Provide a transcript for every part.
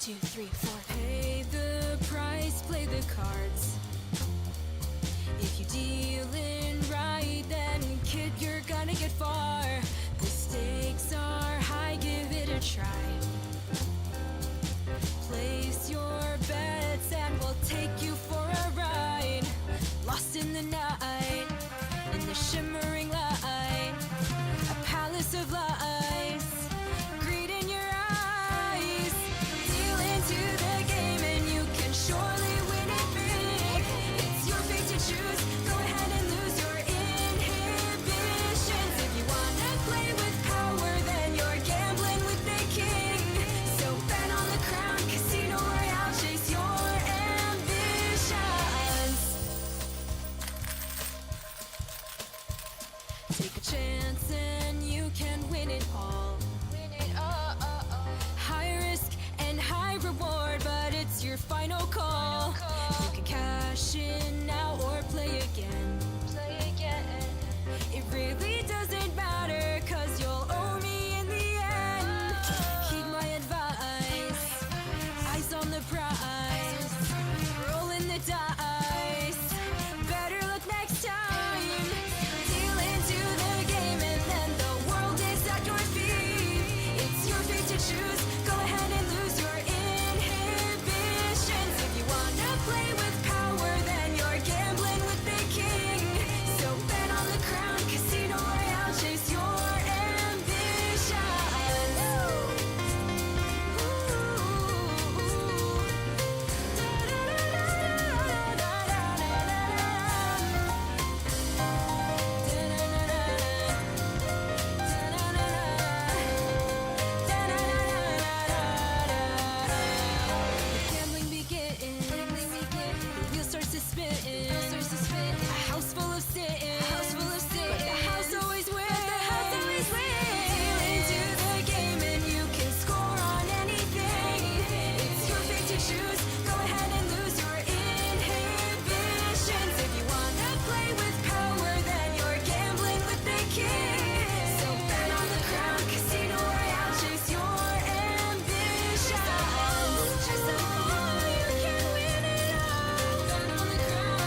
2, 3, 4. Pay the price, play the cards. If you dealin' right, then kid, you're gonna get far. The stakes are high, give it a try. Place your bets and we'll take you for a ride. Lost in the night, in the shimmering light, a palace of lies, greed in your eyes. Deal into the game and you can surely win it big. It's your fate to choose, go ahead and lose your inhibitions. If you wanna play with power, then you're gambling with the king. So bet on the crown, Casino Royale, chase your ambitions. Take a chance and you can win it all. Win it all. High risk and high reward, but it's your final call. You can cash in now or play again. It really doesn't matter, cause you'll owe me in the end. Heed my advice, eyes on the prize, rolling the dice, better luck next time. Deal into the game and then the world is at your feet. It's your fate to choose, go ahead and lose your inhibitions. If you wanna play with power, then you're gambling with the king. So bet on the crown, Casino Royale, chase your ambitions. Gambling begins, the wheel starts to spin, a house full of sin, but the house always wins. Deal into the game and you can score on anything. It's your fate to choose, go ahead and lose your inhibitions. If you wanna play with power, then you're gambling with the king. So bet on the crown, Casino Royale, chase your ambitions. Chase them all, you can win it all. Bet on the crown.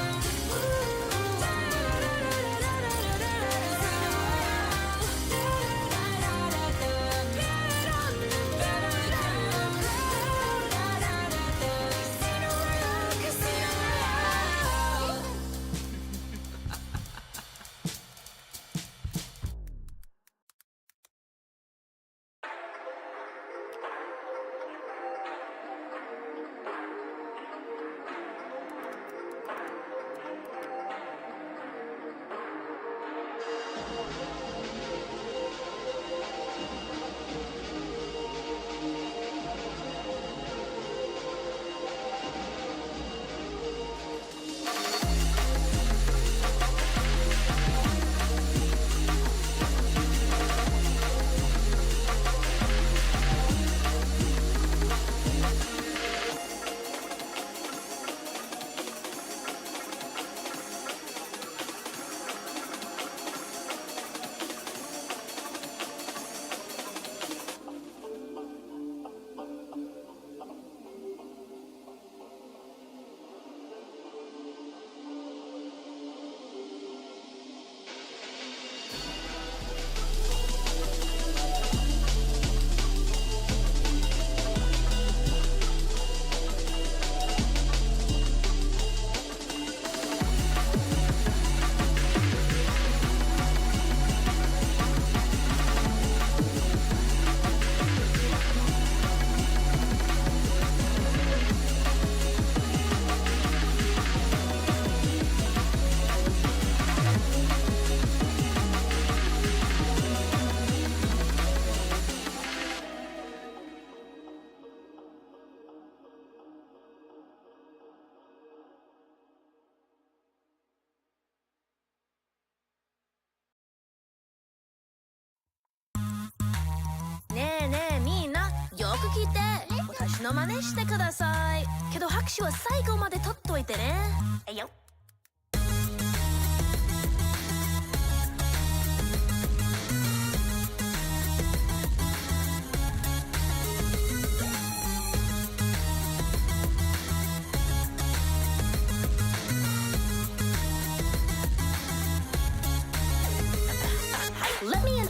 ねえねえみんなよく聞いて。私の真似してください。けど拍手は最後まで取っといてね。えいよ。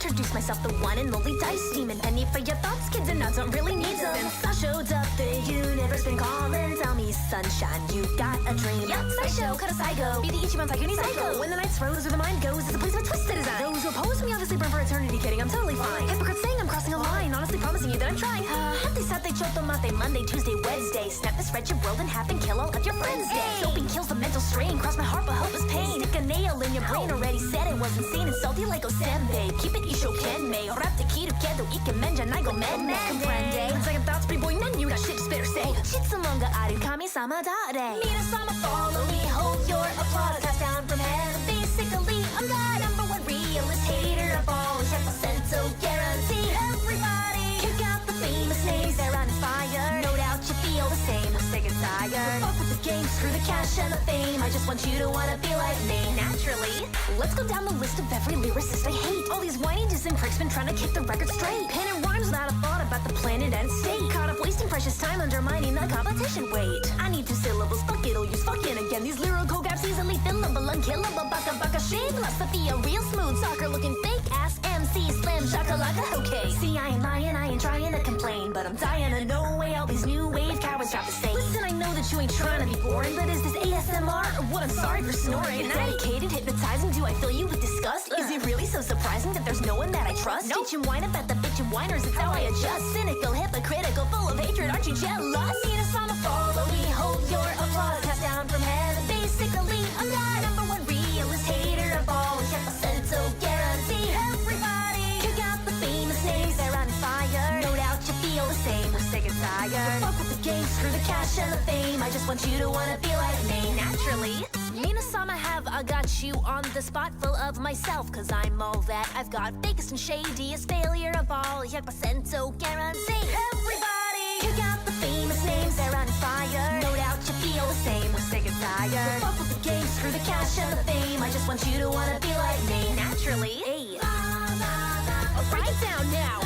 introduce myself, the one and only Dice Demon. Penny for your thoughts, kids and nuts don't really need them. Since I showed up, the universe been calling. Tell me, sunshine, you got a dream. Yup, Sideshow, cut a psycho. Be the Ichiban Tycoon psycho. When the night throws or the mind goes, it's a place of a twisted design. Those who oppose me obviously burn for eternity. Kidding, I'm totally fine. Hypocrites saying I'm crossing a line, honestly promising you that I'm trying. Happy Saturday, Chotomate, Monday, Tuesday, Wednesday. Snap this spread your world in half and kill all of your friends. Doping kills the mental strain, cross my heart but hope is pain. Stick a nail in your brain, already said it was insane and salty like Osenbei. Keep it isho kenmei, rap the key together, ikemen janai go men comprende. Second thoughts, pretty boy, men, you got shit to spare, say. Shitsuman ga aru kami-sama dare. Mina-sama, follow me, hold your applause, pass down from heaven. Basically, I'm the number one realist hater of all. 100% so guarantee everybody. Kick out the famous names, they're uninspired. No doubt you feel the same, I'm sick and tired. Fuck with the game, screw the cash and the fame. I just want you to wanna be like me, naturally. Let's go down the list of every lyricist I hate. All these whiny dissing pricks been trying to kick the record straight. Penning rhymes without a thought about the planet and state. Caught up wasting precious time undermining the competition. Wait, I need 2 syllables, fuck it'll use fucking again. These lyrical gaps easily fillable, unkillable. Baka baka shade philosophy, a real smooth soccer looking fake ass MC slam shakalaka. Okay, see I ain't lying, I ain't trying to complain, but I'm dying to know way all these new wave cowards drop the same. Listen, I know that you ain't trying to be boring, but is this ASMR or what? I'm sorry for snoring. Dedicated, hypnotizing, do I fill you with disgust? Is it really so surprising that there's no one that I trust? Nope. Teach and whine about the bitch and whiners, it's how I adjust. Cynical, hypocritical, full of hatred, aren't you jealous? Need a song to follow me, hold your applause, pass down from heaven. Basically, I'm the number one realist hater of all. 100% so guarantee everybody. Kick out the famous names, they're uninspired. No doubt you feel the same, we're sick and tired. Fuck with the game, screw the cash and the fame. I just want you to wanna be like me, naturally. Mina-sama have I got you on the spot, full of myself, cause I'm all that I've got. Fakest and shadiest failure of all. 100% so guarantee everybody. Kick out the famous names, they're uninspired. No doubt you feel the same, we're sick and tired. Fuck with the game, screw the cash and the fame. I just want you to wanna be like me, naturally. Hey. I'll break it down now.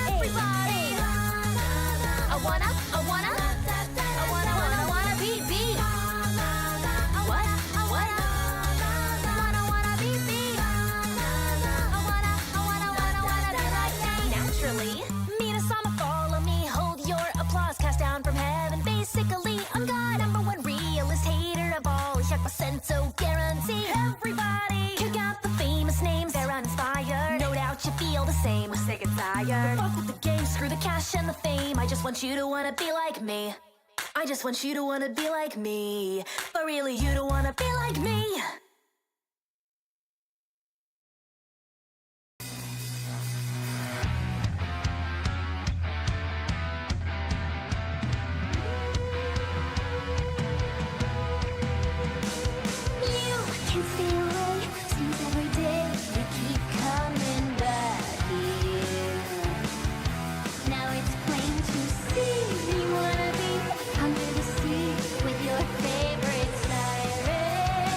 Everybody. I wanna be. Naturally. Mina-sama, follow me, hold your applause, cast down from heaven. Basically, I'm the number one realist hater of all. 100% so guarantee everybody. Kick out the famous names, they're uninspired. No doubt you feel the same, we're sick and tired. Fuck with the game, screw the cash and the fame. I just want you to wanna be like me. I just want you to wanna be like me. But really, you don't wanna be like me. You can't stay away, seems every day we keep coming back here. Now it's plain to see you wanna be under the sea with your favorite siren.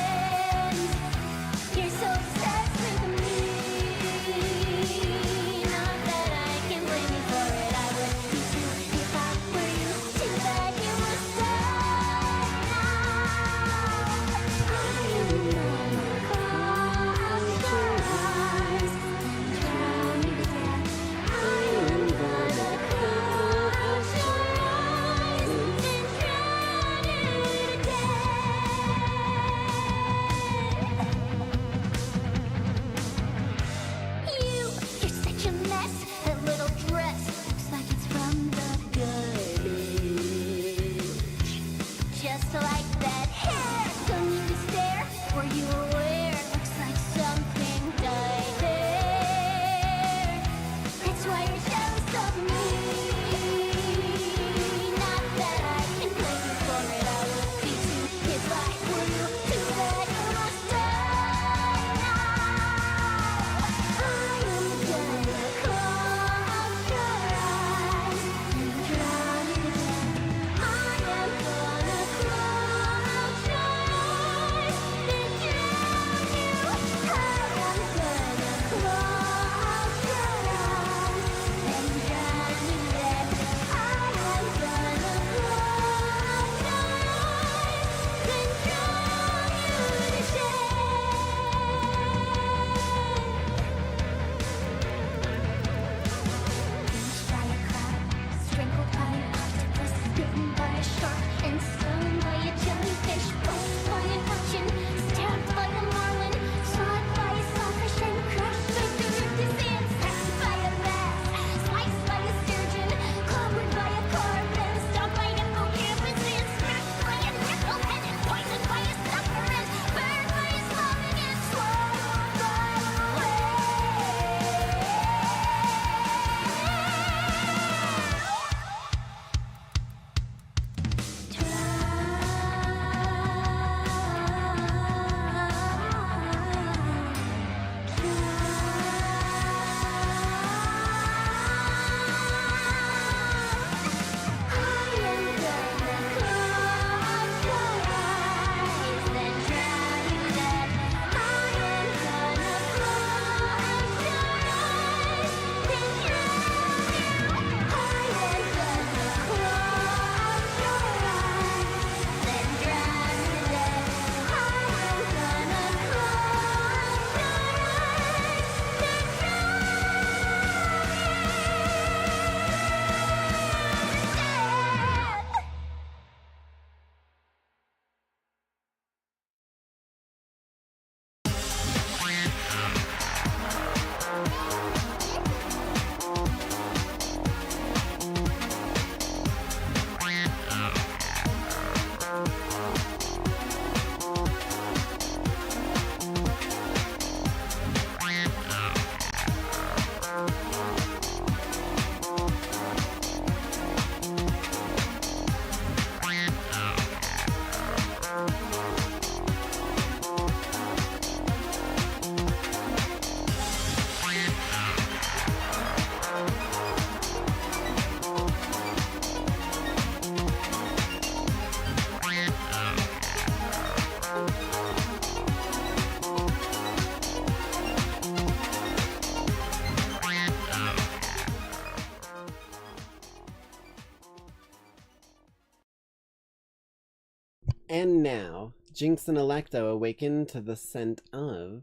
And now, Jinx and Electo awaken to the scent of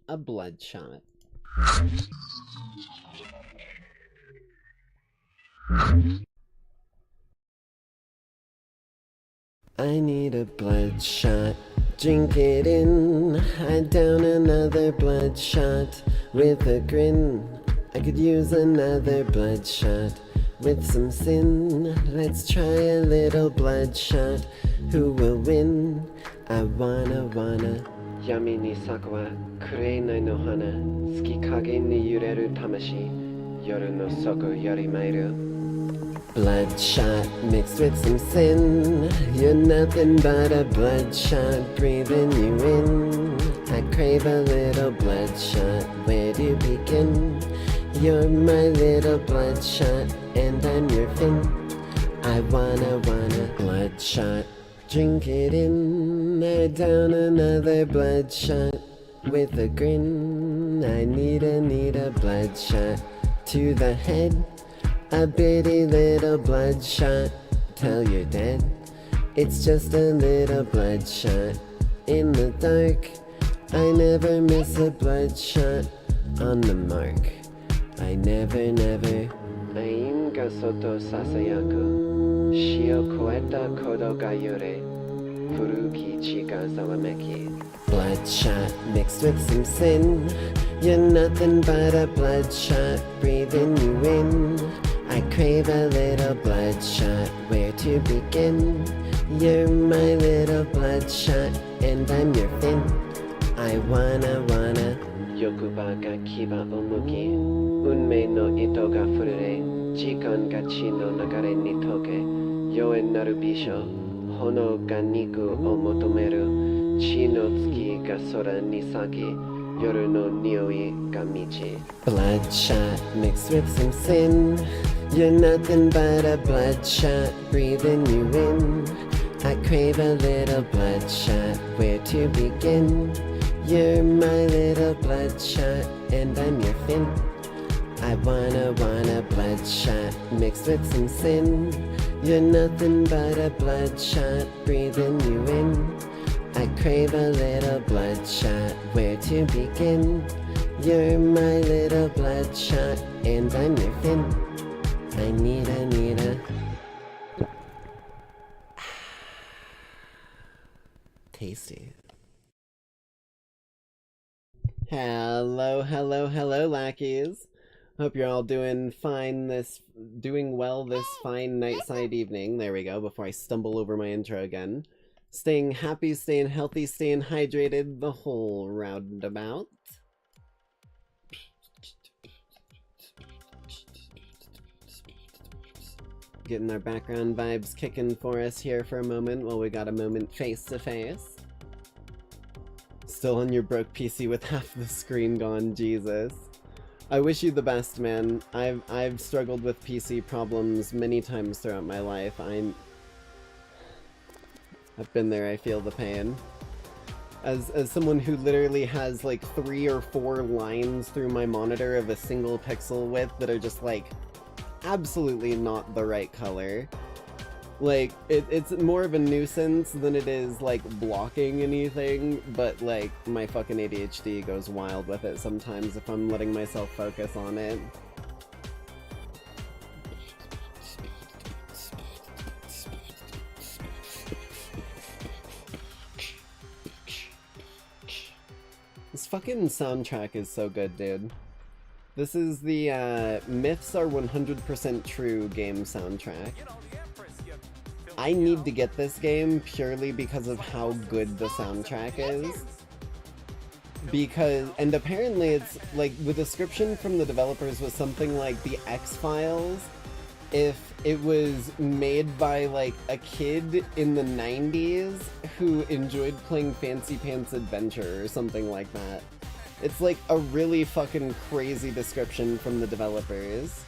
a bloodshot. I need a bloodshot, drink it in. I down another bloodshot with a grin. I could use another bloodshot with some sin. Let's try a little bloodshot. Who will win? I wanna. Yami ni saka wa kurenai no hana. Tsuki kage ni yureru tamashi. Yoru no soko yarimairu. Bloodshot mixed with some sin. You're nothing but a bloodshot, breathing you in. I crave a little bloodshot. Where do you begin? You're my little bloodshot, and I'm your fin. I wanna bloodshot. Drink it in. I down another bloodshot with a grin. I need a bloodshot to the head. A bitty little bloodshot, tell you're dead. It's just a little bloodshot in the dark. I never miss a bloodshot on the mark. I never. Aim ga soto sasayaku. Shio koeta kodo ga yore. Furuki chi ga zawameki. Bloodshot mixed with some sin. You're nothing but a bloodshot, breathing you in. I crave a little bloodshot, where to begin? You're my little bloodshot, and I'm your fin. I wanna. Yokuba ga kiba omuki. Unmei no ito ga furure. Jikan ga chi no nagare ni toke. Yoen naru bisho. Hono ga niku o motomeru. Chi no tsuki ga sora ni saki. Yoru no nioi ga michi. Bloodshot mixed with some sin. You're nothing but a bloodshot, breathing you in. I crave a little bloodshot, where to begin? You're my little bloodshot, and I'm your fin. I wanna bloodshot, mixed with some sin. You're nothing but a bloodshot, breathing you in. I crave a little bloodshot, where to begin? You're my little bloodshot, and I'm your fin. I need a tasty. Hello, lackeys. Hope you're all doing well this fine nightside evening. There we go, before I stumble over my intro again. Staying happy, staying healthy, staying hydrated, the whole roundabout. Getting our background vibes kicking for us here for a moment while we got a moment face to face. Still on your broke PC with half the screen gone, Jesus. I wish you the best, man. I've struggled with PC problems many times throughout my life. I've been there, I feel the pain. As someone who literally has like 3 or 4 lines through my monitor of a single pixel width that are just like absolutely not the right color. Like, it's more of a nuisance than it is, like, blocking anything, but, like, my fucking ADHD goes wild with it sometimes if I'm letting myself focus on it. This fucking soundtrack is so good, dude. This is the, Myths Are 100% True game soundtrack. I need to get this game purely because of how good the soundtrack is. And apparently it's, like, the description from the developers was something like the X-Files if it was made by, like, a kid in the 90s who enjoyed playing Fancy Pants Adventure or something like that. It's like a really fucking crazy description from the developers.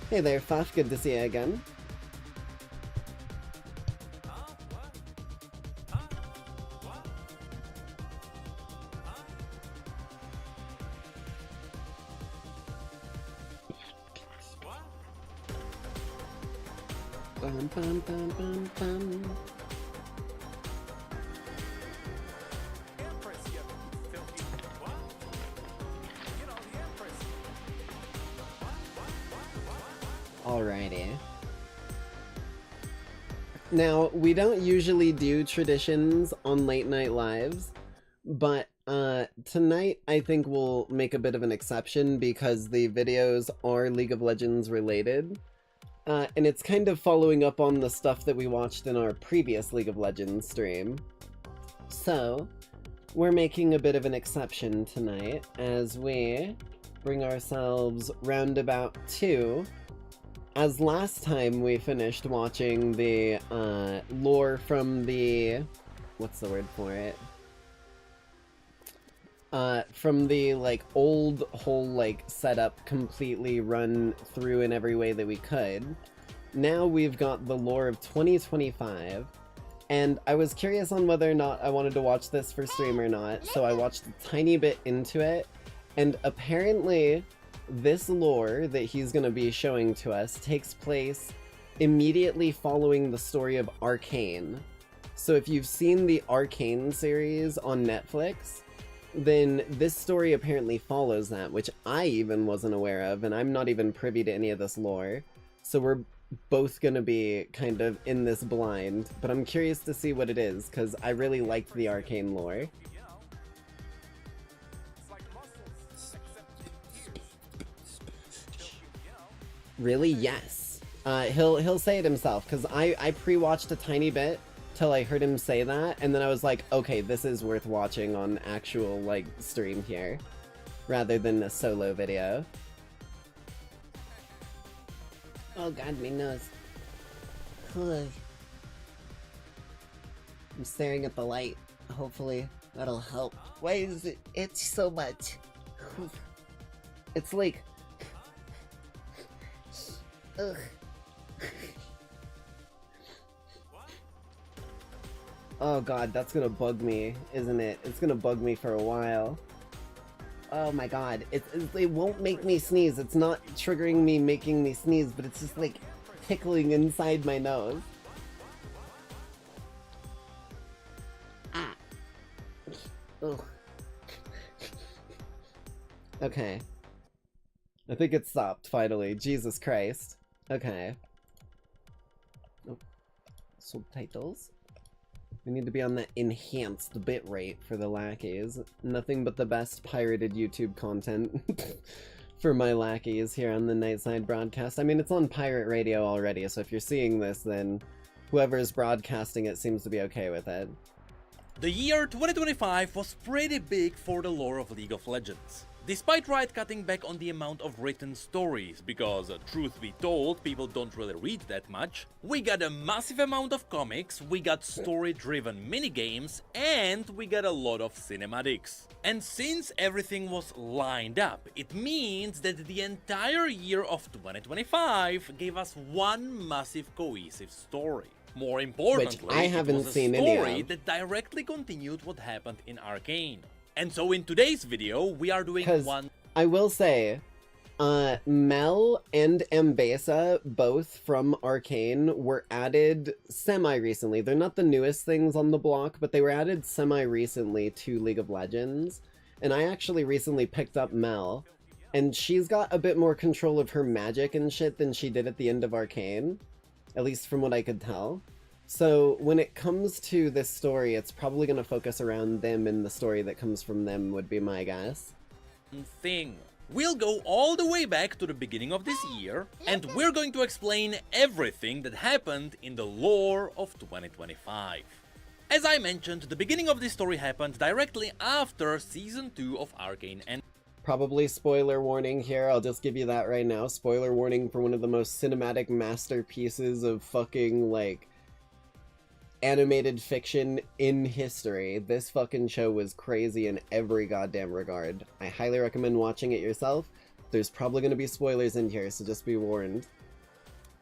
Hey there, Faf, good to see you again. Bum, bum, bum, bum, bum. Alrighty. Now, we don't usually do traditions on late night lives, but tonight I think we'll make a bit of an exception because the videos are League of Legends related. And it's kind of following up on the stuff that we watched in our previous League of Legends stream. So, we're making a bit of an exception tonight as we bring ourselves roundabout to, as last time we finished watching the lore from the, what's the word for it? From the, like, old whole, like, setup completely run through in every way that we could. Now we've got the lore of 2025, and I was curious on whether or not I wanted to watch this for stream or not, so I watched a tiny bit into it, and apparently this lore that he's gonna be showing to us takes place immediately following the story of Arcane. So if you've seen the Arcane series on Netflix, then this story apparently follows that, which I even wasn't aware of, and I'm not even privy to any of this lore. So we're both gonna be kind of in this blind, but I'm curious to see what it is, because I really liked the Arcane lore. Really? Yes. He'll say it himself, because I pre-watched a tiny bit till I heard him say that, and then I was like, okay, this is worth watching on actual, like, stream here, rather than a solo video. Oh god, my nose. Ugh. I'm staring at the light. Hopefully that'll help. Why is it itch so much? It's like... Ugh. Oh god, that's gonna bug me, isn't it? It's gonna bug me for a while. Oh my god, it won't make me sneeze. It's not triggering me, making me sneeze, but it's just like tickling inside my nose. Ah. Ugh. Okay. I think it stopped, finally. Jesus Christ. Okay. Oh. Subtitles. We need to be on the enhanced bitrate for the Lackeys. Nothing but the best pirated YouTube content for my Lackeys here on the Nightside broadcast. I mean, it's on pirate radio already, so if you're seeing this, then whoever's broadcasting it seems to be okay with it. The year 2025 was pretty big for the lore of League of Legends. Despite Riot cutting back on the amount of written stories, because truth be told, people don't really read that much, we got a massive amount of comics, we got story-driven minigames, and we got a lot of cinematics. And since everything was lined up, it means that the entire year of 2025 gave us one massive cohesive story. More importantly, which I haven't it was a seen story any of. that directly continued what happened in Arcane. And so in today's video, we are doing one... I will say, Mel and Ambessa, both from Arcane, were added semi-recently. They're not the newest things on the block, but they were added semi-recently to League of Legends. And I actually recently picked up Mel, and she's got a bit more control of her magic and shit than she did at the end of Arcane, at least from what I could tell. So when it comes to this story, it's probably going to focus around them, and the story that comes from them would be my guess. Thing. We'll go all the way back to the beginning of this year, and we're going to explain everything that happened in the lore of 2025. As I mentioned, the beginning of this story happened directly after Season 2 of Arcane and Probably spoiler warning here, I'll just give you that right now. Spoiler warning for one of the most cinematic masterpieces of fucking, like, animated fiction in history. This fucking show was crazy in every goddamn regard. I highly recommend watching it yourself. There's probably going to be spoilers in here, so just be warned.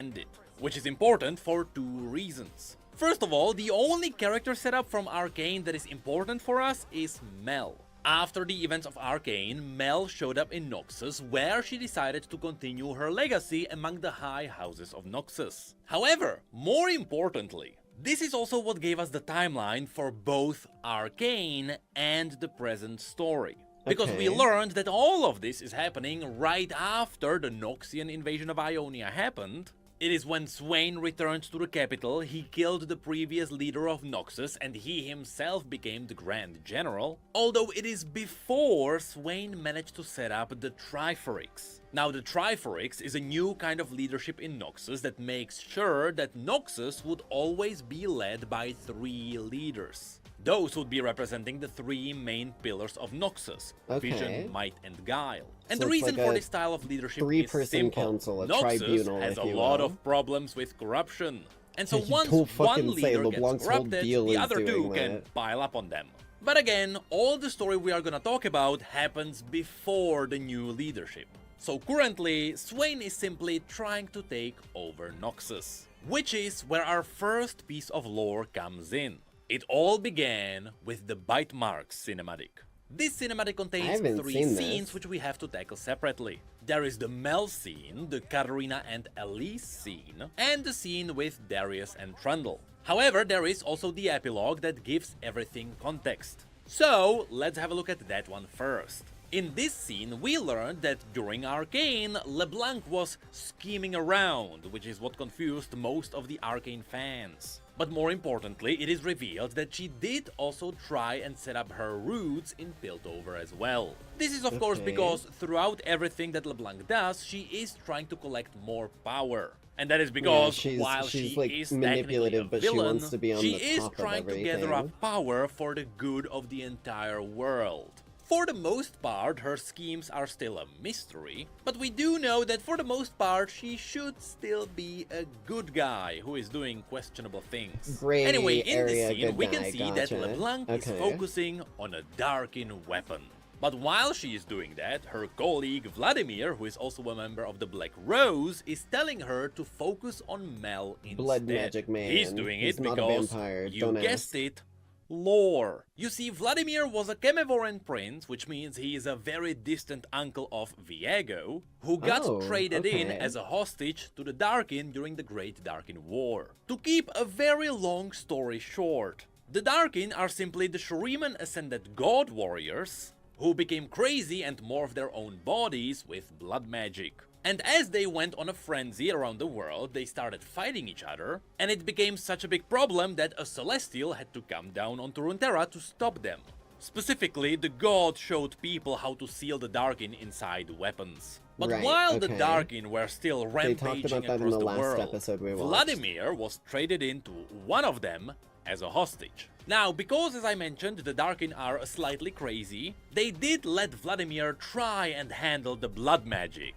ended, which is important for two reasons. First of all, the only character setup from Arcane that is important for us is Mel. After the events of Arcane, Mel showed up in Noxus, where she decided to continue her legacy among the high houses of Noxus. However, more importantly, this is also what gave us the timeline for both Arcane and the present story. Because we Okay. learned that all of this is happening right after the Noxian invasion of Ionia happened. It is when Swain returned to the capital, he killed the previous leader of Noxus and he himself became the Grand General, although it is before Swain managed to set up the Triforix. Now the Triforix is a new kind of leadership in Noxus that makes sure that Noxus would always be led by 3 leaders. Those would be representing the 3 main pillars of Noxus, Okay. Vision, Might and Guile. And So the it's reason like for a this style of leadership is 3-person simple. council, a Noxus tribunal, has if a you lot will. of problems with corruption. And so Yeah, you once don't one fucking say leader LeBlanc's gets whole corrupted, deal the is other 2 doing can that. pile up on them. But again, all the story we are gonna talk about happens before the new leadership. So currently, Swain is simply trying to take over Noxus, which is where our first piece of lore comes in. It all began with the Bite Marks cinematic. This cinematic contains haven't 3 seen scenes this. which we have to tackle separately. There is the Mel scene, the Katarina and Elise scene, and the scene with Darius and Trundle. However, there is also the epilogue that gives everything context. So, let's have a look at that one first. In this scene, we learned that during Arcane, LeBlanc was scheming around, which is what confused most of the Arcane fans. But more importantly, it is revealed that she did also try and set up her roots in Piltover as well. This is of course Okay. because throughout everything that LeBlanc does, she is trying to collect more power. And that is because while she's she like is manipulative, technically a but she villain, wants to be on she the is top of trying to gather everything. up power for the good of the entire world. For the most part, her schemes are still a mystery, but we do know that for the most part, she should still be a good guy who is doing questionable things. Gray Anyway, in this area scene, good we can guy, see that gotcha. LeBlanc is Okay. focusing on a Darkin weapon. But while she is doing that, her colleague Vladimir, who is also a member of the Black Rose, is telling her to focus on Mel instead. Blood magic man. He's doing He's it not a because, vampire, you don't guessed ask. it, lore. You see, Vladimir was a Chemevoran prince, which means he is a very distant uncle of Viego, who got Oh, traded in okay. as a hostage to the Darkin during the Great Darkin War. To keep a very long story short, the Darkin are simply the Shuriman Ascended God Warriors, who became crazy and morphed their own bodies with blood magic. And as they went on a frenzy around the world, they started fighting each other, and it became such a big problem that a Celestial had to come down onto Runeterra to stop them. Specifically, the god showed people how to seal the Darkin inside weapons. But Right, while the okay. Darkin were still talked rampaging about that in across the the last world, episode we watched. Vladimir was traded into one of them as a hostage. Now, because as I mentioned, the Darkin are slightly crazy, they did let Vladimir try and handle the blood magic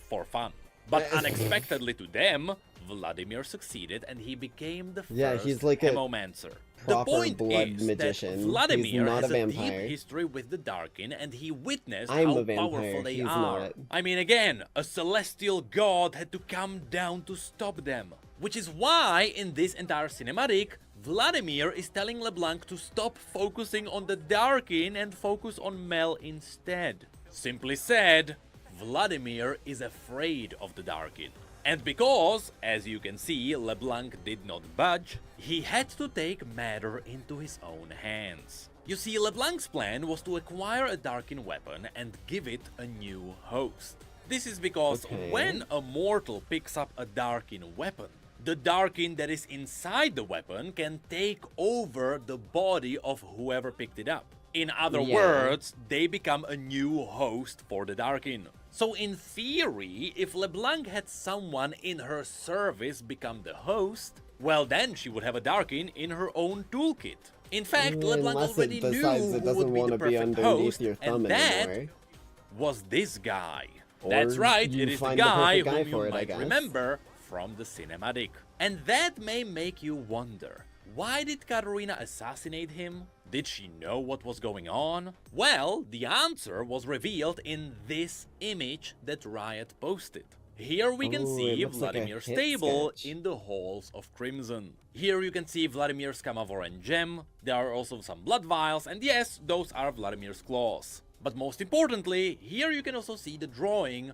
for fun. But unexpectedly to them, Vladimir succeeded and he became the first Yeah, he's like a Hemomancer. The proper point blood is magician. that Vladimir He's not has a a deep vampire. history with the Darkin and he witnessed I'm how a vampire, powerful they he's are. not. I mean, again, a celestial god had to come down to stop them. Which is why, in this entire cinematic, Vladimir is telling LeBlanc to stop focusing on the Darkin and focus on Mel instead. Simply said, Vladimir is afraid of the Darkin. And because, as you can see, LeBlanc did not budge, he had to take matter into his own hands. You see, LeBlanc's plan was to acquire a Darkin weapon and give it a new host. This is because Okay. when a mortal picks up a Darkin weapon, the Darkin that is inside the weapon can take over the body of whoever picked it up. In other Yeah. words, they become a new host for the Darkin. So in theory, if LeBlanc had someone in her service become the host, well then she would have a Darkin in her own toolkit. In fact, LeBlanc Unless already it knew decides who it would doesn't be want the to be perfect underneath host, your thumb and that anymore. was this guy. Or That's right, you it is the find the guy perfect guy whom for you it, I might guess. remember from the cinematic. And that may make you wonder, why did Katarina assassinate him? Did she know what was going on? Well, the answer was revealed in this image that Riot posted. Here we can Ooh, see it looks like a Vladimir's hit stable sketch. in the halls of Crimson. Here you can see Vladimir's Kamavoran gem, there are also some blood vials, and yes, those are Vladimir's claws. But most importantly, here you can also see the drawing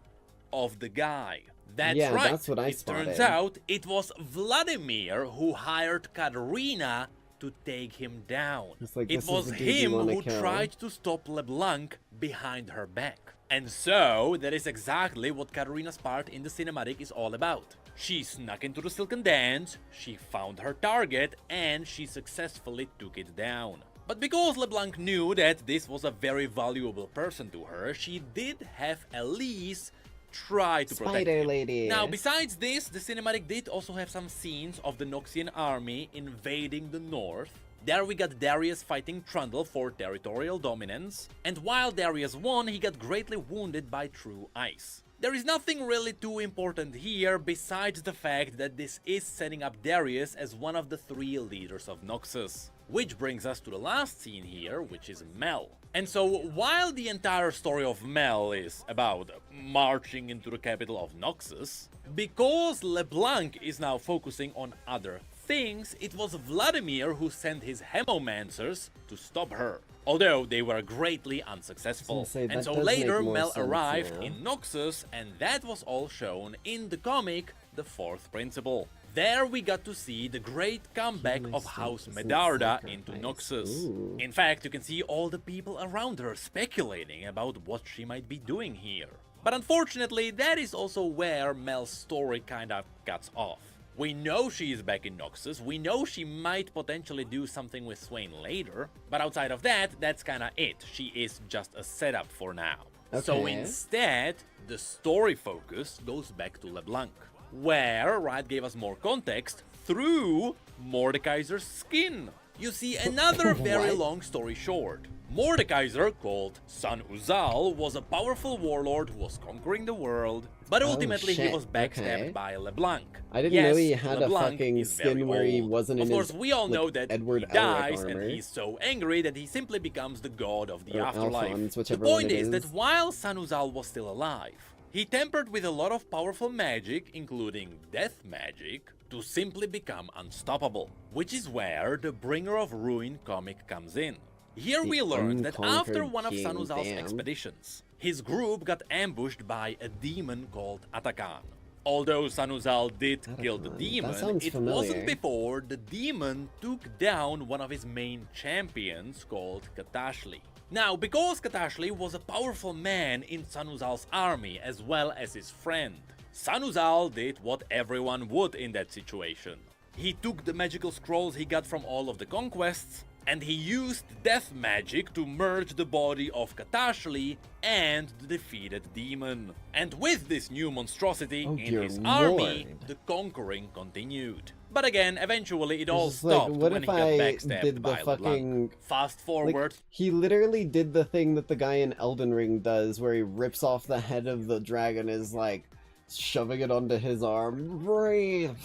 of the guy. That's Yeah, right, that's what I it turns spotted. out it was Vladimir who hired Katarina to take him down. It's like, It this is was the dude you him wanna who kill. tried to stop LeBlanc behind her back. And so, that is exactly what Katarina's part in the cinematic is all about. She snuck into the Silken Dance, she found her target, and she successfully took it down. But because LeBlanc knew that this was a very valuable person to her, she did have Elise try to protect Spider him. Lady. Now, besides this, the cinematic did also have some scenes of the Noxian army invading the north. There we got Darius fighting Trundle for territorial dominance, and while Darius won, he got greatly wounded by True Ice. There is nothing really too important here besides the fact that this is setting up Darius as one of the 3 leaders of Noxus. Which brings us to the last scene here, which is Mel. And so, while the entire story of Mel is about marching into the capital of Noxus, because LeBlanc is now focusing on other things, it was Vladimir who sent his Hemomancers to stop her. Although they were greatly unsuccessful. And so later Mel arrived in Noxus, and that was all shown in the comic The Fourth Principle. There we got to see the great comeback of House Medarda into Noxus. In fact, you can see all the people around her speculating about what she might be doing here. But unfortunately, that is also where Mel's story kinda cuts off. We know she is back in Noxus, we know she might potentially do something with Swain later, but outside of that, that's kinda it. She is just a setup for now. So instead, the story focus goes back to LeBlanc, where Riot gave us more context through Mordekaiser's skin. You see, another very long story short. Mordekaiser, called San Uzal, was a powerful warlord who was conquering the world, but ultimately he was backstabbed by LeBlanc. I didn't know he had LeBlanc a fucking is skin very where he old. wasn't Of in course, his, we all know that Edward he dies, armor. and he's so angry that he simply becomes the god of the Or afterlife. Alphonse, The whichever point one it is that is. while San Uzal was still alive, he tempered with a lot of powerful magic, including death magic, to simply become unstoppable. Which is where the Bringer of Ruin comic comes in. Here we learned that after one of San Uzal's expeditions, his group got ambushed by a demon called Atakan. Although San Uzal did kill the demon, it wasn't before the demon took down one of his main champions called Katashli. Now, because Katashli was a powerful man in San Uzal's army as well as his friend, San Uzal did what everyone would in that situation. He took the magical scrolls he got from all of the conquests, and he used death magic to merge the body of Katashli and the defeated demon. And with this new monstrosity in his army, the conquering continued. But again, eventually it all stopped when he got backstabbed by LeBlanc. Fast forward. He literally did the thing that the guy in Elden Ring does, where he rips off the head of the dragon, is like shoving it onto his arm. Breathe.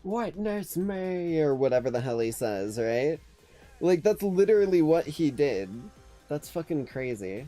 Witness me, or whatever the hell he says, right? Like, that's literally what he did. That's fucking crazy.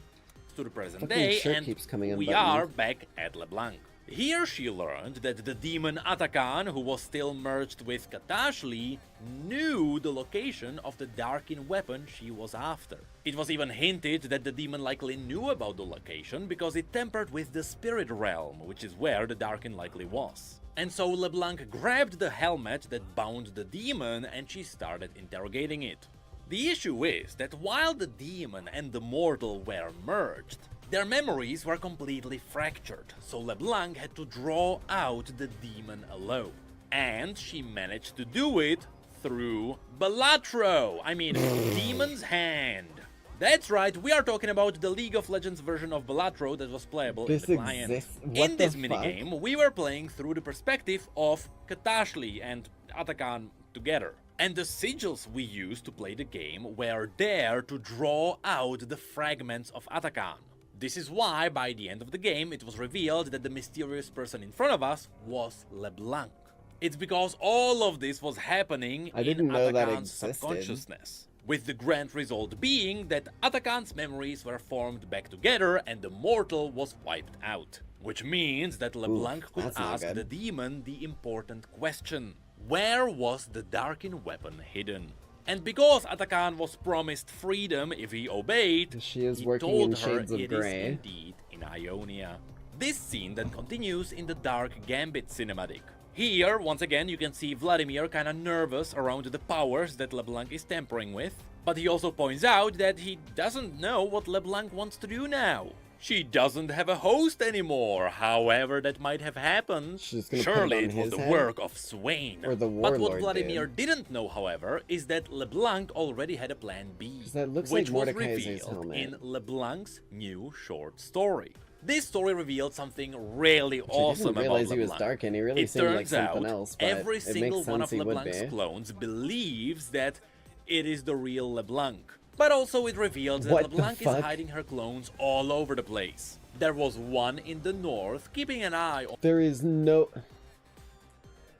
To the present day, and we are back at LeBlanc. Here she learned that the demon Atakan, who was still merged with Katashli, knew the location of the Darkin weapon she was after. It was even hinted that the demon likely knew about the location because it tempered with the spirit realm, which is where the Darkin likely was. And so LeBlanc grabbed the helmet that bound the demon and she started interrogating it. The issue is that while the demon and the mortal were merged, their memories were completely fractured, so LeBlanc had to draw out the demon alone. And she managed to do it through Balatro, Demon's Hand. That's right, we are talking about the League of Legends version of Balatro that was playable in the client. In this minigame, we were playing through the perspective of Katashli and Atakan together. And the sigils we used to play the game were there to draw out the fragments of Atakan. This is why, by the end of the game, it was revealed that the mysterious person in front of us was LeBlanc. It's because all of this was happening in Atakan's subconsciousness. With the grand result being that Atakan's memories were formed back together and the mortal was wiped out. Which means that LeBlanc could ask the demon the important question: where was the Darkin weapon hidden? And because Atakan was promised freedom if he obeyed, he told her it is indeed in Ionia. This scene then continues in the Dark Gambit cinematic. Here, once again, you can see Vladimir kinda nervous around the powers that LeBlanc is tampering with. But he also points out that he doesn't know what LeBlanc wants to do now. She doesn't have a host anymore, however that might have happened. She's gonna Surely put it it on was his the head? work of Swain. Or the But what warlord Vladimir did. didn't know, however, is that LeBlanc already had a plan B, 'Cause that looks which like was Mordekaiser's revealed helmet. in LeBlanc's new short story. This story revealed something really awesome I didn't realize about he was LeBlanc. dark and he really It seemed like turns something out else, but every it single makes one sense of he would LeBlanc's be. clones believes that it is the real LeBlanc. But also it reveals that What the LeBlanc is fuck? hiding her clones all over the place. There was one in the north, keeping an eye on... There is no...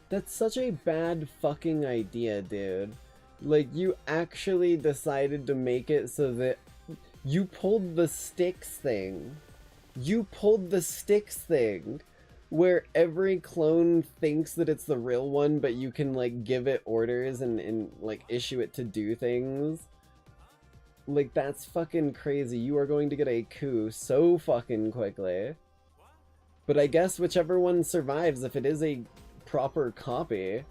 That's such a bad fucking idea, dude. Like, you actually decided to make it so that... You pulled the sticks thing. You pulled the sticks thing. Where every clone thinks that it's the real one, but you can, like, give it orders and like, issue it to do things. Like, that's fucking crazy. You are going to get a coup so fucking quickly. But I guess whichever one survives, if it is a proper copy,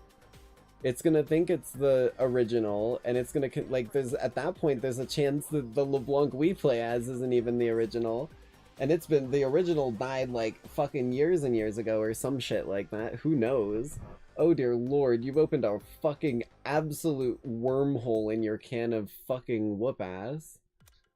it's gonna think it's the original, and it's gonna, like, there's, at that point, there's a chance that the LeBlanc we play as isn't even the original. And it's been, the original died, like, fucking years and years ago, or some shit like that. Who knows? Oh dear lord, you've opened a fucking absolute wormhole in your can of fucking whoop-ass.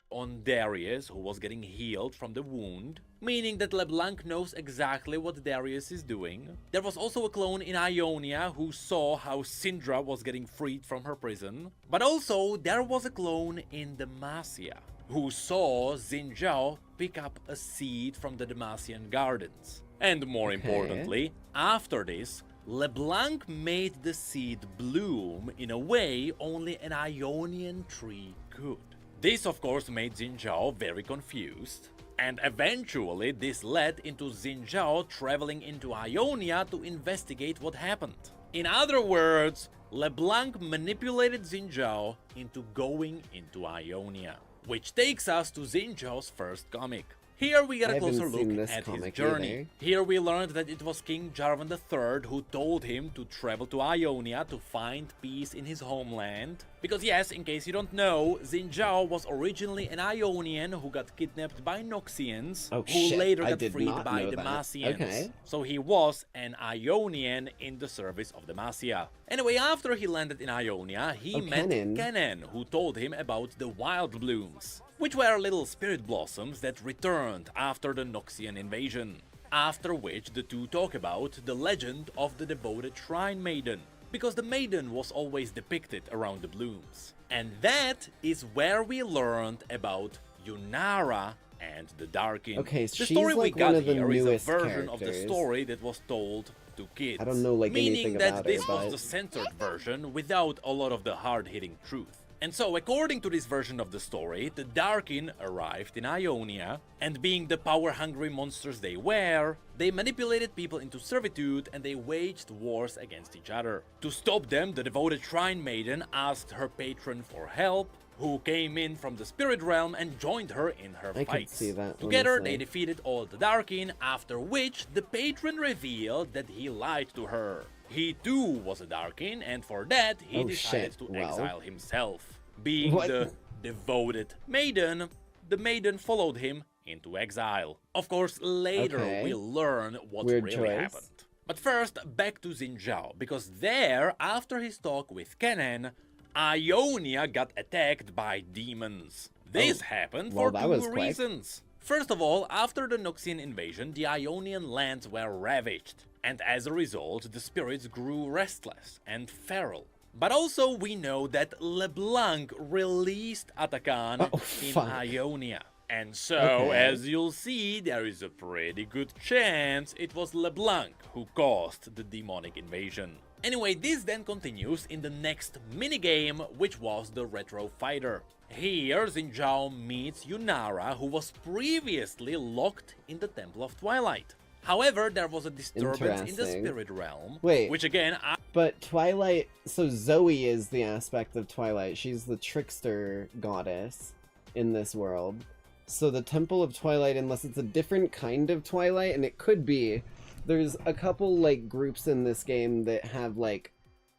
on Darius, who was getting healed from the wound, meaning that LeBlanc knows exactly what Darius is doing. There was also a clone in Ionia who saw how Syndra was getting freed from her prison, but also there was a clone in Demacia who saw Xin Zhao pick up a seed from the Demacian gardens. And more importantly, after this, LeBlanc made the seed bloom in a way only an Ionian tree could. This of course made Xin Zhao very confused, and eventually this led into Xin Zhao traveling into Ionia to investigate what happened. In other words, LeBlanc manipulated Xin Zhao into going into Ionia. Which takes us to Xin Zhao's first comic. Here we get a closer look at his journey. either. Here we learned that it was King Jarvan III who told him to travel to Ionia to find peace in his homeland. Because yes, in case you don't know, Xin Zhao was originally an Ionian who got kidnapped by Noxians, Oh, who shit, later I got did freed not by know the that. Demacians. Okay. So he was an Ionian in the service of Demacia. Anyway, after he landed in Ionia, he met Kennen, who told him about the Wild Blooms, which were little spirit blossoms that returned after the Noxian invasion. After which the two talk about the legend of the devoted Shrine Maiden, because the maiden was always depicted around the blooms. And that is where we learned about Yunara and the Darkin. Okay, the she's story we like got one of the here is a newest version of the characters. story that was told to kids. I don't know, like, meaning anything that about this her, was but... the censored version without a lot of the hard-hitting truth. And so, according to this version of the story, the Darkin arrived in Ionia, and being the power-hungry monsters they were, they manipulated people into servitude and they waged wars against each other. To stop them, the devoted Shrine Maiden asked her patron for help, who came in from the spirit realm and joined her in her I could fights. see that, Together, honestly. they defeated all the Darkin, after which the patron revealed that he lied to her. He too was a Darkin, and for that he Oh, decided shit. to Well. exile himself. Being What? the devoted maiden, the maiden followed him into exile. Of course, later Okay. we'll learn what Weird really choice. happened. But first, back to Xin Zhao, because there, after his talk with Kennen, Ionia got attacked by demons. This happened well, for that two was quick. reasons. First of all, after the Noxian invasion, the Ionian lands were ravaged, and as a result, the spirits grew restless and feral. But also, we know that LeBlanc released Atakan Oh, in fuck. Ionia. And so, Okay. as you'll see, there is a pretty good chance it was LeBlanc who caused the demonic invasion. Anyway, this then continues in the next minigame, which was the Retro Fighter. Here, Xin Zhao meets Yunara, who was previously locked in the Temple of Twilight. However, there was a disturbance in the Interesting. spirit realm, Wait. which again, But Twilight, so Zoe is the aspect of Twilight. She's the trickster goddess in this world. So the Temple of Twilight, unless it's a different kind of Twilight, and it could be, there's a couple, like, groups in this game that have, like,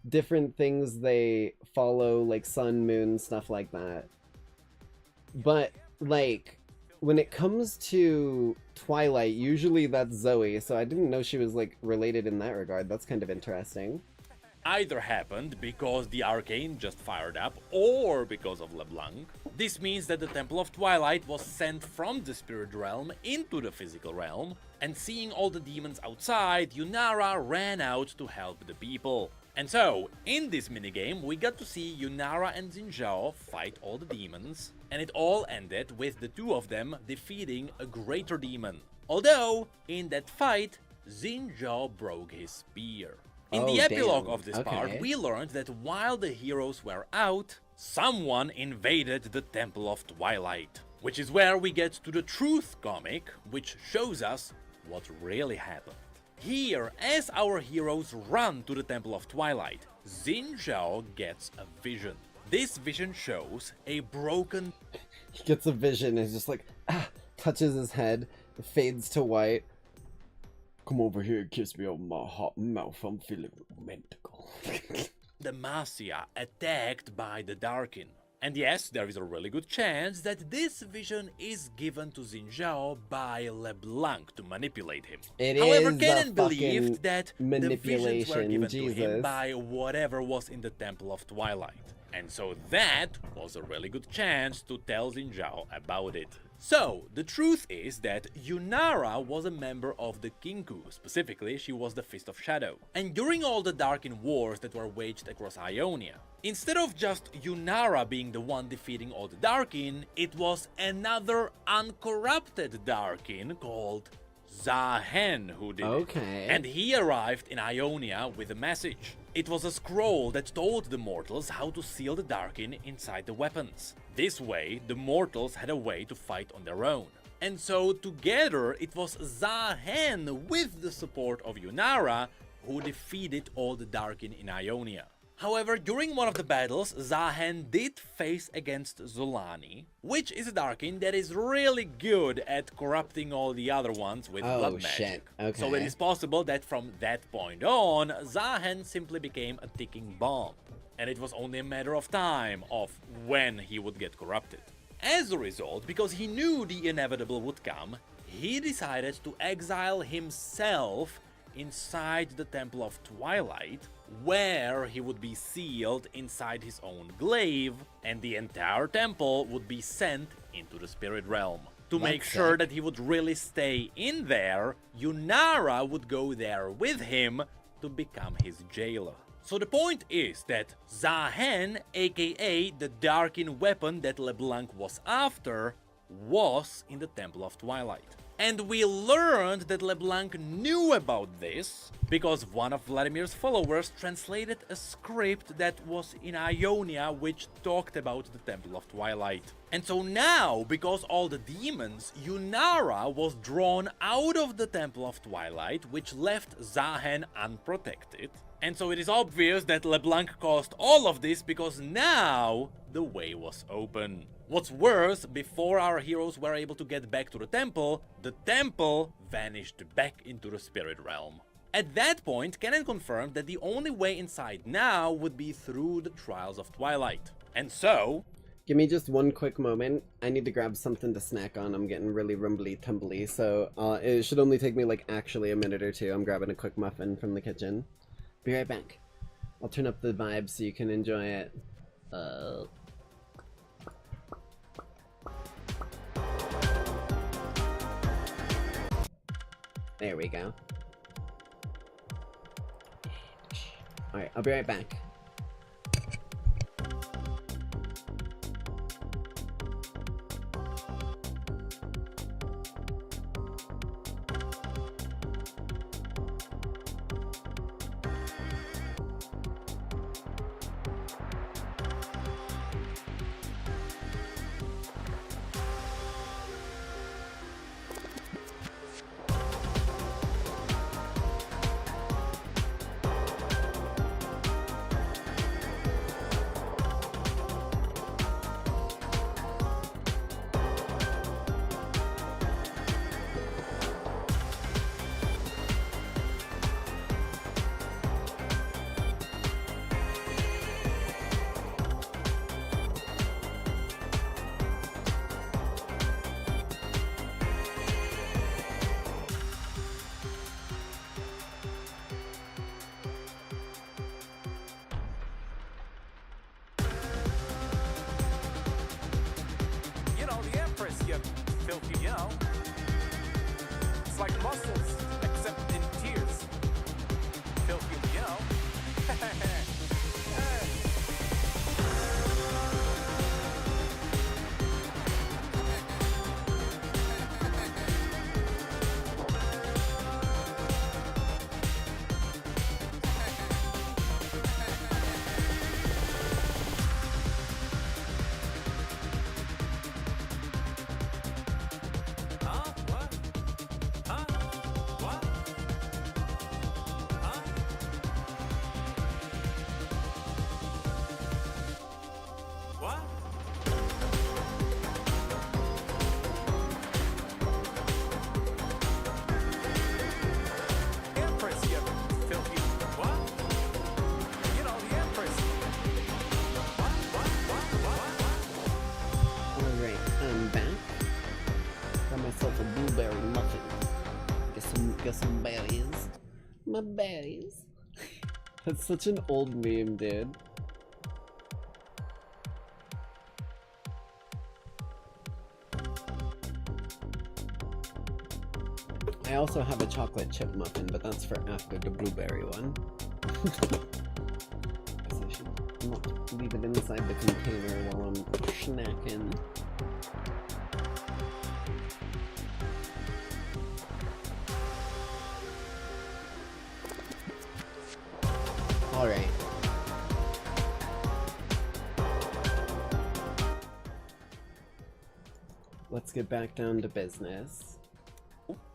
different things they follow, like sun, moon, stuff like that. But, like, when it comes to Twilight, usually that's Zoe, so I didn't know she was, like, related in that regard. That's kind of interesting. Either happened because the arcane just fired up, or because of LeBlanc. This means that the Temple of Twilight was sent from the spirit realm into the physical realm, and seeing all the demons outside, Yunara ran out to help the people. And so, in this minigame, we got to see Yunara and Xinzhao fight all the demons, and it all ended with the two of them defeating a greater demon. Although, in that fight, Xinzhao broke his spear. In the epilogue of this part, we learned that while the heroes were out, someone invaded the Temple of Twilight. Which is where we get to the Truth comic, which shows us what really happened. Here, as our heroes run to the Temple of Twilight, Xinzhao gets a vision. This vision shows a broken... He gets a vision and is just like, touches his head, fades to white. Come over here and kiss me on my hot mouth, I'm feeling romantical. Demacia attacked by the Darkin. And yes, there is a really good chance that this vision is given to Xinzhao by LeBlanc to manipulate him. However, Canon believed that the visions were given to him by whatever was in the Temple of Twilight. And so that was a really good chance to tell Xinzhao about it. So, the truth is that Yunara was a member of the Kinku, specifically she was the Fist of Shadow. And during all the Darkin wars that were waged across Ionia, instead of just Yunara being the one defeating all the Darkin, it was another uncorrupted Darkin called Zahen who did it. And he arrived in Ionia with a message. It was a scroll that told the mortals how to seal the Darkin inside the weapons. This way, the mortals had a way to fight on their own. And so together it was Zahen with the support of Yunara who defeated all the Darkin in Ionia. However, during one of the battles, Zahen did face against Zolani, which is a Darkin that is really good at corrupting all the other ones with blood magic. So it is possible that from that point on, Zahen simply became a ticking bomb, and it was only a matter of time of when he would get corrupted. As a result, because he knew the inevitable would come, he decided to exile himself inside the Temple of Twilight, where he would be sealed inside his own glaive, and the entire temple would be sent into the spirit realm. To make sure that he would really stay in there, Yunara would go there with him to become his jailer. So the point is that Zahen, aka the Darkin weapon that LeBlanc was after, was in the Temple of Twilight. And we learned that LeBlanc knew about this because one of Vladimir's followers translated a script that was in Ionia which talked about the Temple of Twilight. And so now, because all the demons, Yunara was drawn out of the Temple of Twilight, which left Zahen unprotected. And so it is obvious that LeBlanc caused all of this because now the way was open. What's worse, before our heroes were able to get back to the temple vanished back into the spirit realm. At that point, Canon confirmed that the only way inside now would be through the Trials of Twilight. And so... Give me just one quick moment. I need to grab something to snack on. I'm getting really rumbly tumbly, so it should only take me like actually a minute or two. I'm grabbing a quick muffin from the kitchen. Be right back. I'll turn up the vibe so you can enjoy it. There we go. Alright, I'll be right back. know, it's like muscles, except in tears. Filthy, you know. Huh? What? Huh? What? Huh? What? Empress, you filthy. What? You know, the Empress. What? Alright, I'm back. Got myself a blueberry muffin. Get some berries. My berries. That's such an old meme, dude. I also have a chocolate chip muffin, but that's for after the blueberry one. Guess I should not leave it inside the container while I'm snacking. Alright. Let's get back down to business.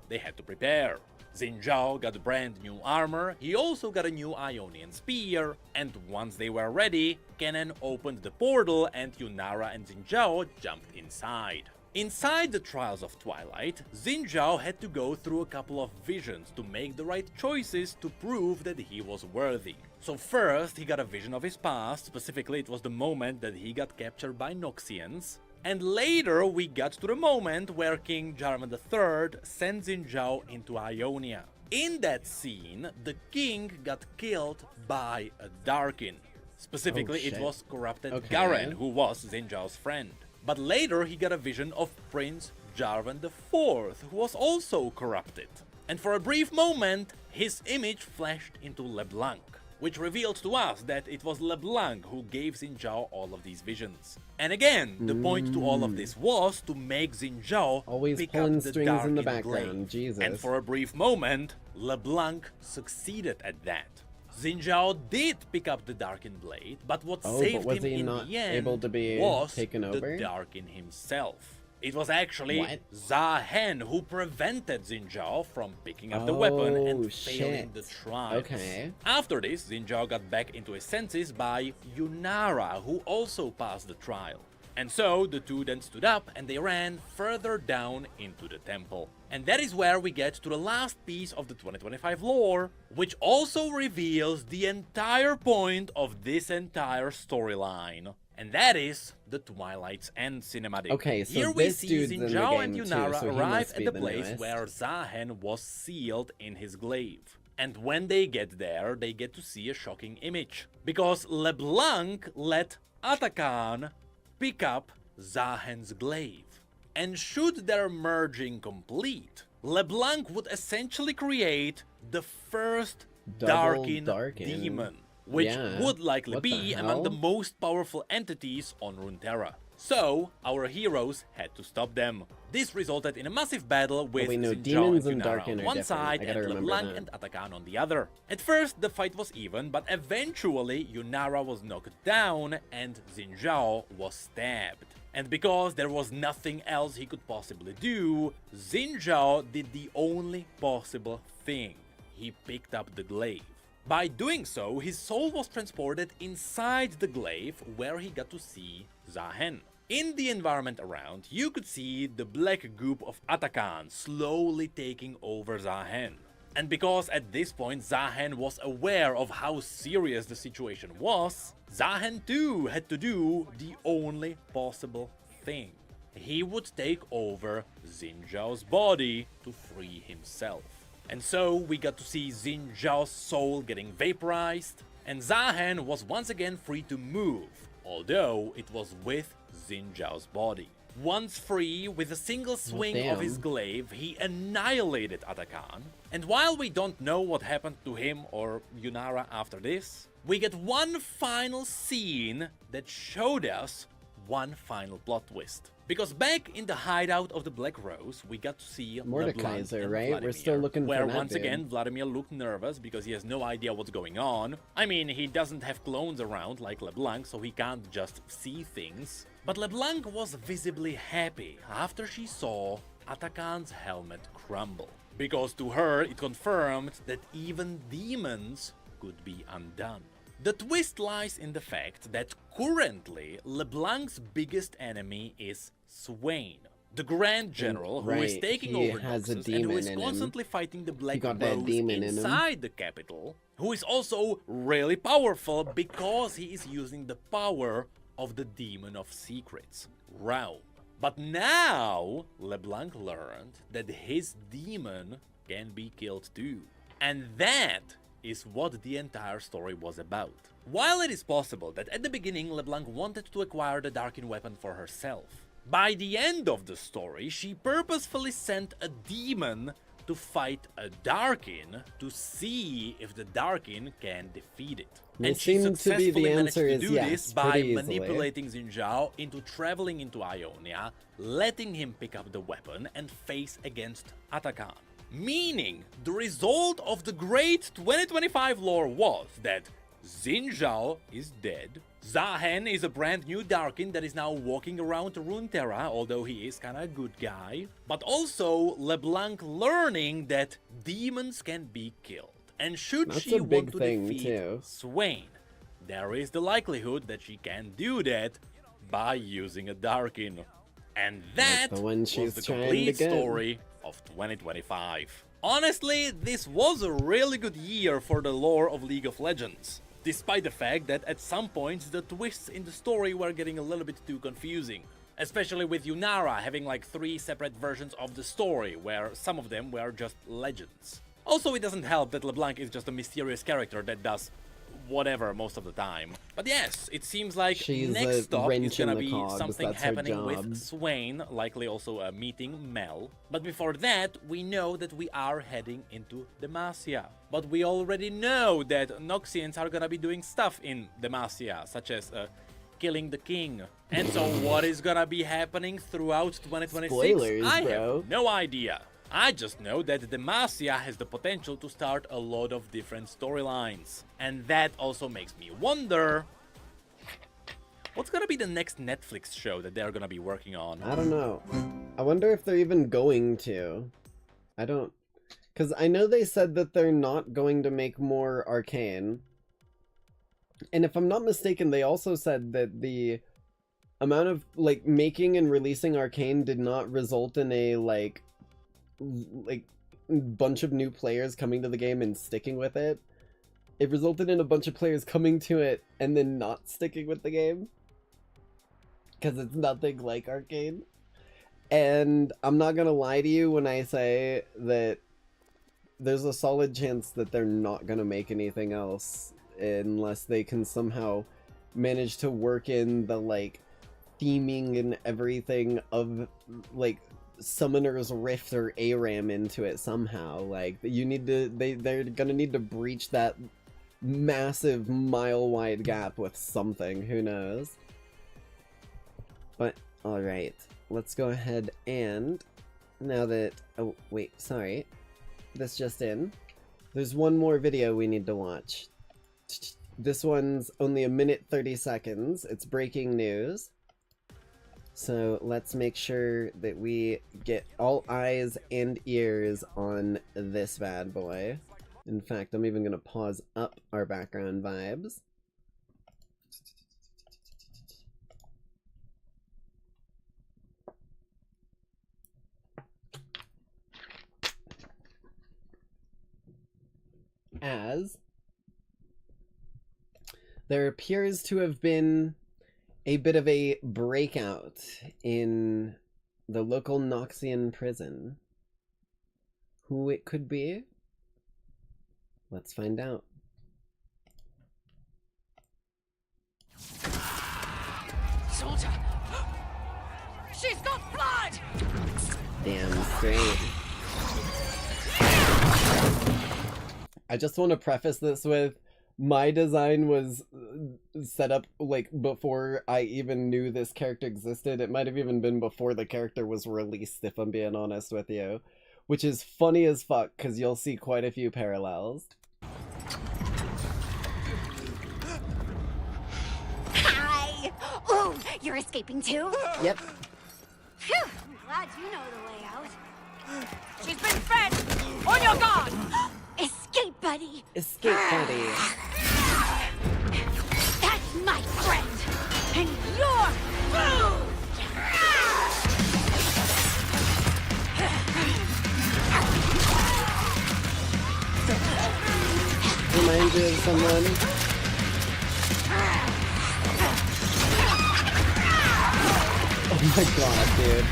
They had to prepare. Xin Zhao got brand new armor, he also got a new Ionian spear, and once they were ready, Kennen opened the portal and Yunara and Xin Zhao jumped inside. Inside the Trials of Twilight, Xin Zhao had to go through a couple of visions to make the right choices to prove that he was worthy. So first he got a vision of his past, specifically it was the moment that he got captured by Noxians. And later we got to the moment where King Jarvan III sent Xin Zhao into Ionia. In that scene, the king got killed by a Darkin. Specifically, Oh, it shit. was corrupted Okay. Garen, who was Xin Zhao's friend. But later he got a vision of Prince Jarvan IV, who was also corrupted. And for a brief moment, his image flashed into LeBlanc, which revealed to us that it was LeBlanc who gave Xin Zhao all of these visions. And again, the point to all of this was to make Xin Zhao Always pick pulling up the strings in the Darkin background, Glaive. Jesus. And for a brief moment, LeBlanc succeeded at that. Xin Zhao did pick up the Darkin Blade, but what Oh, saved but was him he in not the end able to be was taken the over? Darkin himself. It was actually What? Zahen who prevented Xin Zhao from picking up the weapon and Oh, failing shit. the trials. Okay. After this, Xin Zhao got back into his senses by Yunara, who also passed the trial. And so the two then stood up and they ran further down into the temple. And that is where we get to the last piece of the 2025 lore, which also reveals the entire point of this entire storyline. And that is the Twilight's End cinematic. Okay, so here we this see dude's Xin in the Zhao and game too, Yunara so he arrive must at be the the place newest. where Zahen was sealed in his glaive. And when they get there, they get to see a shocking image. Because LeBlanc let Atakan pick up Zahen's glaive. And should their merging complete, LeBlanc would essentially create the first Double Darkin Darkin. demon, which Yeah. would likely What be the among the hell? most powerful entities on Runeterra. So, our heroes had to stop them. This resulted in a massive battle with we know Xin Zhao demons and and Yunara Darkin on are one different. side I and gotta remember LeBlanc that. and Atakan on the other. At first, the fight was even, but eventually Yunara was knocked down and Xin Zhao was stabbed. And because there was nothing else he could possibly do, Xin Zhao did the only possible thing. He picked up the glaive. By doing so, his soul was transported inside the glaive where he got to see Zahen. In the environment around, you could see the black goop of Atakan slowly taking over Zahen. And because at this point Zahen was aware of how serious the situation was, Zahen too had to do the only possible thing. He would take over Xin Zhao's body to free himself. And so we got to see Xin Zhao's soul getting vaporized, and Zahen was once again free to move, although it was with Xin Zhao's body. Once free, with a single swing of his damn. glaive, he annihilated Atakan. And while we don't know what happened to him or Yunara after this, we get one final scene that showed us one final plot twist. Because back in the hideout of the Black Rose, we got to see Mordekaiser, LeBlanc and right? We're Vladimir, still looking for where that once dude. again Vladimir looked nervous because he has no idea what's going on. I mean, he doesn't have clones around like LeBlanc, so he can't just see things. But LeBlanc was visibly happy after she saw Atakan's helmet crumble. Because to her, it confirmed that even demons could be undone. The twist lies in the fact that currently LeBlanc's biggest enemy is Swain, the Grand General who is Right, taking he over has a Noxus and who demon is in him. constantly fighting the Black got that Rose demon in him. inside the capital, who is also really powerful because he is using the power of the Demon of Secrets, Raum. But now LeBlanc learned that his demon can be killed too. And that is what the entire story was about. While it is possible that at the beginning LeBlanc wanted to acquire the Darkin weapon for herself, by the end of the story she purposefully sent a demon to fight a Darkin to see if the Darkin can defeat it. It And she seemed to be the successfully managed answer to is do yes, this by pretty easily. manipulating Xin Zhao into traveling into Ionia, letting him pick up the weapon and face against Atakan. Meaning, the result of the great 2025 lore was that Xin Zhao is dead, Zahen is a brand new Darkin that is now walking around Runeterra, although he is kinda a good guy, but also LeBlanc learning that demons can be killed. And should That's she a big want to thing, defeat too. Swain, there is the likelihood that she can do that by using a Darkin. And that the one was she's the trying to complete get. story of 2025. Honestly, this was a really good year for the lore of League of Legends, despite the fact that at some points the twists in the story were getting a little bit too confusing. Especially with Yunara having like 3 separate versions of the story, where some of them were just legends. Also, it doesn't help that LeBlanc is just a mysterious character that does whatever most of the time. But yes, it seems like She's next a stop is wrench in gonna the be cogs, something that's her happening job. with Swain, likely also meeting Mel. But before that, we know that we are heading into Demacia. But we already know that Noxians are gonna be doing stuff in Demacia, such as killing the king. And so what is gonna be happening throughout 2026? Spoilers, I bro. have no idea. I just know that Demacia has the potential to start a lot of different storylines. And that also makes me wonder, what's gonna be the next Netflix show that they're gonna be working on? I don't know. I wonder if they're even going to. I don't... Because I know they said that they're not going to make more Arcane. And if I'm not mistaken, they also said that the amount of, like, making and releasing Arcane did not result in a, like bunch of new players coming to the game and sticking with it. It resulted in a bunch of players coming to it and then not sticking with the game. Because it's nothing like Arcane. And I'm not gonna lie to you when I say that there's a solid chance that they're not gonna make anything else unless they can somehow manage to work in the, like, theming and everything of, like, Summoner's Rift or ARAM into it somehow. Like, you need to, they're gonna need to breach that massive mile-wide gap with something, who knows. But, alright, let's go ahead and, now that, oh, wait, sorry, this just in, there's one more video we need to watch. This one's only 1 minute 30 seconds, it's breaking news. So let's make sure that we get all eyes and ears on this bad boy. In fact, I'm even going to pause up our background vibes. As there appears to have been a bit of a breakout in the local Noxian prison. Who it could be? Let's find out. She's got blood! Damn straight. I just want to preface this with, my design was set up like before I even knew this character existed. It might have even been before the character was released, if I'm being honest with you. Which is funny as fuck, because you'll see quite a few parallels. Hi! Ooh, you're escaping too? Yep. Phew, I'm glad you know the way out. She's been fed! On your guard! Escape, buddy! Escape buddy. That's my friend! And you're food! Reminds you of someone. Oh my god, dude.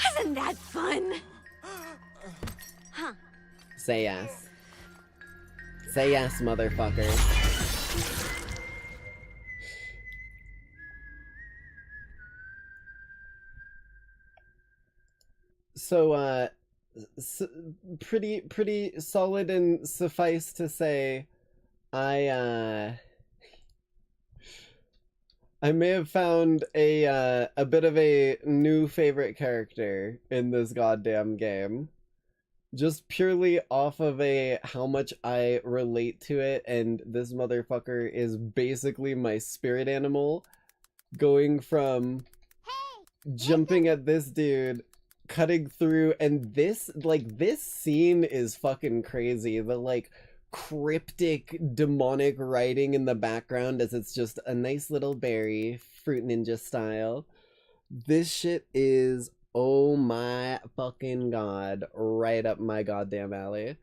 Wasn't that fun? Huh. Say yes. Say yes, motherfucker. So, pretty solid, and suffice to say, I may have found a bit of a new favorite character in this goddamn game. Just purely off of how much I relate to it, and this motherfucker is basically my spirit animal, going from jumping at this dude, cutting through, and this scene is fucking crazy. The like cryptic demonic writing in the background as it's just a nice little berry, Fruit Ninja style. This shit is, oh my fucking god, right up my goddamn alley.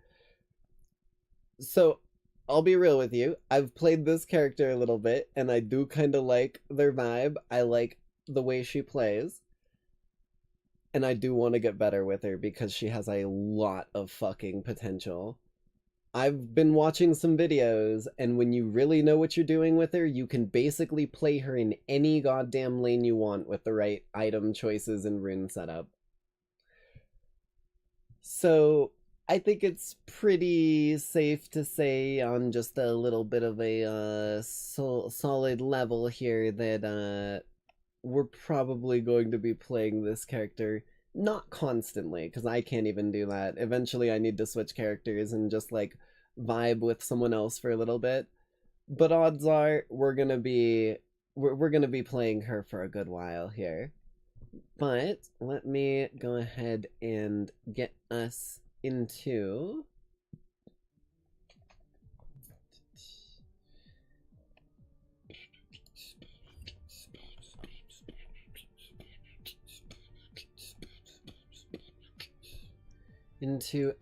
So, I'll be real with you. I've played this character a little bit, and I do kind of like their vibe. I like the way she plays. And I do want to get better with her because she has a lot of fucking potential. I've been watching some videos, and when you really know what you're doing with her, you can basically play her in any goddamn lane you want with the right item choices and rune setup. So, I think it's pretty safe to say on just a little bit of a solid level here that we're probably going to be playing this character. Not constantly, because I can't even do that. Eventually I need to switch characters and just like vibe with someone else for a little bit. But odds are we're gonna be playing her for a good while here. But let me go ahead and get us into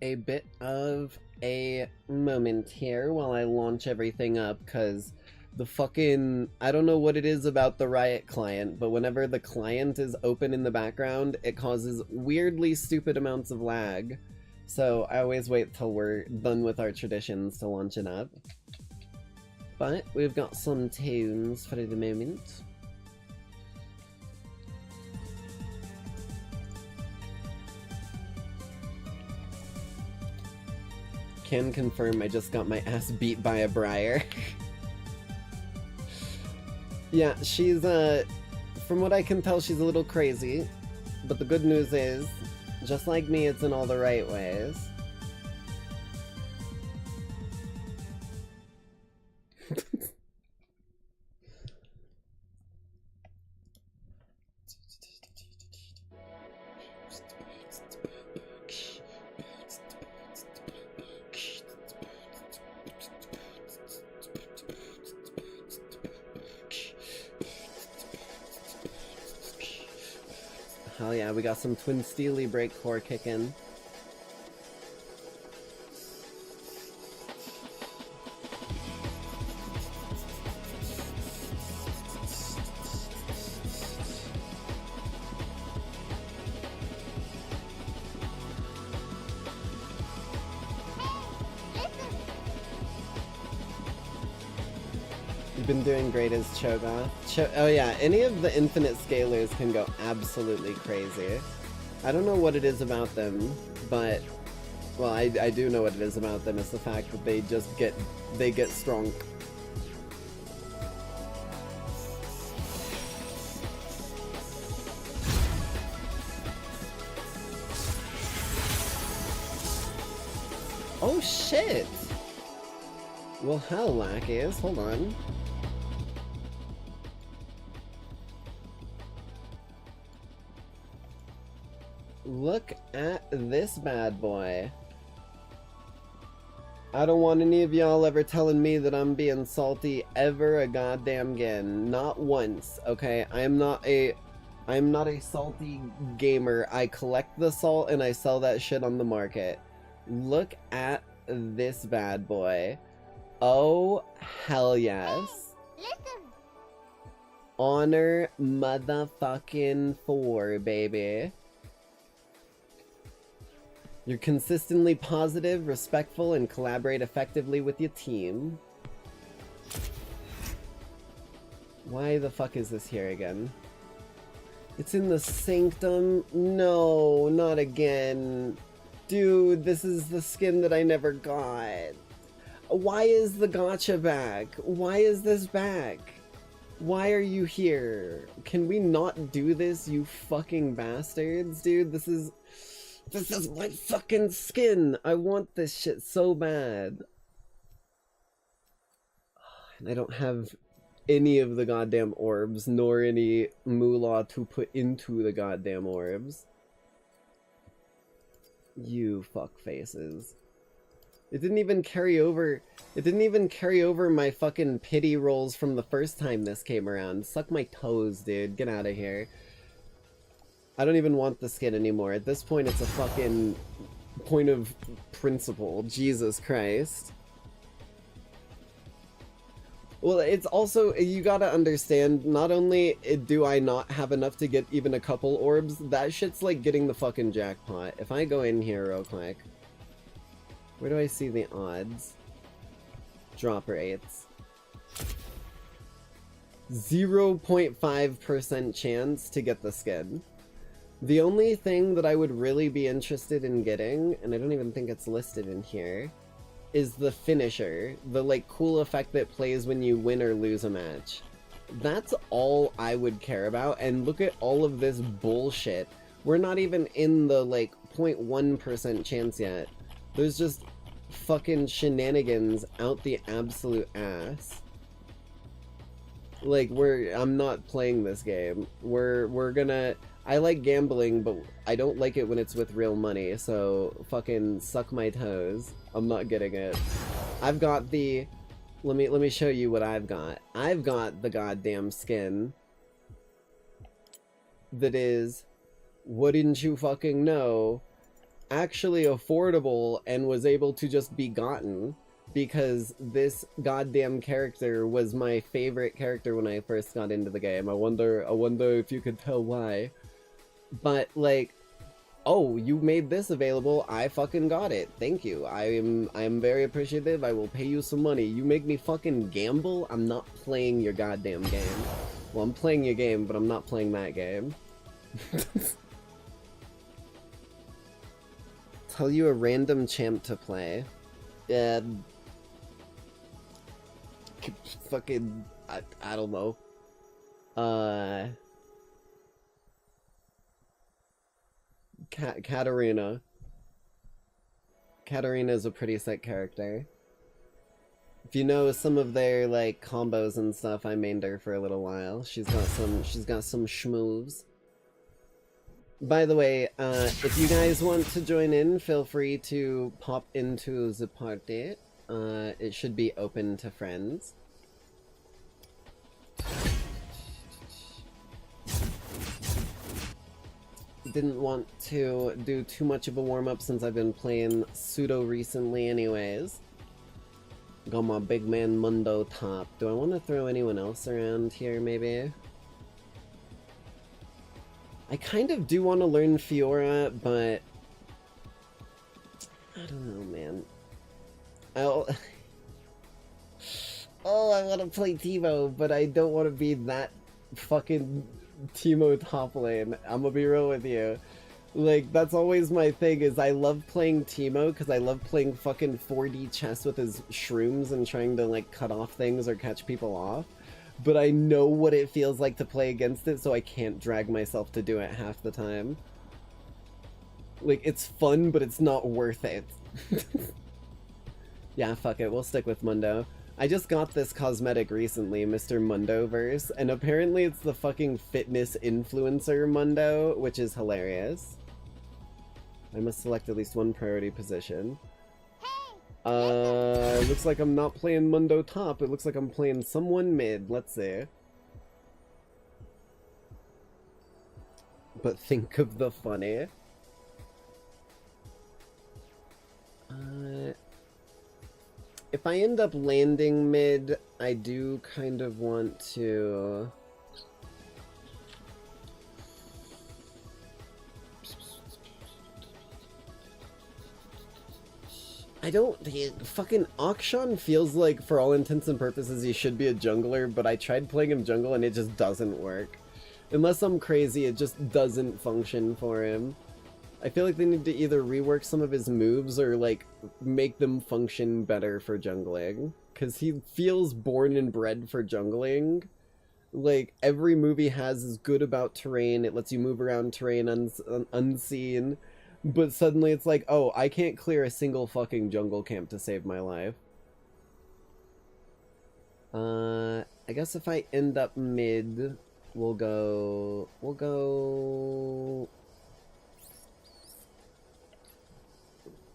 a bit of a moment here while I launch everything up, because the fucking, I don't know what it is about the Riot client, but whenever the client is open in the background, it causes weirdly stupid amounts of lag. So I always wait till we're done with our traditions to launch it up. But we've got some tunes for the moment. Can confirm I just got my ass beat by a briar. Yeah, she's, from what I can tell, she's a little crazy. But the good news is, just like me, it's in all the right ways. Hell yeah, we got some Twin Steely breakcore kicking. You've been doing great as Cho'Gath. Oh yeah, any of the infinite scalers can go absolutely crazy. I don't know what it is about them, but... Well, I do know what it is about them. It's the fact that they just get strong. Oh shit! Well, hell, Lackeys, hold on. Look at this bad boy. I don't want any of y'all ever telling me that I'm being salty ever a goddamn again. Not once, okay? I'm not a salty gamer. I collect the salt and I sell that shit on the market. Look at this bad boy. Oh, hell yes. Listen. Honor motherfucking 4, baby. You're consistently positive, respectful, and collaborate effectively with your team. Why the fuck is this here again? It's in the Sanctum? No, not again. Dude, this is the skin that I never got. Why is the gacha back? Why is this back? Why are you here? Can we not do this, you fucking bastards? Dude, this is my fucking skin! I want this shit so bad. And I don't have any of the goddamn orbs, nor any moolah to put into the goddamn orbs. You fuck faces. It didn't even carry over my fucking pity rolls from the first time this came around. Suck my toes, dude. Get out of here. I don't even want the skin anymore. At this point, it's a fucking point of principle. Jesus Christ. Well, it's also, you gotta understand, not only do I not have enough to get even a couple orbs, that shit's like getting the fucking jackpot. If I go in here real quick, where do I see the odds? Drop rates. 0.5% chance to get the skin. The only thing that I would really be interested in getting, and I don't even think it's listed in here, is the finisher. The, like, cool effect that plays when you win or lose a match. That's all I would care about, and look at all of this bullshit. We're not even in the, like, 0.1% chance yet. There's just fucking shenanigans out the absolute ass. Like, I'm not playing this game. We're gonna... I like gambling, but I don't like it when it's with real money, so fucking suck my toes. I'm not getting it. I've got the... Let me show you what I've got. I've got the goddamn skin that is, wouldn't you fucking know, actually affordable and was able to just be gotten because this goddamn character was my favorite character when I first got into the game. I wonder if you could tell why. But, like, oh, you made this available, I fucking got it. Thank you. I'm very appreciative. I will pay you some money. You make me fucking gamble? I'm not playing your goddamn game. Well, I'm playing your game, but I'm not playing that game. Tell you a random champ to play. Fucking, I don't know. Katarina. Katarina is a pretty sick character. If you know some of their, like, combos and stuff, I mained her for a little while. She's got some schmoves. By the way, if you guys want to join in, feel free to pop into the party. It should be open to friends. Didn't want to do too much of a warm-up since I've been playing pseudo recently anyways. Got my big man Mundo top. Do I want to throw anyone else around here, maybe? I kind of do want to learn Fiora, but... I don't know, man. oh, I want to play Teemo, but I don't want to be that fucking Teemo top lane. I'm gonna be real with you. Like, that's always my thing, is I love playing Teemo because I love playing fucking 4D chess with his shrooms and trying to, like, cut off things or catch people off. But I know what it feels like to play against it, so I can't drag myself to do it half the time. Like, it's fun, but it's not worth it. Yeah, fuck it, we'll stick with Mundo. I just got this cosmetic recently, Mr. Mundoverse, and apparently it's the fucking fitness influencer Mundo, which is hilarious. I must select at least one priority position. It looks like I'm not playing Mundo top, it looks like I'm playing someone mid, let's see. But think of the funny. If I end up landing mid, I do kind of want to... I don't... Fucking Akshan feels like, for all intents and purposes, he should be a jungler, but I tried playing him jungle and it just doesn't work. Unless I'm crazy, it just doesn't function for him. I feel like they need to either rework some of his moves or, like, make them function better for jungling. Because he feels born and bred for jungling. Like, every move he has is good about terrain, it lets you move around terrain unseen. But suddenly it's like, oh, I can't clear a single fucking jungle camp to save my life. I guess if I end up mid, we'll go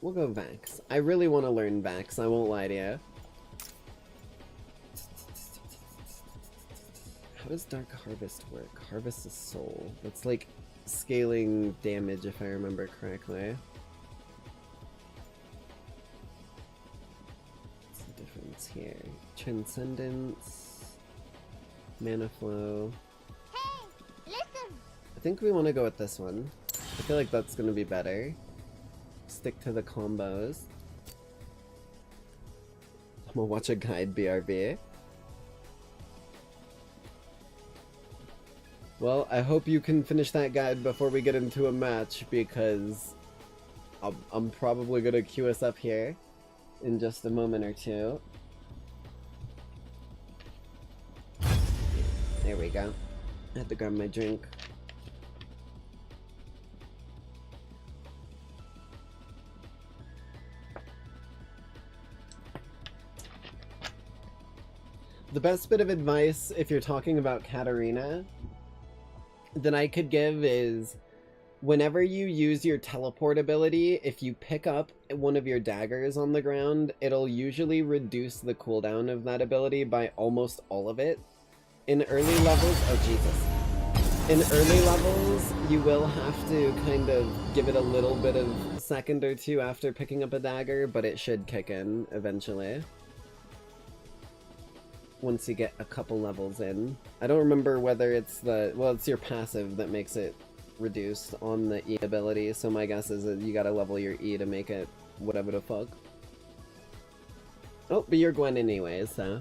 Vax. I really want to learn Vax, I won't lie to you. How does Dark Harvest work? Harvest a soul. That's like scaling damage if I remember correctly. What's the difference here? Transcendence, mana flow. Hey, listen. I think we want to go with this one. I feel like that's going to be better. Stick to the combos. I'm gonna watch a guide BRB. Well, I hope you can finish that guide before we get into a match, because I'm probably gonna queue us up here in just a moment or two. There we go. I had to grab my drink. The best bit of advice, if you're talking about Katarina, that I could give is, whenever you use your teleport ability, if you pick up one of your daggers on the ground, it'll usually reduce the cooldown of that ability by almost all of it. In early levels, oh Jesus. In early levels, you will have to kind of give it a little bit of second or two after picking up a dagger, but it should kick in eventually. Once you get a couple levels in. I don't remember whether it's the... well, it's your passive that makes it reduced on the E ability, so my guess is that you gotta level your E to make it whatever the fuck. Oh, but you're Gwen anyways, so...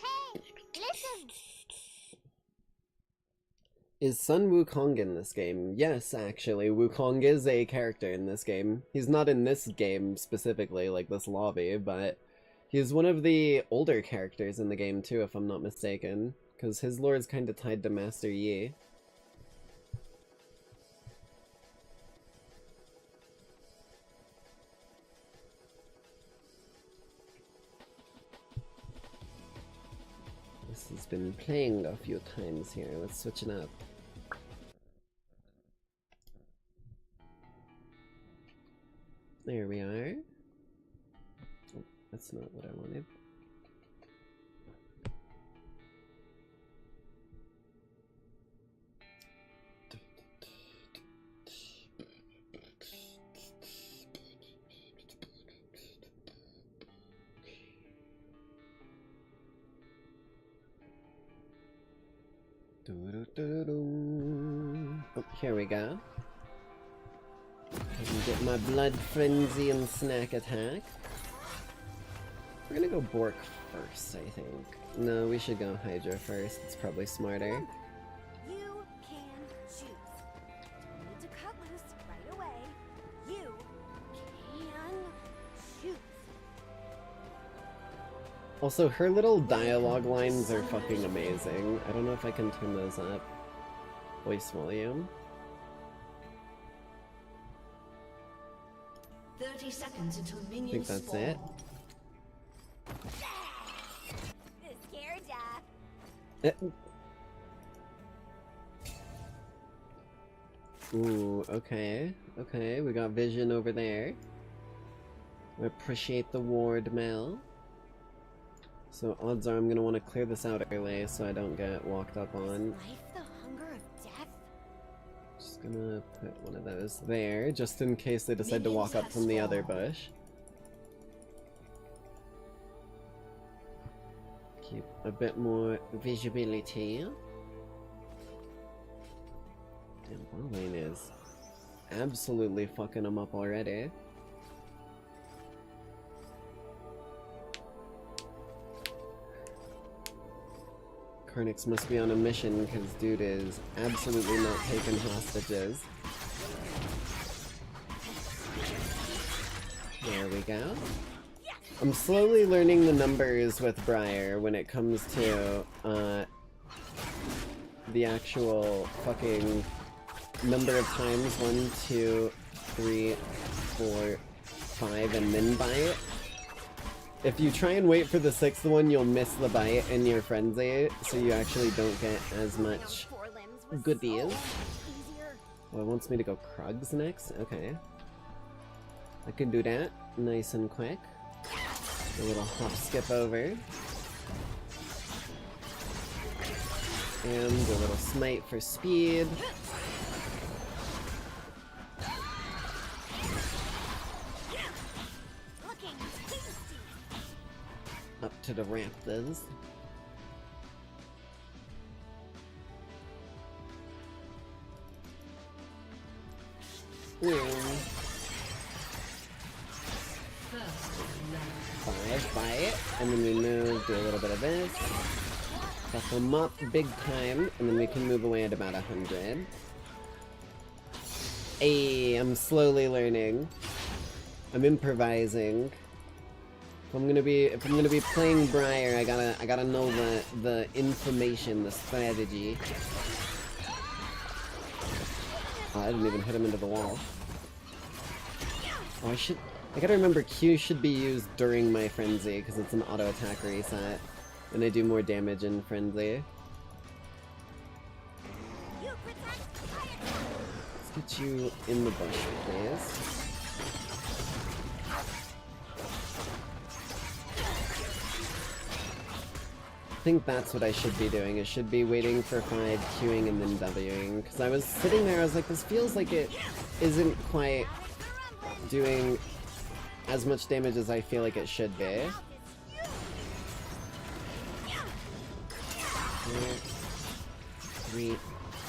Hey, listen. Is Sun Wukong in this game? Yes, actually, Wukong is a character in this game. He's not in this game specifically, like this lobby, but he's one of the older characters in the game too, if I'm not mistaken, because his lore is kind of tied to Master Yi. This has been playing a few times here, let's switch it up. There we are. Oh, that's not what I wanted. Oh, here we go. I can get my blood frenzy and snack attack. We're gonna go Bork first, I think. No, we should go Hydra first. It's probably smarter. You can choose. You need to cut loose right away. You can choose. Also, her little dialogue lines are fucking amazing. I don't know if I can turn those up. Voice volume. 30 seconds until I think minions that's spawn. it. This scared ya. Ooh, okay. Okay, we got vision over there. I appreciate the ward, Mel. So odds are I'm gonna want to clear this out early so I don't get walked up on. Life the hunger of death? Just gonna put one of those there, just in case they decide to walk up from the other bush. Keep a bit more visibility. Damn, Botlane is absolutely fucking them up already. Karnix must be on a mission because dude is absolutely not taking hostages. There we go. I'm slowly learning the numbers with Briar when it comes to the actual fucking number of times 1, 2, 3, 4, 5 and then bite. If you try and wait for the 6th one, you'll miss the bite in your frenzy, so you actually don't get as much goodies. Well, it wants me to go Krugs next? Okay. I can do that nice and quick. A little hop skip over. And a little smite for speed. Up to the Raptors. Five, buy it, and then we move, do a little bit of this. Fuck them up big time, and then we can move away at about 100. Hey, I'm slowly learning. I'm improvising. If I'm gonna be playing Briar, I gotta know the information, the strategy. Oh, I didn't even hit him into the wall. Oh, I gotta remember Q should be used during my frenzy because it's an auto attack reset, and I do more damage in frenzy. Let's get you in the bush, please. I think that's what I should be doing. I should be waiting for 5, queuing, and then Wing. Because I was sitting there, I was like, this feels like it isn't quite doing as much damage as I feel like it should be. 3,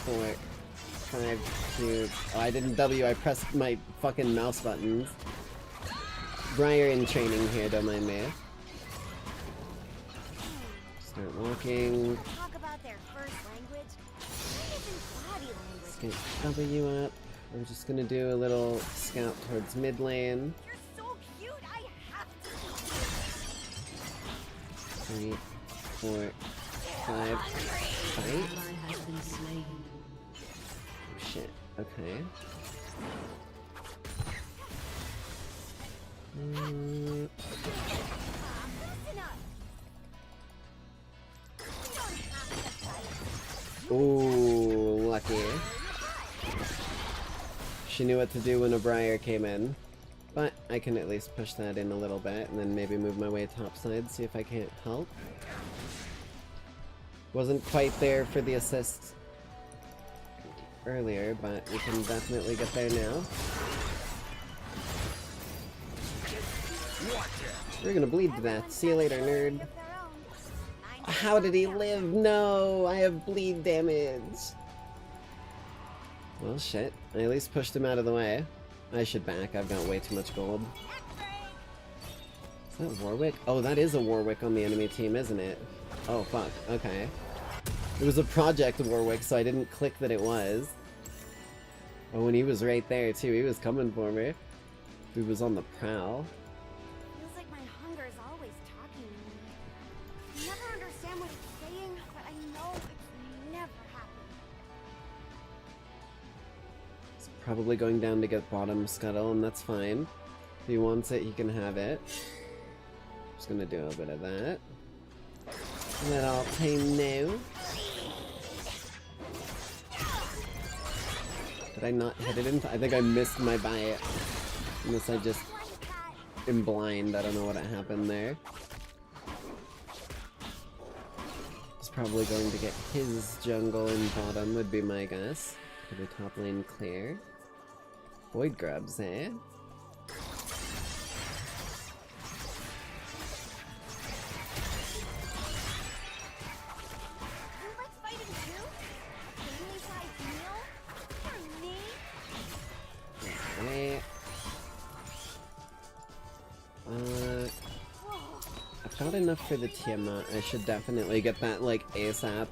4, 5, Q. Oh, I didn't W, I pressed my fucking mouse buttons. Briar in training here, don't mind me. Start walking. Talk about their first language. Body language. Let's get W up. I'm just gonna do a little scout towards mid lane. You're so cute. I have to. 3, 4, 5. Fight? Ally has been slain. Oh shit. Okay. Ooh, lucky. She knew what to do when a Briar came in. But I can at least push that in a little bit and then maybe move my way topside, see if I can't help. Wasn't quite there for the assist earlier, but we can definitely get there now. We're gonna bleed to death. See you later, nerd. How did he live? No, I have bleed damage. Well, shit. I at least pushed him out of the way. I should back. I've got way too much gold. Is that Warwick? Oh, that is a Warwick on the enemy team, isn't it? Oh, fuck. Okay. It was a Project Warwick, so I didn't click that it was. Oh, and he was right there, too. He was coming for me. He was on the prowl. Feels like my hunger is always talking to me. I never understand what it's saying, but I know it's never happy. He's probably going down to get bottom scuttle, and that's fine. If he wants it, he can have it. Just gonna do a bit of that. Let all team know. Did I not hit it in? I think I missed my bite. Unless I just am blind. I don't know what happened there. He's probably going to get his jungle in bottom, would be my guess. For the top lane clear. Void grubs, eh? I've got enough for the Tiamat. I should definitely get that, like, ASAP.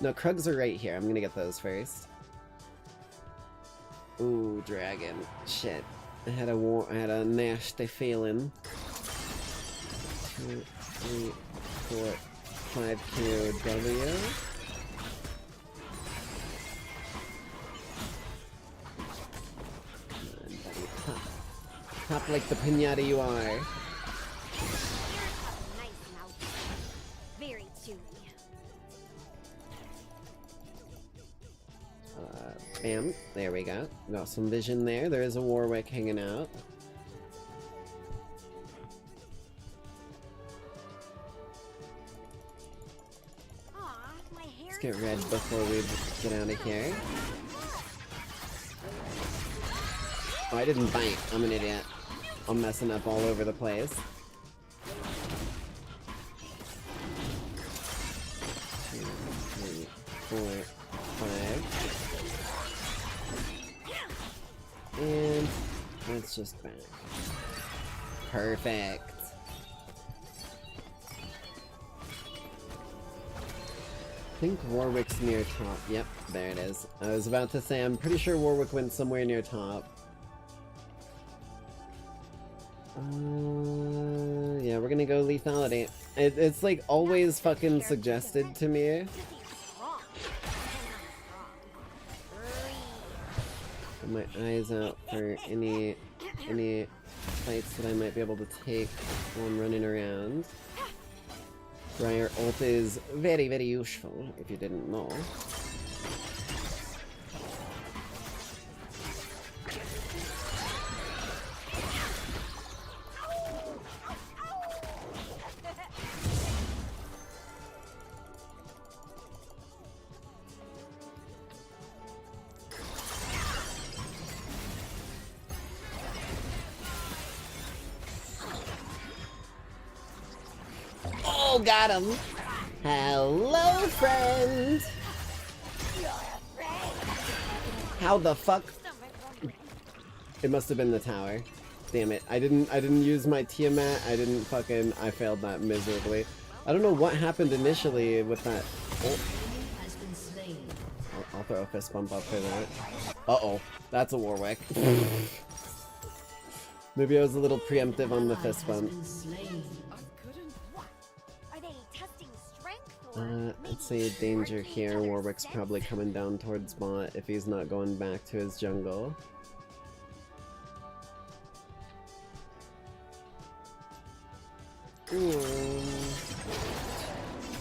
No, Krugs are right here. I'm gonna get those first. Ooh, dragon. Shit. I had a nasty feeling. 2, 3, 4, 5 QW. Pop like the pinata you are. Very chewy. Bam. There we go. Got some vision there. There is a Warwick hanging out. Let's get red before we get out of here. Oh, I didn't bite. I'm an idiot. I'm messing up all over the place. 2, 3, 4, 5. And let's just back. Perfect. I think Warwick's near top. Yep, there it is. I was about to say, I'm pretty sure Warwick went somewhere near top. Yeah, we're gonna go lethality. It's like always fucking suggested to me. Put my eyes out for any fights that I might be able to take while I'm running around. Briar ult is very, very useful, if you didn't know. Oh, got him! Hello, friend! How the fuck? It must have been the tower. Damn it. I didn't use my Tiamat. I failed that miserably. I don't know what happened initially with that. Oh. I'll throw a fist bump up for that. Uh-oh. That's a Warwick. Maybe I was a little preemptive on the fist bump. Let's say danger here. Warwick's probably coming down towards bot if he's not going back to his jungle. Ooh.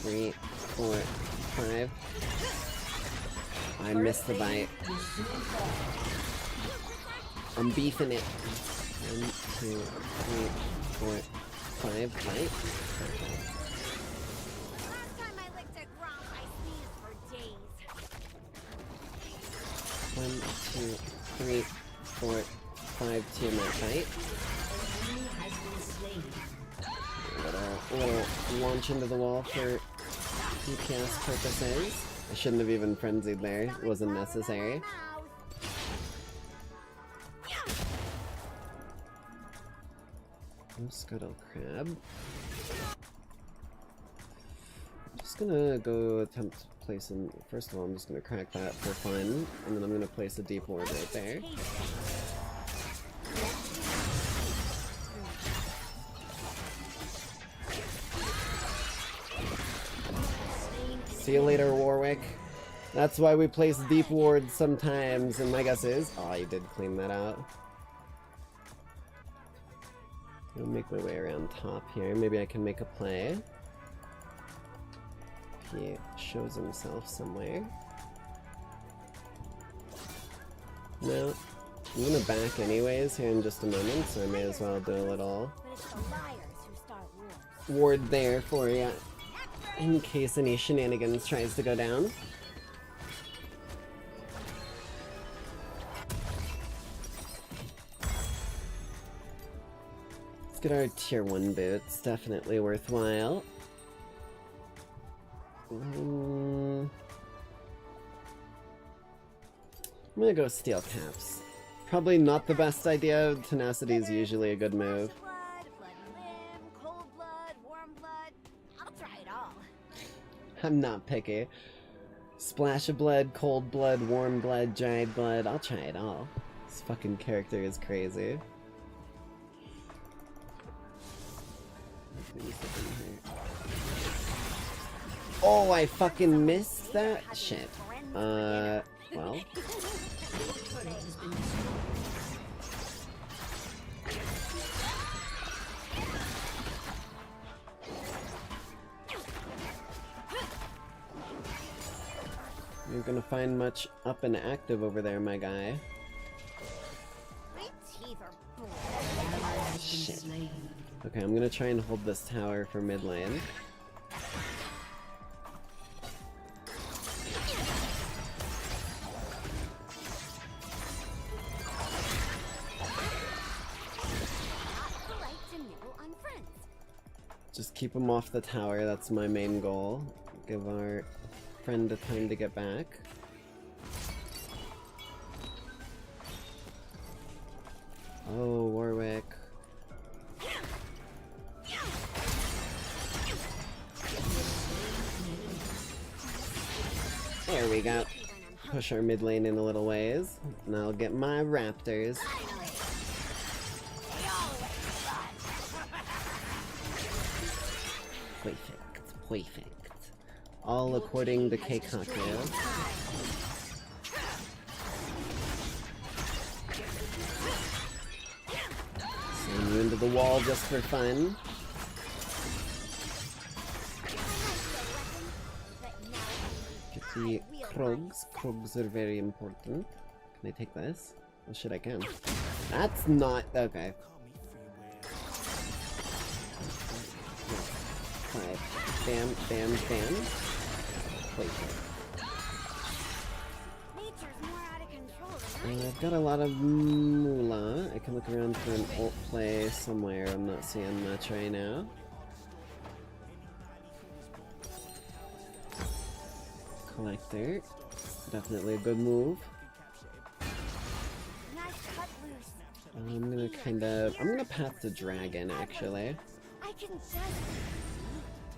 3, 4, 5. I missed the bite. I'm beefing it. 1, 2, 3, 4, 5. Bite. 1, 2, 3, 4, 5 Tiamat bite. Little launch into the wall for DPS purposes. I shouldn't have even frenzied there. It wasn't necessary. No scuttle crab. I'm just gonna go attempt to place in. First of all, I'm just gonna crack that for fun, and then I'm gonna place a deep ward right there. See you later, Warwick. That's why we place deep wards sometimes, and my guess is... Oh, you did clean that out. I'll make my way around top here. Maybe I can make a play. If he shows himself somewhere. No. I'm gonna back anyways here in just a moment, so I may as well do a little ward there for you, in case any shenanigans tries to go down. Let's get our tier 1 boots, definitely worthwhile. I'm gonna go steel caps. Probably not the best idea. Tenacity is usually a good move. I'm not picky. Splash of blood, cold blood, warm blood, dried blood. I'll try it all. This fucking character is crazy. Oh, I fucking missed that? Shit. Well. You're gonna find much up and active over there, my guy. Shit. Okay, I'm gonna try and hold this tower for mid lane. Just keep him off the tower, that's my main goal. Give our friend a time to get back. Oh, Warwick. There we go. Push our mid lane in a little ways, and I'll get my raptors. Perfect, perfect. All according to Keikaku. Send you into the wall just for fun. Get the Krogs. Krogs are very important. Can I take this? Oh shit, I can. That's not... okay. Bam, bam, bam. Wait. I've got a lot of moolah. I can look around for an ult play somewhere. I'm not seeing much right now. Collector. Definitely a good move. I'm gonna path to dragon, actually. I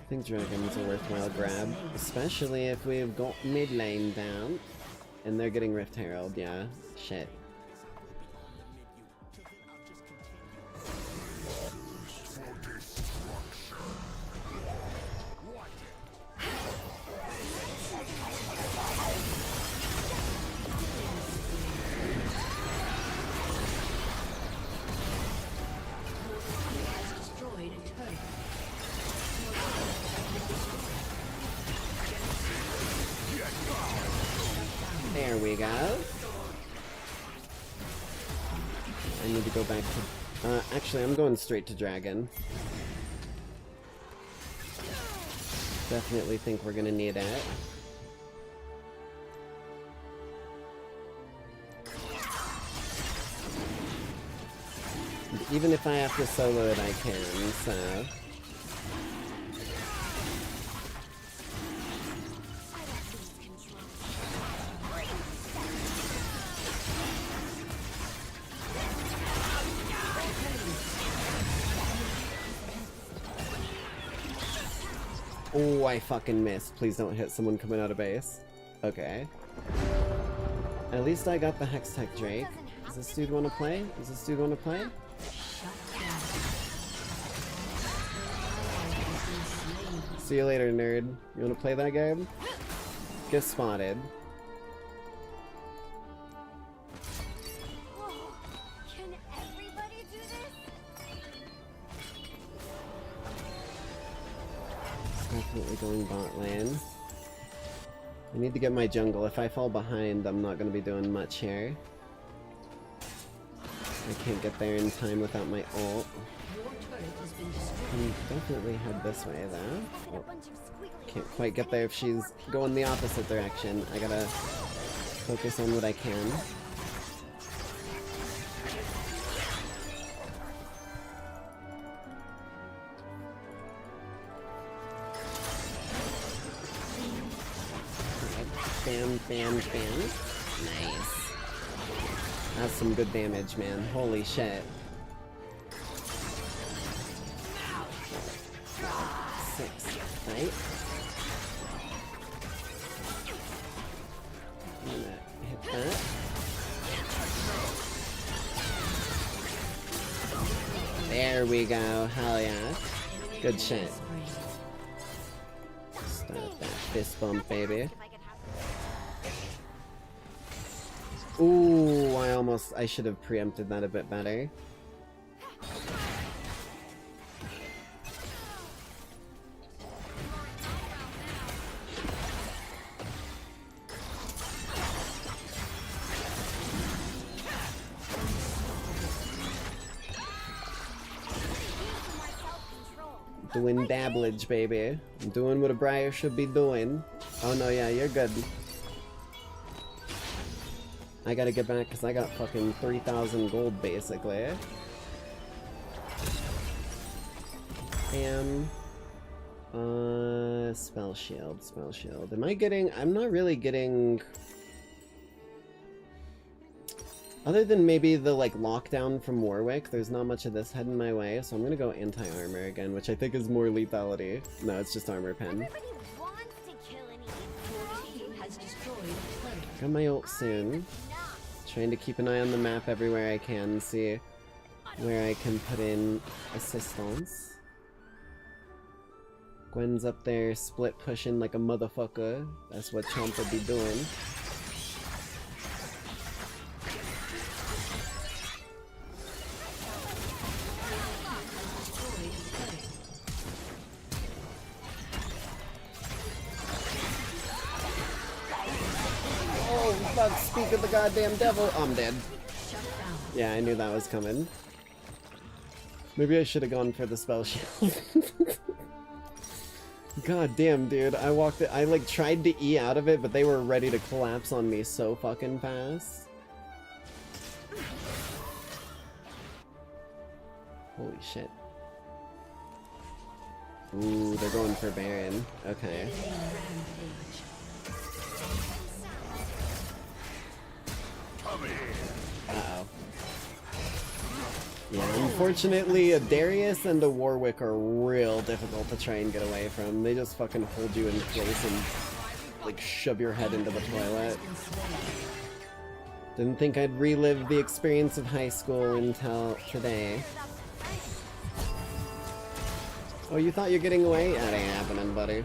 think dragon's a worthwhile grab, especially if we've got mid lane down and they're getting Rift Herald. Yeah, shit. There we go. I need to go back to... actually, I'm going straight to dragon. Definitely think we're gonna need it. Even if I have to solo it, I can, so... Oh, I fucking missed. Please don't hit someone coming out of base. Okay. At least I got the Hextech Drake. Does this dude want to play? Does this dude want to play? See you later, nerd. You want to play that game? Get spotted. Whoa, can everybody do this? It's definitely going bot lane. I need to get my jungle. If I fall behind, I'm not going to be doing much here. I can't get there in time without my ult. Your turret has been destroyed. Can definitely head this way though. A Oh, bunch of squiggly can't lines quite get there if she's going the opposite direction. I gotta focus on what I can. Bam, bam, bam. Nice. That's some good damage, man. Holy shit. Six, right? I'm gonna hit that. There we go. Hell yeah. Good shit. Start that fist bump, baby. if I could have Ooh, I should have preempted that a bit better. Doing dabblage, baby. I'm doing what a Briar should be doing. Oh no, yeah, you're good. I gotta get back because I got fucking 3,000 gold basically. Bam. Spell shield, spell shield. Am I getting? I'm not really getting. Other than maybe the like lockdown from Warwick, there's not much of this heading my way, so I'm gonna go anti-armor again, which I think is more lethality. No, it's just armor pen. everybody wants to kill an Your team has destroyed a turret. Got my ult soon. Trying to keep an eye on the map everywhere I can, see where I can put in assistance. Gwen's up there split pushing like a motherfucker. That's what Chomp would be doing. Oh, fuck, speak of the goddamn devil. I'm dead. Yeah, I knew that was coming. Maybe I should have gone for the spell shield. God damn, dude. I like tried to E out of it, but they were ready to collapse on me so fucking fast. Holy shit. Ooh, they're going for Baron. Okay. Uh-oh. Yeah, unfortunately, a Darius and a Warwick are real difficult to try and get away from. They just fucking hold you in place and, like, shove your head into the toilet. Didn't think I'd relive the experience of high school until today. Oh, you thought you're getting away? That ain't happening, buddy.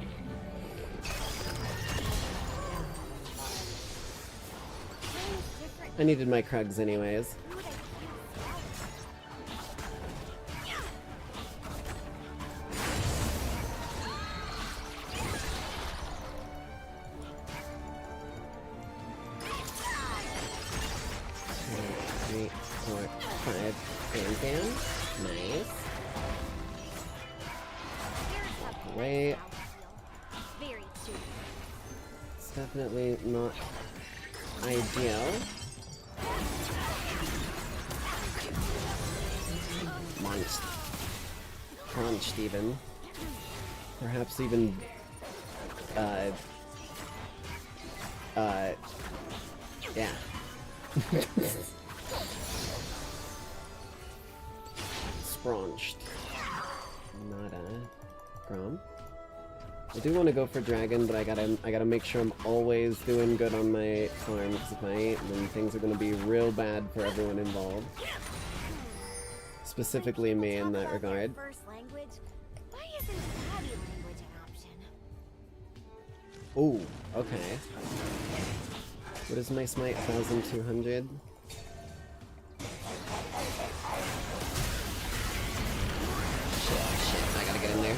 I needed my Krugs anyways. Three, four, five, bam bam. Nice. Wait. very soon. It's definitely not ideal. Munched. Crunched even. Perhaps even, yeah. Scrunched. Not a Grom. I do want to go for dragon, but I gotta make sure I'm always doing good on my farm, because if I ain't, then things are gonna be real bad for everyone involved. Specifically me in that regard. First language. Why isn't body language an option? Ooh, okay. What is my smite? 1,200? Shit, I gotta get in there.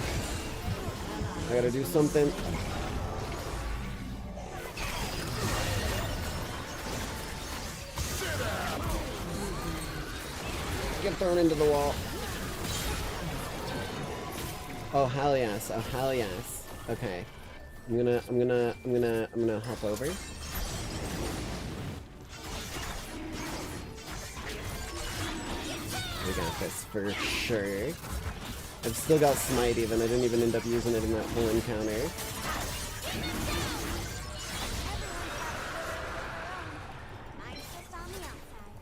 I gotta do something. Get thrown into the wall. Oh hell yes! Oh hell yes! Okay, I'm gonna hop over. We got this for sure. I've still got smite even. I didn't even end up using it in that full encounter. Mine's just on the outside.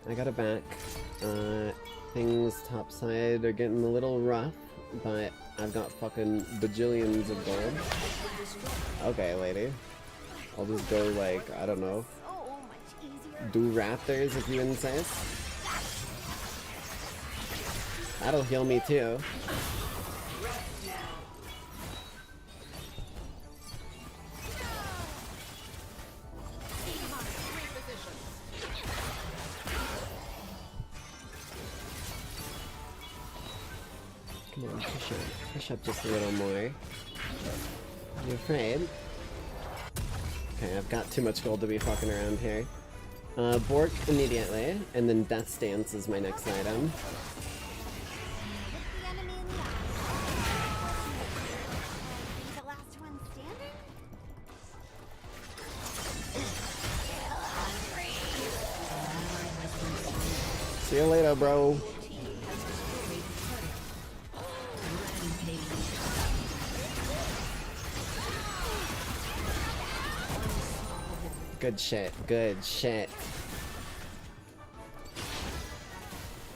I got it back. Things topside are getting a little rough, but I've got fucking bajillions of gold. Okay, lady. I'll just go like, I don't know, So much easier. do raptors if you insist. That'll heal me too. Come on, push up. Push up just a little more. You afraid? Okay, I've got too much gold to be fucking around here. Bork immediately, and then Death Dance is my next item. Look the enemy in the eye. Be the last one standing? See you later, bro. Good shit, good shit.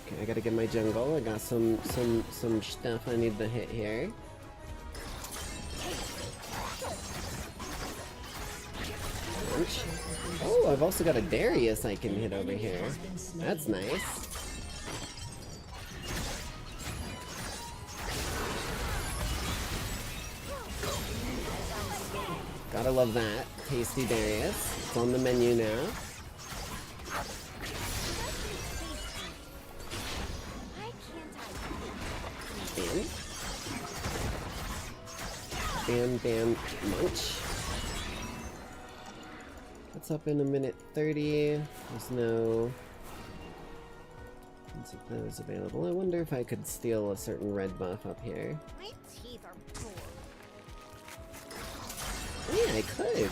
Okay, I gotta get my jungle. I got some stuff I need to hit here. Punch. Oh, I've also got a Darius I can hit over here. That's nice. Gotta love that. Tasty Darius. It's on the menu now. Why can't I? Bam, munch. What's up in a minute 30? There's no ones of those available. I wonder if I could steal a certain red buff up here. My teeth are poor. Yeah, I could.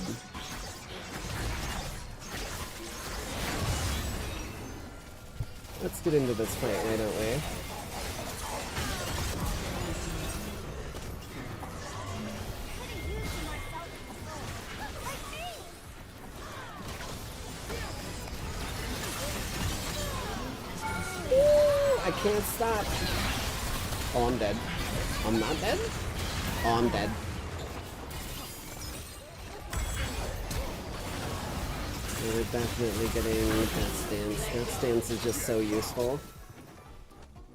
Let's get into this fight, why don't we? I can't stop. Oh, I'm dead. I'm not dead? Oh, I'm dead. We're definitely getting Death Stance. Death Stance is just so useful.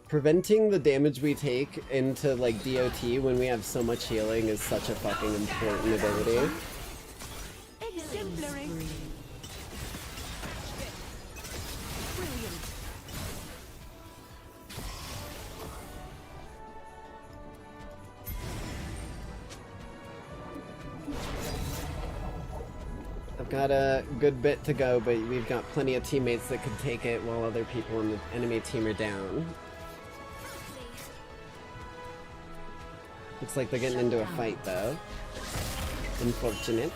Preventing the damage we take into, like, DOT when we have so much healing is such a fucking important ability. Exemplary. Brilliant. I've got a good bit to go, but we've got plenty of teammates that could take it while other people in the enemy team are down. Looks like they're getting into a fight, though. Unfortunate.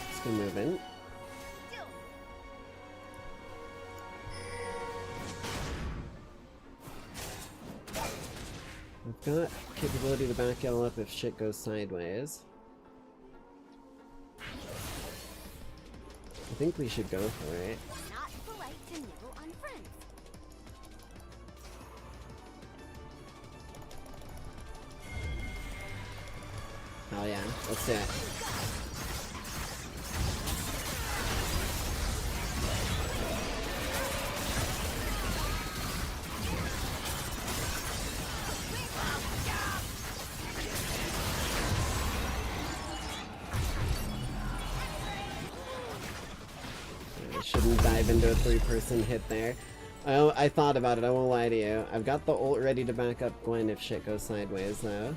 Let's go moving. I've got capability to back y'all up if shit goes sideways. think we should go for it. Not polite to nibble on friends. Oh yeah, let's do it. I shouldn't dive into a 3-person hit there. I thought about it, I won't lie to you. I've got the ult ready to back up Gwen if shit goes sideways though.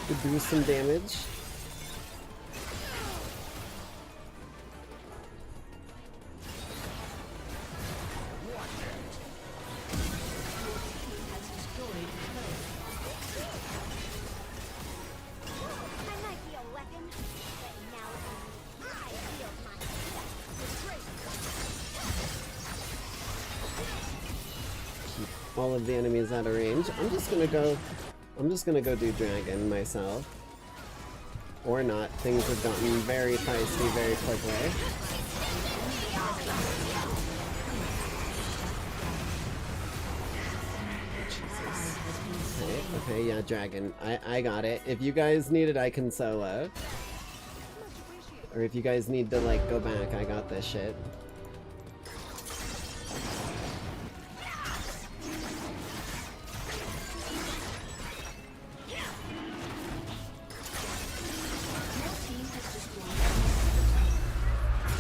Could do some damage. I might be a weapon, but now I feel my Keep all of the enemies out of range. I'm just gonna go do dragon myself. Or not. Things have gotten very feisty very quickly. Okay, yeah, dragon. I got it. If you guys need it, I can solo. Or if you guys need to, like, go back, I got this shit.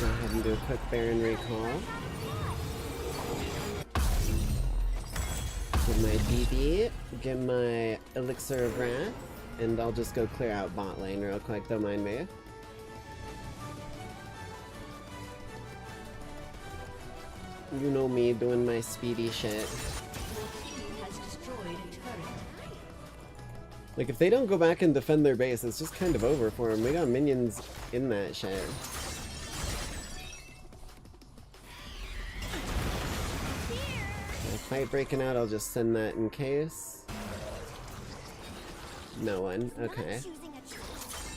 Go ahead and do a quick Baron recall. Get my BB, get my Elixir of Wrath, and I'll just go clear out bot lane real quick, don't mind me. You know me, doing my speedy shit. Your team has destroyed a turret. Like, if they don't go back and defend their base, it's just kind of over for them. We got minions in that shit. Fight breaking out, I'll just send that in case. No one, okay.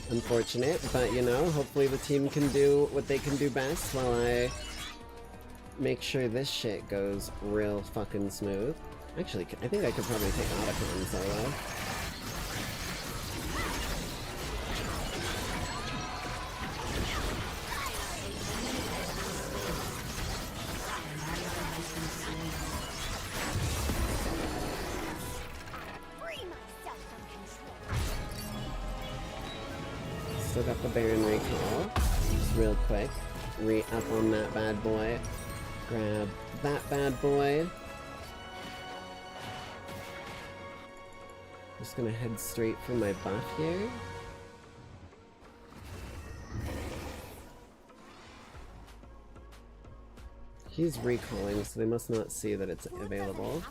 Unfortunate, but you know, hopefully the team can do what they can do best while I make sure this shit goes real fucking smooth. Actually, I think I could probably take Otacon solo. Still got the Baron recall. Just real quick. Re-up on that bad boy. Grab that bad boy. Just gonna head straight for my buff here. He's recalling, so they must not see that it's available.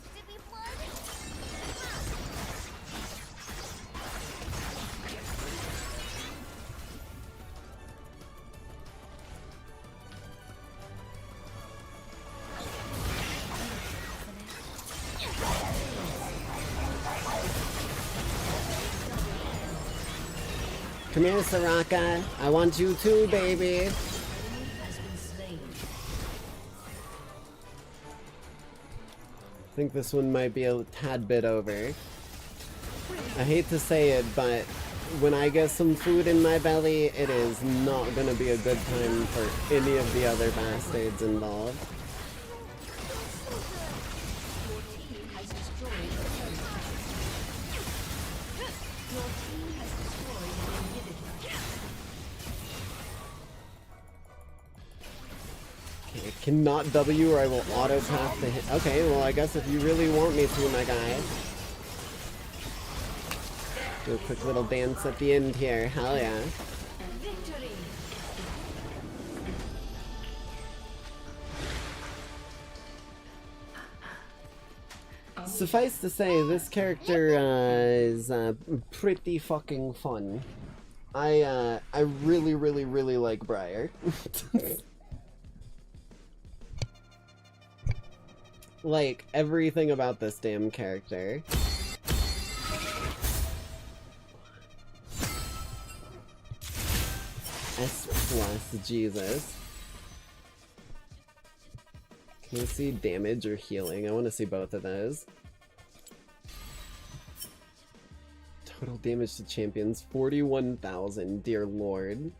Come here, Soraka. I want you too, baby. Has been slain. I think this one might be a tad bit over. I hate to say it, but when I get some food in my belly, it is not gonna be a good time for any of the other bastards involved. Your team has destroyed a turret. Your team has destroyed an inhibitor. Okay, I cannot W or I will auto path the hit. Okay, well I guess if you really want me to, my guy. Do a quick little dance at the end here, hell yeah. Victory! Suffice to say, this character is pretty fucking fun. I really, really, really like Briar. Like, everything about this damn character. S+, Jesus. Can you see damage or healing? I want to see both of those. Total damage to champions, 41,000, dear lord.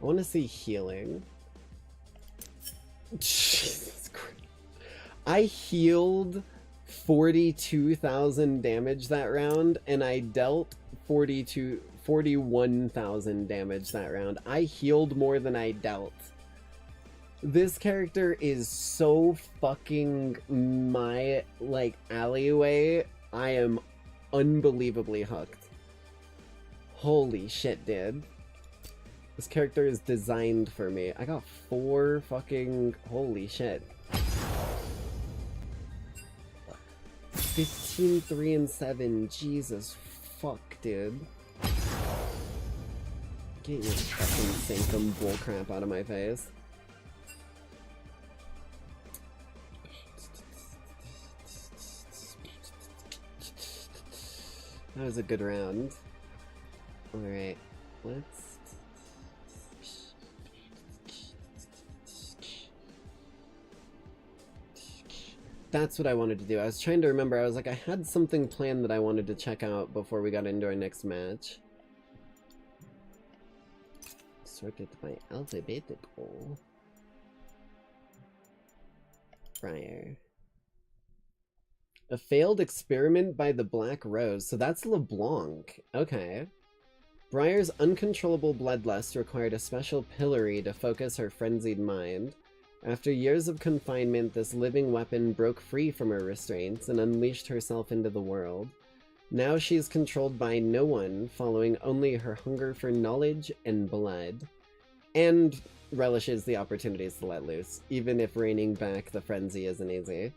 I want to see healing. Jesus Christ. I healed 42,000 damage that round, and I dealt 41,000 damage that round. I healed more than I dealt. This character is so fucking my, like, alleyway. I am unbelievably hooked. Holy shit, dude. This character is designed for me. I got 4 fucking... Holy shit. 15, 3, and 7. Jesus fuck, dude. Get your fucking sanctum bullcrap out of my face. That was a good round. Alright, let's... That's what I wanted to do. I was trying to remember. I was like, I had something planned that I wanted to check out before we got into our next match. Sorted by alphabetical. Briar. A failed experiment by the Black Rose. So that's LeBlanc. Okay. Briar's uncontrollable bloodlust required a special pillory to focus her frenzied mind. After years of confinement, this living weapon broke free from her restraints and unleashed herself into the world. Now she is controlled by no one, following only her hunger for knowledge and blood. And relishes the opportunities to let loose, even if reining back the frenzy isn't easy.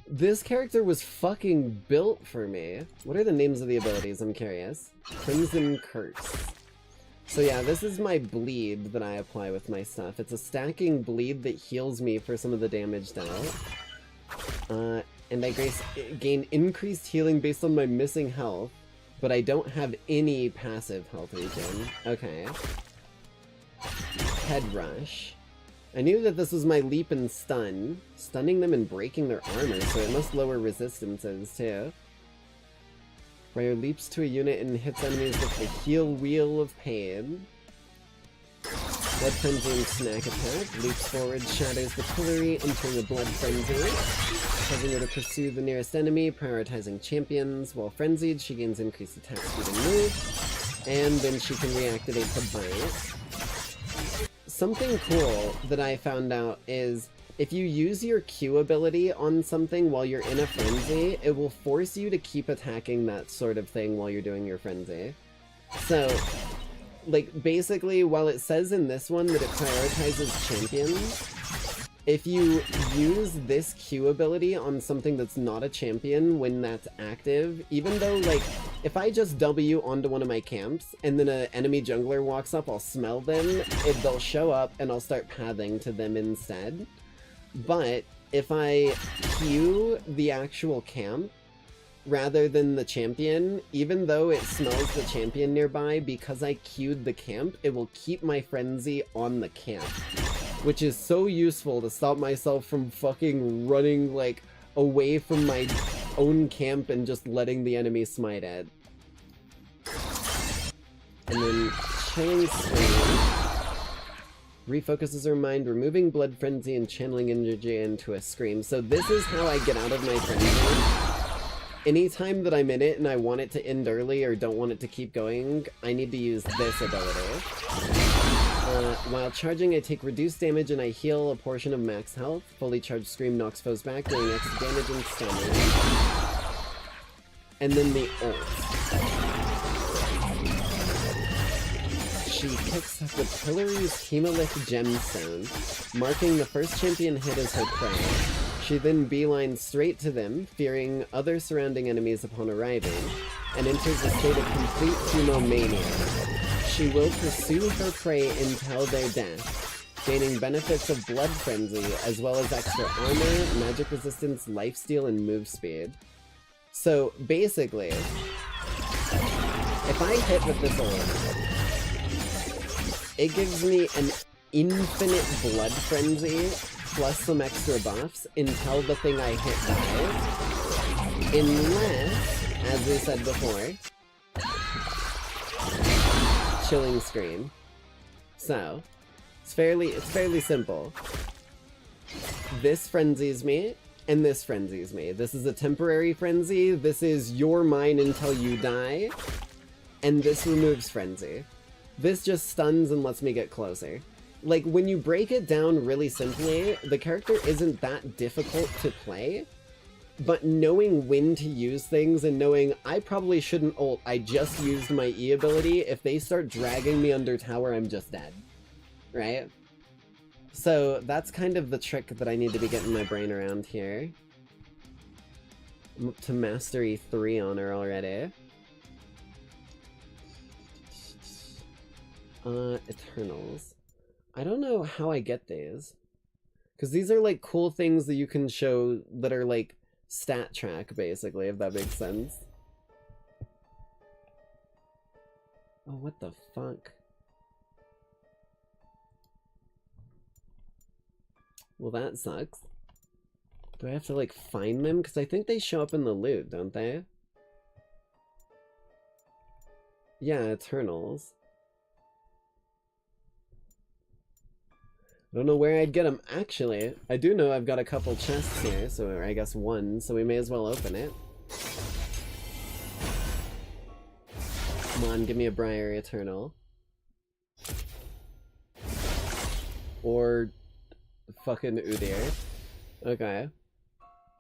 This character was fucking built for me. What are the names of the abilities? I'm curious. Crimson Curse. So yeah, this is my bleed that I apply with my stuff. It's a stacking bleed that heals me for some of the damage dealt. And I gain increased healing based on my missing health, but I don't have any passive health regen. Okay. Head Rush. I knew that this was my leap and stun, stunning them and breaking their armor, so it must lower resistances too. Briar leaps to a unit and hits enemies with the Heal Wheel of Pain. Blood Frenzy and Snack Attack. Leaps forward, shatters the pillory, entering a Blood Frenzy, causing her to pursue the nearest enemy, prioritizing champions. While frenzied, she gains increased attack speed and move, and then she can reactivate the Bite. Something cool that I found out is if you use your Q ability on something while you're in a frenzy, it will force you to keep attacking that sort of thing while you're doing your frenzy. So, like, basically, while it says in this one that it prioritizes champions, if you use this Q ability on something that's not a champion when that's active, even though, like, if I just W onto one of my camps and then an enemy jungler walks up, I'll smell them, they'll show up and I'll start pathing to them instead. But if I Q the actual camp rather than the champion, even though it smells the champion nearby, because I queued the camp, it will keep my frenzy on the camp. Which is so useful to stop myself from fucking running, like, away from my own camp and just letting the enemy smite it. And then Chilling Scream refocuses her mind, removing Blood Frenzy and channeling energy into a scream. So this is how I get out of my frenzy. Anytime that I'm in it and I want it to end early or don't want it to keep going, I need to use this ability. While charging, I take reduced damage and I heal a portion of max health. Fully charged Scream knocks foes back, doing extra damage and stunning. And then the ult. She picks up the Pillory's Hemolith Gemstone, marking the first champion hit as her prey. She then beelines straight to them, fearing other surrounding enemies upon arriving. and enters a state of complete humomania. She will pursue her prey until their death, gaining benefits of Blood Frenzy, as well as extra armor, magic resistance, lifesteal, and move speed. So, basically, if I hit with this orb, it gives me an infinite Blood Frenzy, plus some extra buffs, until the thing I hit dies. Unless, as we said before, Chilling Scream. So, it's fairly simple. This frenzies me, and this frenzies me. This is a temporary frenzy, this is you're mine until you die, and this removes frenzy. This just stuns and lets me get closer. Like, when you break it down really simply, the character isn't that difficult to play, but knowing when to use things and knowing I probably shouldn't ult, I just used my E ability, if they start dragging me under tower, I'm just dead. Right? So that's kind of the trick that I need to be getting my brain around here. I'm up to Mastery 3 on her already. Eternals. I don't know how I get these. Because these are like cool things that you can show that are like stat track, basically, if that makes sense. Oh, what the fuck? Well, that sucks. Do I have to, like, find them? Because I think they show up in the loot, don't they? Yeah, Eternals. I don't know where I'd get them. Actually, I do know I've got a couple chests here, so or I guess one, so we may as well open it. Come on, give me a Briar Eternal. Or fucking Udyr. Okay.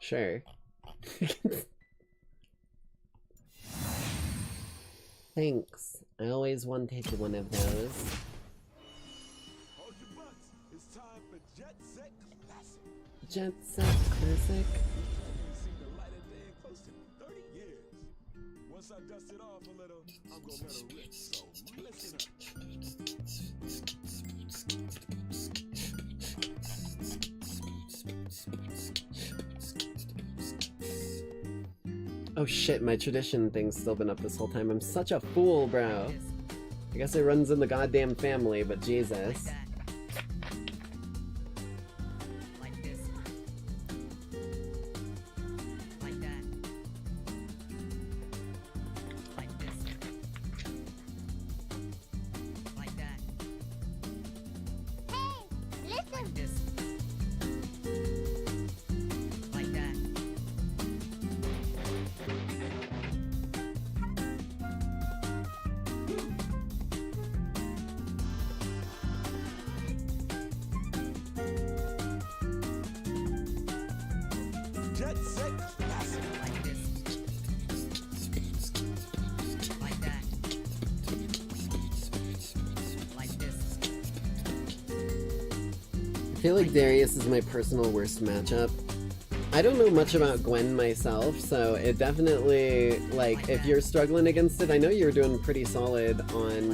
Sure. Thanks. I always wanted one of those. Hold your butts. It's time for Jet Set Classic. Jet Set Classic. Ain't seen the light of day in close to 30 years. Once I dust it off a little, I'm gonna let her rip. So listen up. Oh shit, my tradition thing's still been up this whole time. I'm such a fool, bro. I guess it runs in the goddamn family, but Jesus. Jet Set Classic. I feel like Darius is my personal worst matchup. I don't know much about Gwen myself, so it definitely, like, if you're struggling against it, I know you're doing pretty solid on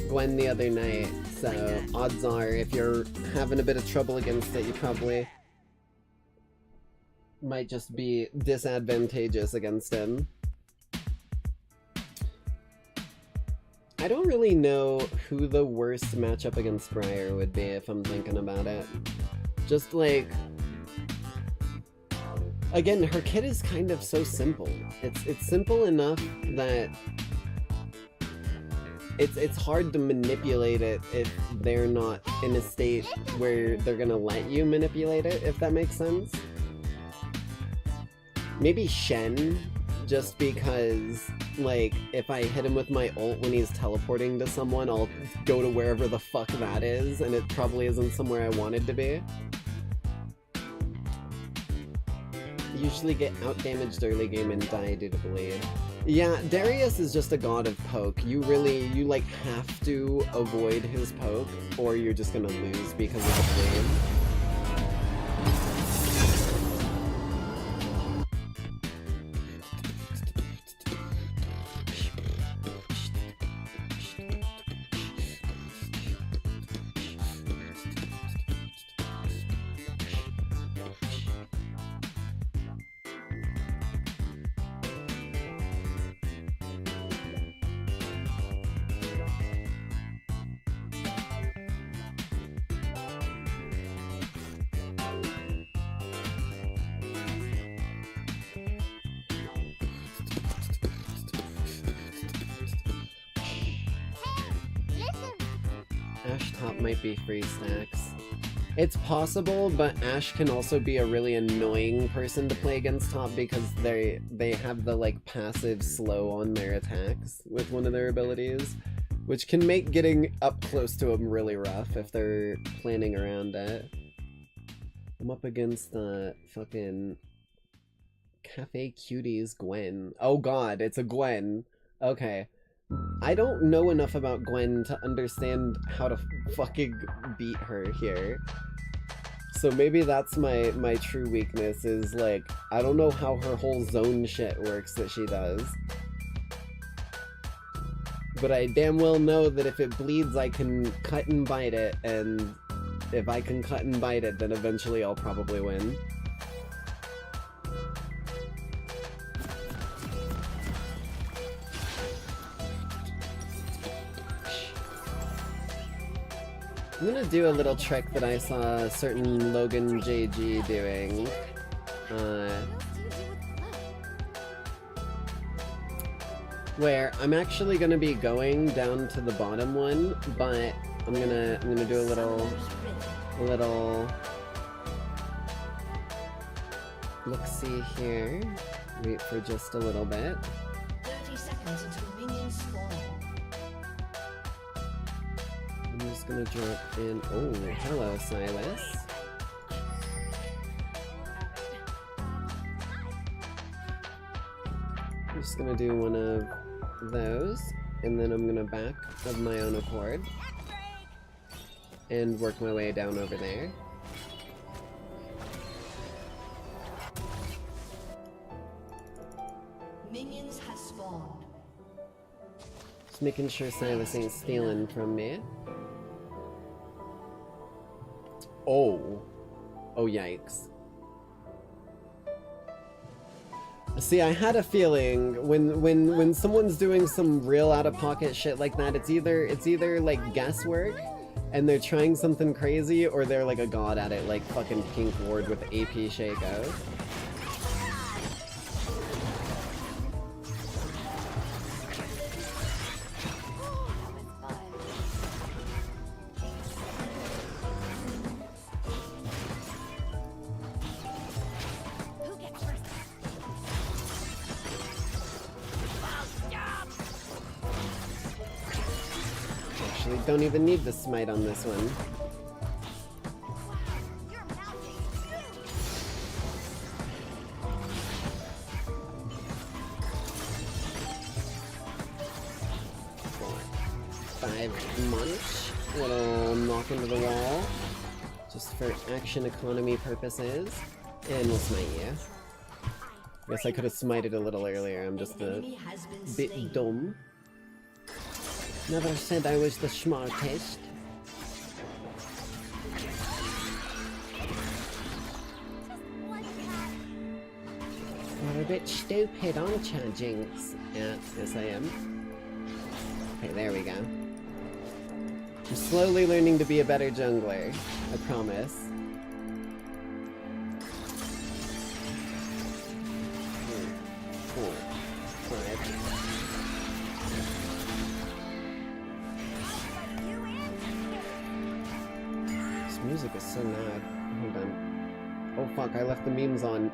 Gwen the other night, so odds are if you're having a bit of trouble against it, you probably might just be disadvantageous against him. I don't really know who the worst matchup against Briar would be if I'm thinking about it. Just like, again, her kit is kind of so simple. It's simple enough that it's hard to manipulate it if they're not in a state where they're gonna let you manipulate it, if that makes sense. Maybe Shen, just because, like, if I hit him with my ult when he's teleporting to someone, I'll go to wherever the fuck that is, and it probably isn't somewhere I wanted to be. Usually get out-damaged early game and die due to bleed. Yeah, Darius is just a god of poke. You like, have to avoid his poke, or you're just gonna lose because of the bleed. top might be free stacks. It's possible, but Ashe can also be a really annoying person to play against top because they have the like passive slow on their attacks with one of their abilities, which can make getting up close to him really rough if they're planning around it. I'm up against fucking Cafe Cuties Gwen. Oh god, it's a Gwen. Okay. I don't know enough about Gwen to understand how to fucking beat her here. So maybe that's my true weakness, is like, I don't know how her whole zone shit works that she does. But I damn well know that if it bleeds I can cut and bite it, and if I can cut and bite it, then eventually I'll probably win. I'm gonna do a little trick that I saw a certain Logan JG doing. Where I'm actually gonna be going down to the bottom one, but I'm gonna do a little look-see here. Wait for just a little bit. 30 seconds until minions spawn. I'm just gonna drop in. Oh, hello, Silas. I'm just gonna do one of those, and then I'm gonna back of my own accord and work my way down over there. Minions has spawned. Just making sure Silas ain't stealing from me. Oh. Oh, yikes. See, I had a feeling when someone's doing some real out-of-pocket shit like that, it's either like guesswork and they're trying something crazy, or they're like a god at it, like fucking Pink Ward with AP Shakeout. Don't even need the smite on this one. Five munch. Little knock into the wall. Just for action economy purposes. And we'll smite you. Guess I could have smited a little earlier. I'm just a bit dumb. Never said I was the smartest. You're a bit stupid, aren't you, Jinx? Yeah, yes I am. Okay, there we go. I'm slowly learning to be a better jungler. I promise. 3, 4, 5. Music is so loud. Hold on. Oh fuck, I left the memes on.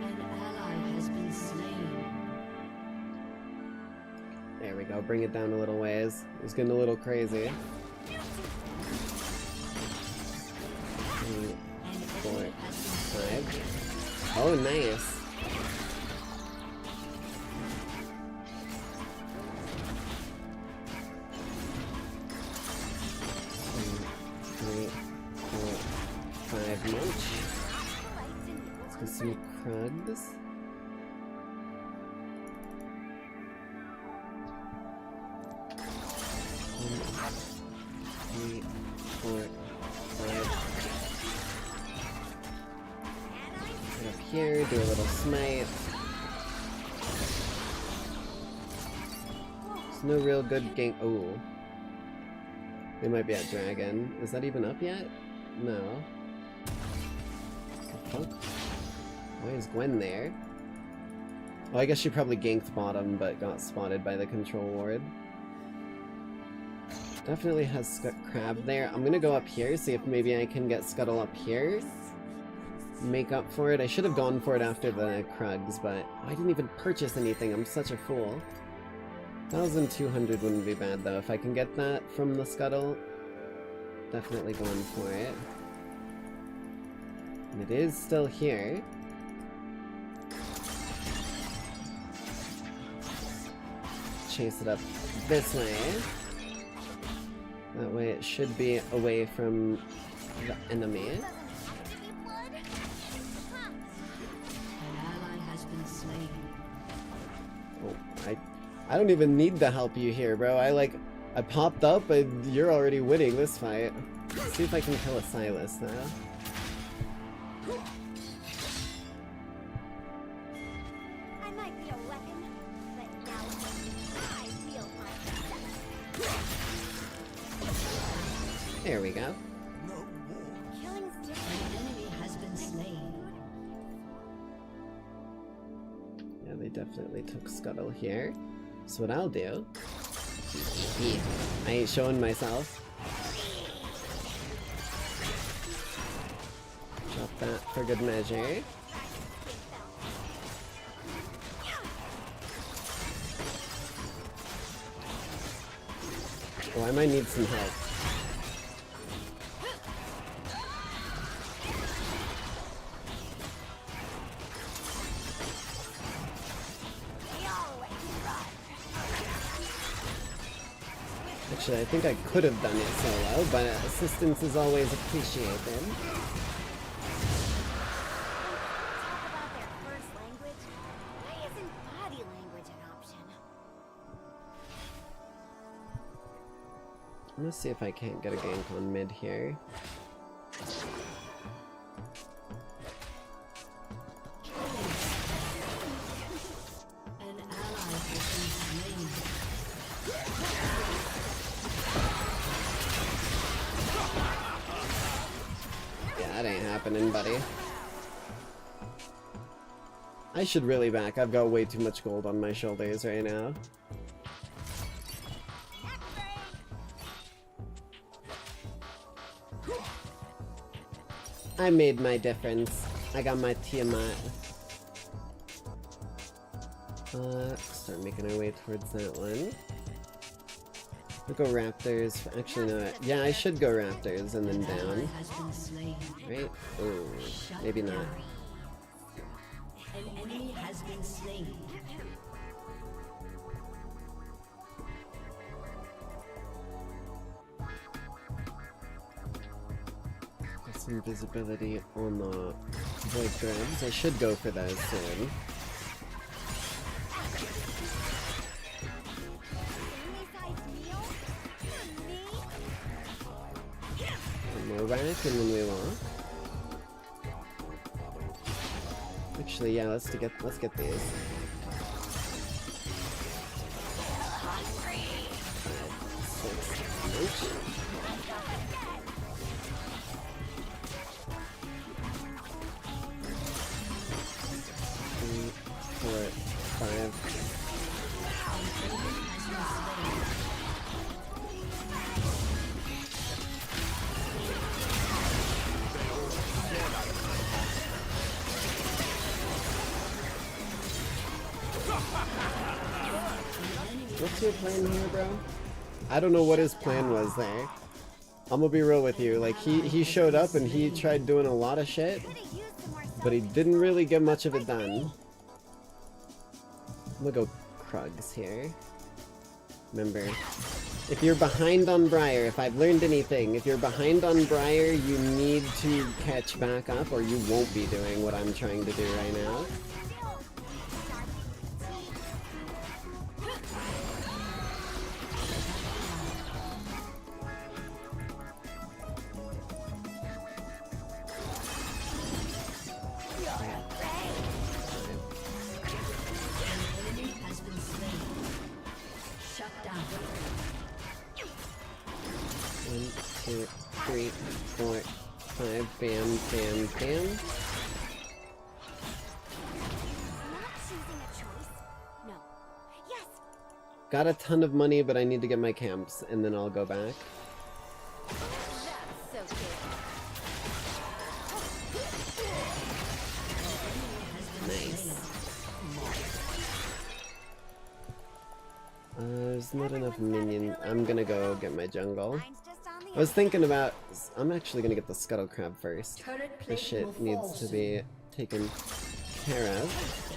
An ally has been slain. There we go, bring it down a little ways. It's getting a little crazy. 3, 4, 5. Oh, nice. Let's get some cruds. 1, 2, 3, 4, 5. Get up here, do a little smite. There's no real good gank. Oh. They might be at dragon. Is that even up yet? No. What the fuck? Why is Gwen there? Well, I guess she probably ganked bottom, but got spotted by the control ward. Definitely has crab there. I'm gonna go up here, see if maybe I can get Scuttle up here. Make up for it. I should have gone for it after the Krugs, but I didn't even purchase anything. I'm such a fool. 1,200 wouldn't be bad though. If I can get that from the Scuttle, definitely going for it. And it is still here. Chase it up this way. That way it should be away from the enemy. An ally has been slain. Oh, I don't even need to help you here, bro. I popped up and you're already winning this fight. Let's see if I can kill a Silas now. I might be a weapon, but now I wield my There we go. killing's An different. enemy has been slain. Yeah, they definitely took Scuttle here. So what I'll do... Yeah, I ain't showing myself. Drop that for good measure. Oh, I might need some help. Actually, I think I could have done it solo, but assistance is always appreciated. Talk about their first language. Why isn't body language an option? I'm gonna see if I can't get a gank on mid here. An ally has been slain. Yeah, that ain't happening, buddy. I should really back. I've got way too much gold on my shoulders right now. I made my difference. I got my Tiamat. Start making our way towards that one. We'll go Raptors. Actually, no. Yeah, I should go Raptors and then An ally down. has been slain. Right? Ooh, Shut maybe not. down. An enemy has been slain. Got some visibility on the Void Grubs. I should go for those soon. Family-sized meal? For me? One more rack and then we walk. Actually, yeah, let's get these. 5, 6, 8. 3, 4, 5. What's your plan here, bro? I don't know what his plan was there. I'm gonna be real with you. Like, he showed up and he tried doing a lot of shit, Could've used some more but he didn't really get much of it done. I'm gonna go Krugs here. Remember, if you're behind on Briar, if I've learned anything, if you're behind on Briar, you need to catch back up or you won't be doing what I'm trying to do right now. Enemy has been slain. Shut down. 1, 2, 3, 4, 5. Bam, bam, bam. Not choosing a choice. No. Yes. got a ton of money, but I need to get my camps, and then I'll go back. That's so Nice. There's not enough minion. I'm gonna go get my jungle. I was thinking about... I'm actually gonna get the scuttle crab first. This shit needs to be taken care of.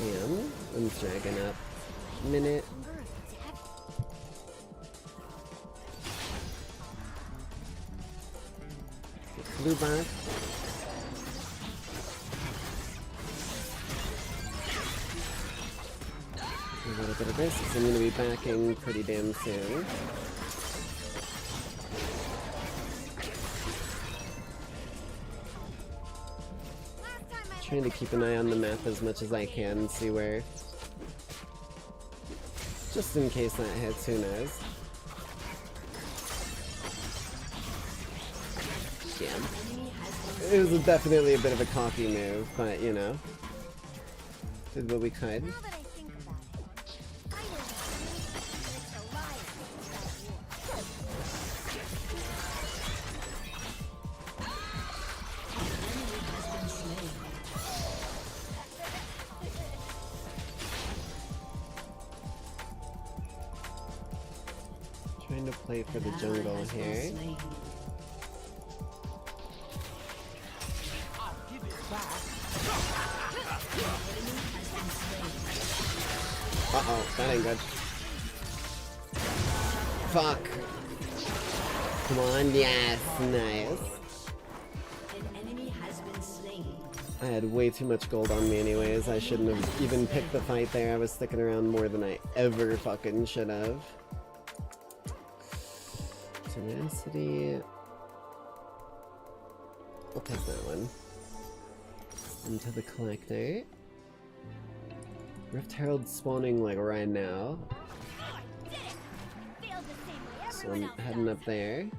Damn, I'm dragging up. Minute. Blue back. A little bit of this, because I'm going to be backing pretty damn soon. Trying to keep an eye on the map as much as I can, see where... Just in case that hits, who knows. Damn. It was definitely a bit of a cocky move, but you know. Did what we could. Now that I think about it, I know it's a lie. Trying to play for the jungle here. Uh-oh, that ain't good. Fuck. Come on, yes, nice. I had way too much gold on me anyways. I shouldn't have even picked the fight there. I was sticking around more than I ever fucking should have. Tenacity. I'll take that one. Into the collector. Rift Herald spawning like right now. So I'm heading up there.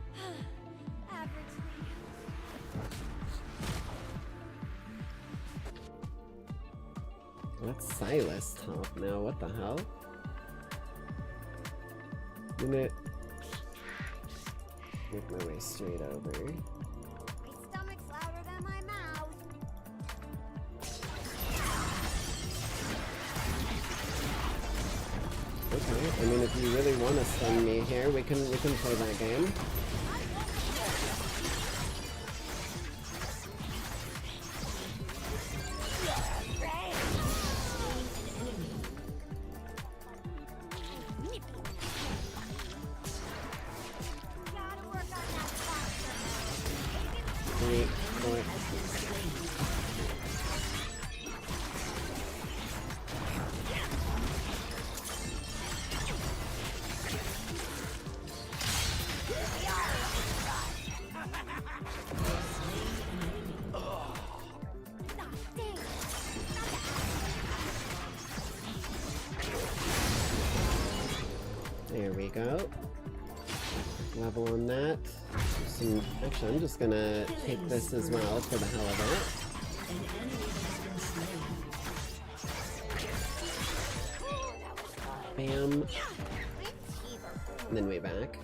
That's Silas top now, what the hell? Minute. Make my way straight over. My stomach's louder than my mouth. Okay, I mean if you really want to stun me here, we can play that game. Gotta work on that faster. 3, 4. There we go. Level on that. Actually, I'm just gonna take this as well for the hell of it. Bam. And then way back.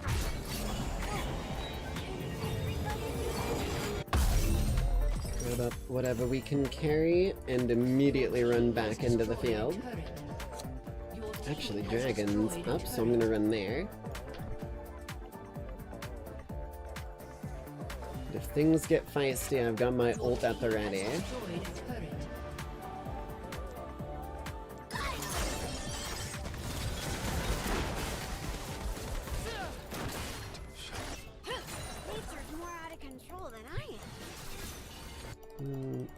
Grab up whatever we can carry and immediately run back into the field. Actually, dragon's up, so I'm gonna run there. If things get feisty, I've got my ult at the ready. Nature's more out of control than I am.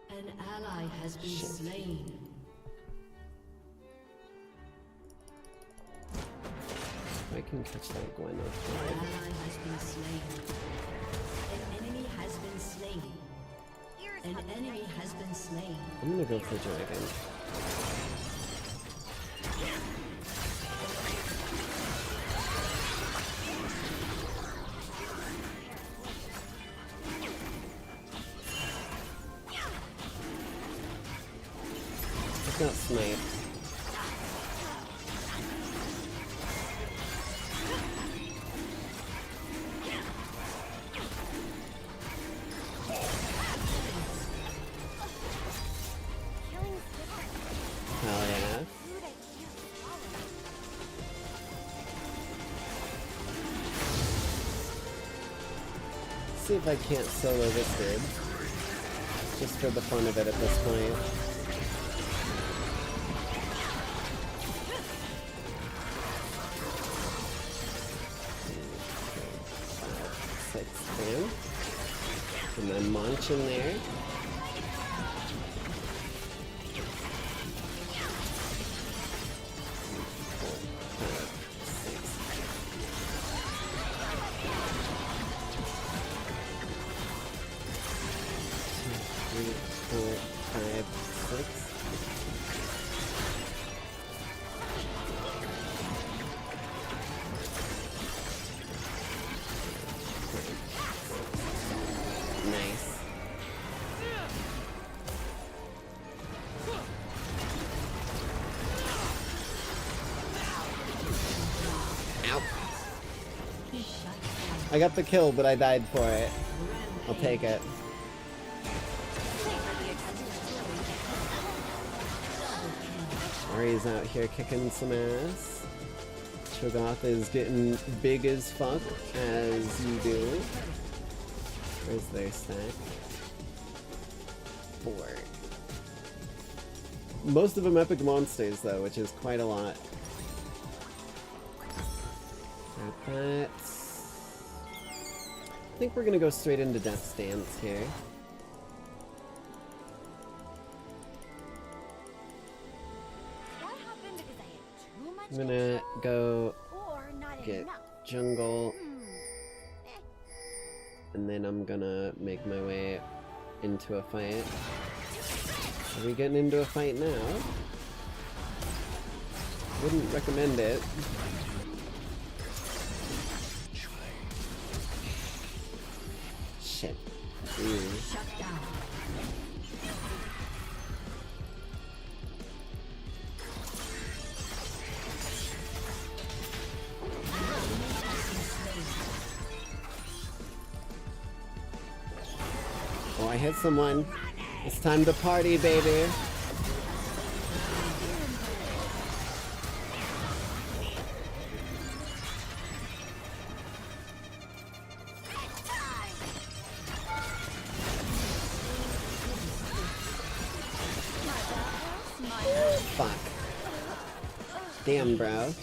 An ally has been slain. I can catch that Gwen An up. ally has been slain. An enemy has been slain. An enemy has been slain. I'm gonna go for dragon. got sniped. Hell yeah. See if I can't solo this dude. Just for the fun of it at this point. Six, ten. And then Munch in there. Nice. Ow. I got the kill, but I died for it. I'll take it. Ari's out here kicking some ass. Cho'Gath is getting big as fuck, as you do. Where's their stack? 4. Most of them epic monsters, though, which is quite a lot. Alright, I think we're gonna go straight into Death's Dance here. I'm gonna go get jungle, and then I'm gonna make my way into a fight. Are we getting into a fight now? Wouldn't recommend it. Shit. Ooh. Oh, I hit someone. It's time to party, baby. Fuck. Damn, bro.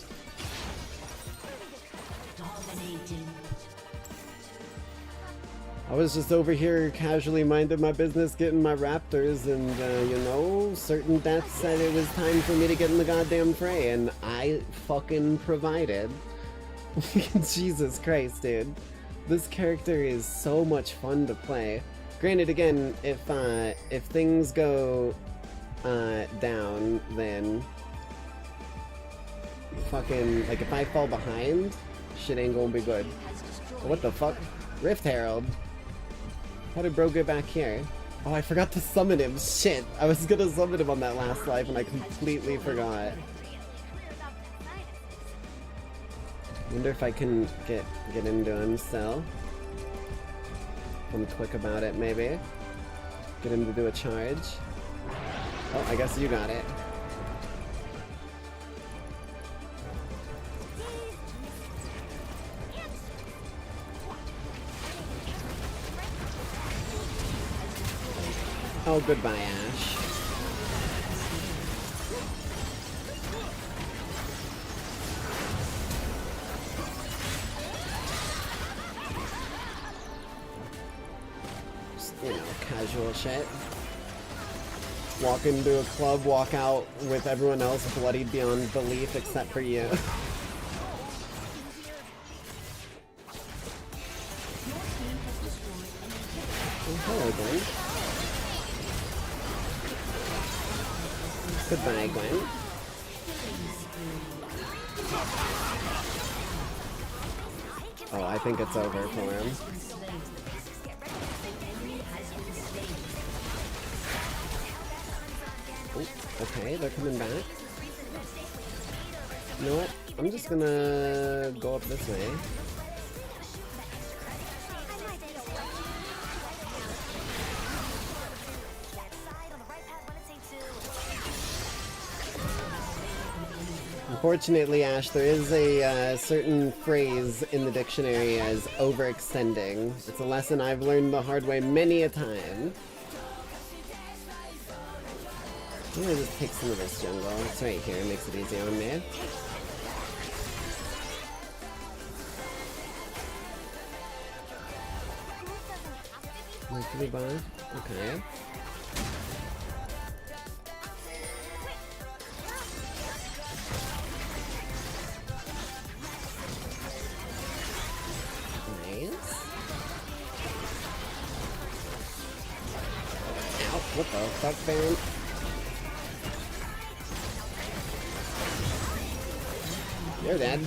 I was just over here casually minding my business, getting my raptors, and, you know, certain deaths said it was time for me to get in the goddamn fray, and I fucking provided. Jesus Christ, dude. This character is so much fun to play. Granted, again, if things go, down, then fucking, like, if I fall behind, shit ain't gonna be good. What the fuck? Rift Herald? How did bro get back here? Oh, I forgot to summon him. Shit, I was gonna summon him on that last life and I completely forgot. Wonder if I can get into him still. I'm quick about it, maybe. Get him to do a charge. Oh, I guess you got it. Oh, goodbye, Ash. Just, you know, casual shit. Walk into a club, walk out with everyone else bloodied beyond belief except for you. Oh, hello, Gwen. Goodbye, Gwen. Oh, I think it's over for him. Oh. Okay, they're coming back. You know what? I'm just gonna go up this way. Unfortunately, Ash, there is a certain phrase in the dictionary as overextending. It's a lesson I've learned the hard way many a time. I'm gonna just take some of this jungle. It's right here, makes it easy on me. Mercury bar. Okay. Nice. Ow, what the fuck, Baron? You're dead.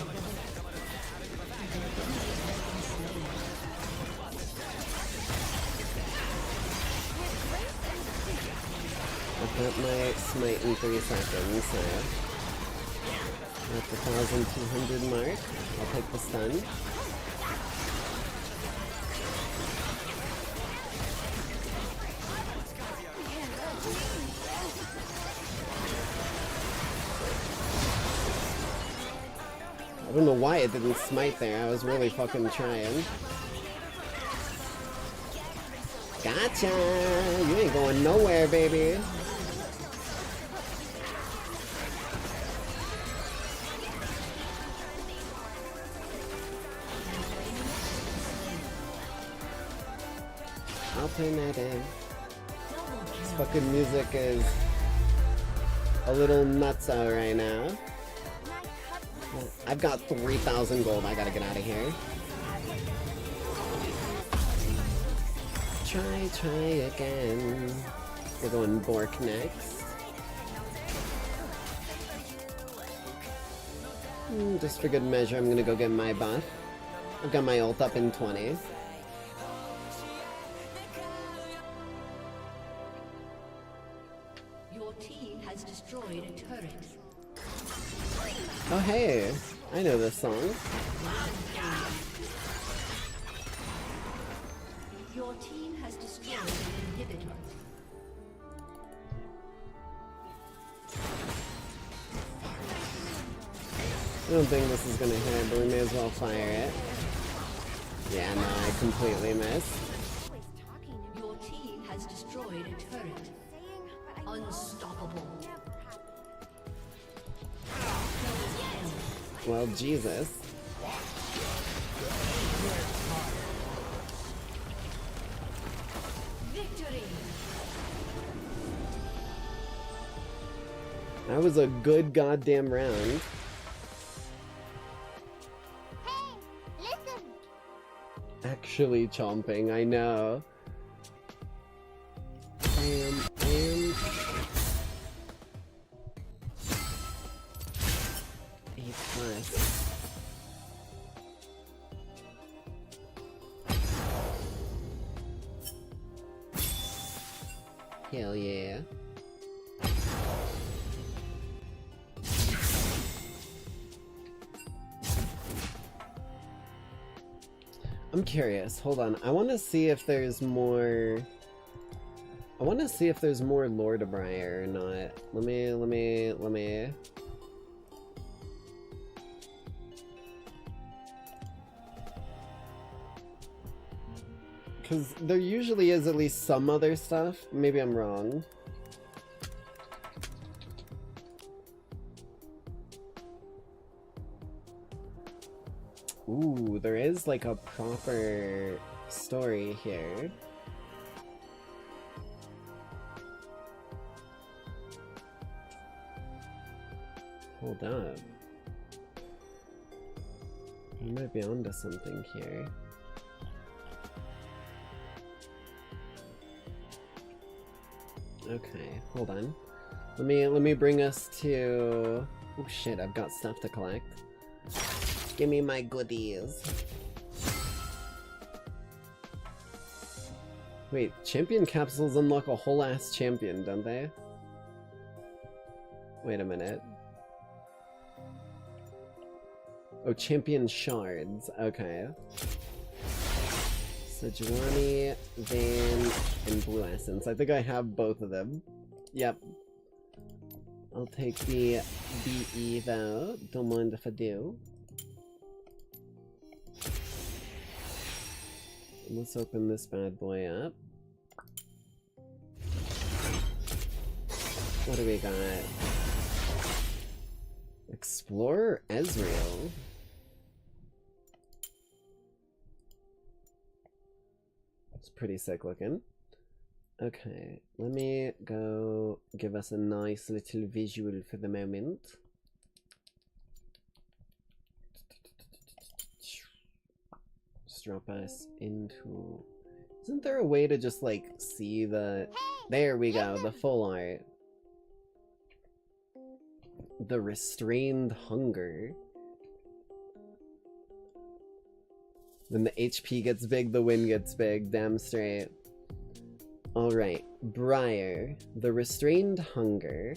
I've got my smite in 3 seconds, so at the 1,200 mark, I'll take the stun. I don't know why it didn't smite there, I was really fucking trying. Gotcha! You ain't going nowhere, baby! Alternative. This fucking music is a little nutso right now. I've got 3,000 gold, I gotta get out of here. Try again. We're going Bork next. Just for good measure, I'm gonna go get my buff. I've got my ult up in 20. Your team has destroyed a turret. Oh hey, I know this song. Your team has destroyed an inhibitor. I don't think this is gonna hit, but we may as well fire it. Yeah, no, I completely missed. Your team has destroyed a turret. Unstoppable. Well, Jesus. Victory. That was a good goddamn round. Hey, listen. Actually chomping, I know. Bam, bam. 8+. Hell yeah. I'm curious. Hold on. I want to see if there's more. I want to see if there's more Lordabriar or not. Let me. Because there usually is at least some other stuff. Maybe I'm wrong. Ooh, there is like a proper story here. Hold up. You might be onto something here. Okay, hold on. Let me bring us to. Oh shit! I've got stuff to collect. Give me my goodies. Wait, champion capsules unlock a whole ass champion, don't they? Wait a minute. Oh, champion shards. Okay. Sejuani, Vayne, and Blue Essence. I think I have both of them. Yep. I'll take the BE though. Don't mind if I do. And let's open this bad boy up. What do we got? Explorer Ezreal. It's pretty sick looking. Okay, let me go give us a nice little visual for the moment. Just drop us into... Isn't there a way to just like see the... There we go, the full art. The restrained hunger. When the HP gets big, the win gets big. Damn straight. Alright, Briar. The restrained hunger.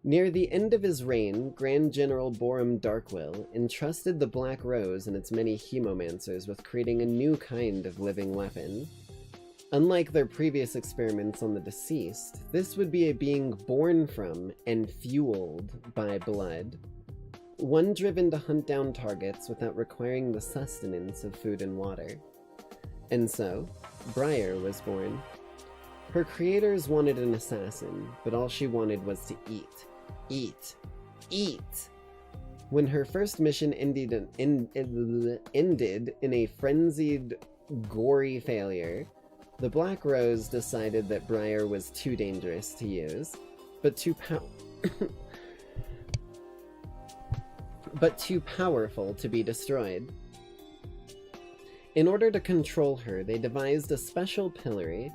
Near the end of his reign, Grand General Borum Darkwill entrusted the Black Rose and its many hemomancers with creating a new kind of living weapon. Unlike their previous experiments on the deceased, this would be a being born from and fueled by blood. One driven to hunt down targets without requiring the sustenance of food and water. And so, Briar was born. Her creators wanted an assassin, but all she wanted was to eat. Eat. Eat! When her first mission ended in a frenzied, gory failure, the Black Rose decided that Briar was too dangerous to use, but too powerful to be destroyed. In order to control her, they devised a special pillory,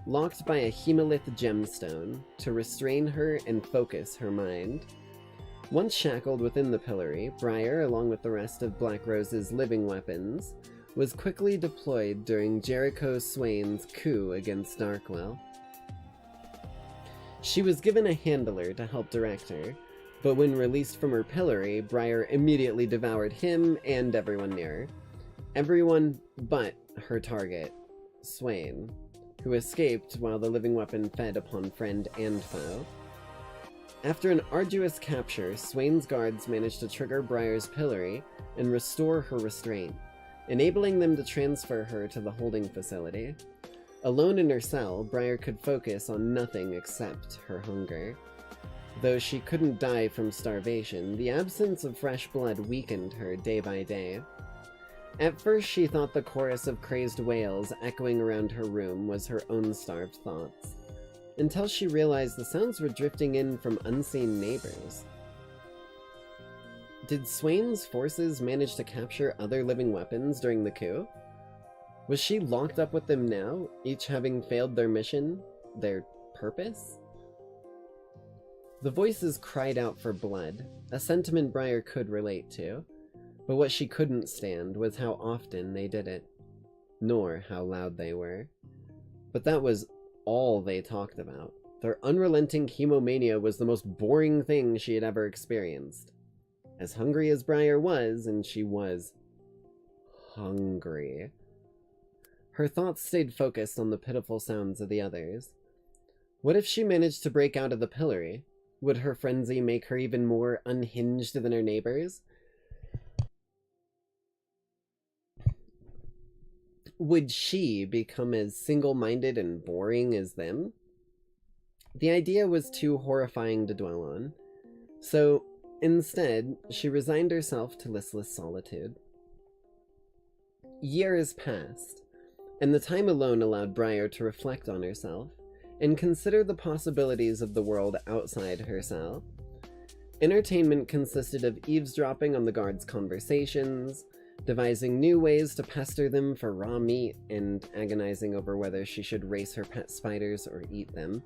locked by a hemolith gemstone, to restrain her and focus her mind. Once shackled within the pillory, Briar, along with the rest of Black Rose's living weapons, was quickly deployed during Jericho Swain's coup against Darkwill. She was given a handler to help direct her, but when released from her pillory, Briar immediately devoured him and everyone near her. Everyone but her target, Swain, who escaped while the living weapon fed upon friend and foe. After an arduous capture, Swain's guards managed to trigger Briar's pillory and restore her restraint, enabling them to transfer her to the holding facility. Alone in her cell, Briar could focus on nothing except her hunger. Though she couldn't die from starvation, the absence of fresh blood weakened her day by day. At first, she thought the chorus of crazed wails echoing around her room was her own starved thoughts, until she realized the sounds were drifting in from unseen neighbors. Did Swain's forces manage to capture other living weapons during the coup? Was she locked up with them now, each having failed their mission, their purpose? The voices cried out for blood, a sentiment Briar could relate to, but what she couldn't stand was how often they did it, nor how loud they were. But that was all they talked about. Their unrelenting hemomania was the most boring thing she had ever experienced. As hungry as Briar was, and she was hungry, her thoughts stayed focused on the pitiful sounds of the others. What if she managed to break out of the pillory? Would her frenzy make her even more unhinged than her neighbors? Would she become as single-minded and boring as them? The idea was too horrifying to dwell on, so instead, she resigned herself to listless solitude. Years passed, and the time alone allowed Briar to reflect on herself and consider the possibilities of the world outside her cell. Entertainment consisted of eavesdropping on the guards' conversations, devising new ways to pester them for raw meat, and agonizing over whether she should race her pet spiders or eat them.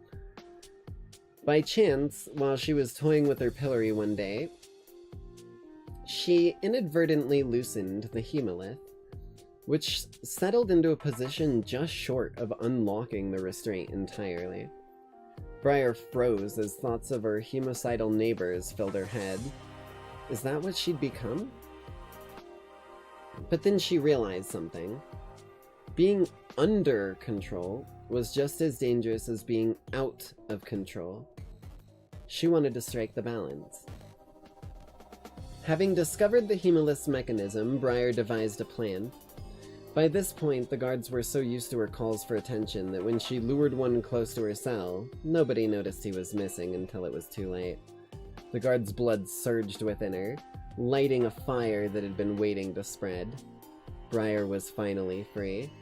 By chance, while she was toying with her pillory one day, she inadvertently loosened the hemolith, which settled into a position just short of unlocking the restraint entirely. Briar froze as thoughts of her homicidal neighbors filled her head. Is that what she'd become? But then she realized something. Being under control was just as dangerous as being out of control. She wanted to strike the balance. Having discovered the Hemolyst mechanism, Briar devised a plan. By this point, the guards were so used to her calls for attention that when she lured one close to her cell, nobody noticed he was missing until it was too late. The guard's blood surged within her, lighting a fire that had been waiting to spread. Briar was finally free.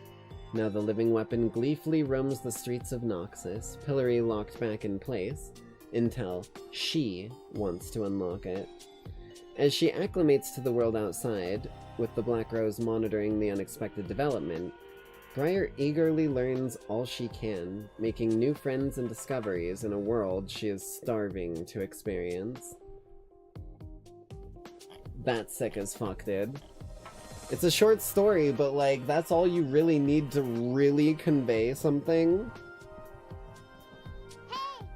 Now the living weapon gleefully roams the streets of Noxus, pillory locked back in place, until she wants to unlock it. As she acclimates to the world outside, with the Black Rose monitoring the unexpected development, Briar eagerly learns all she can, making new friends and discoveries in a world she is starving to experience. That's sick as fuck, dude. It's a short story, but like, that's all you really need to really convey something.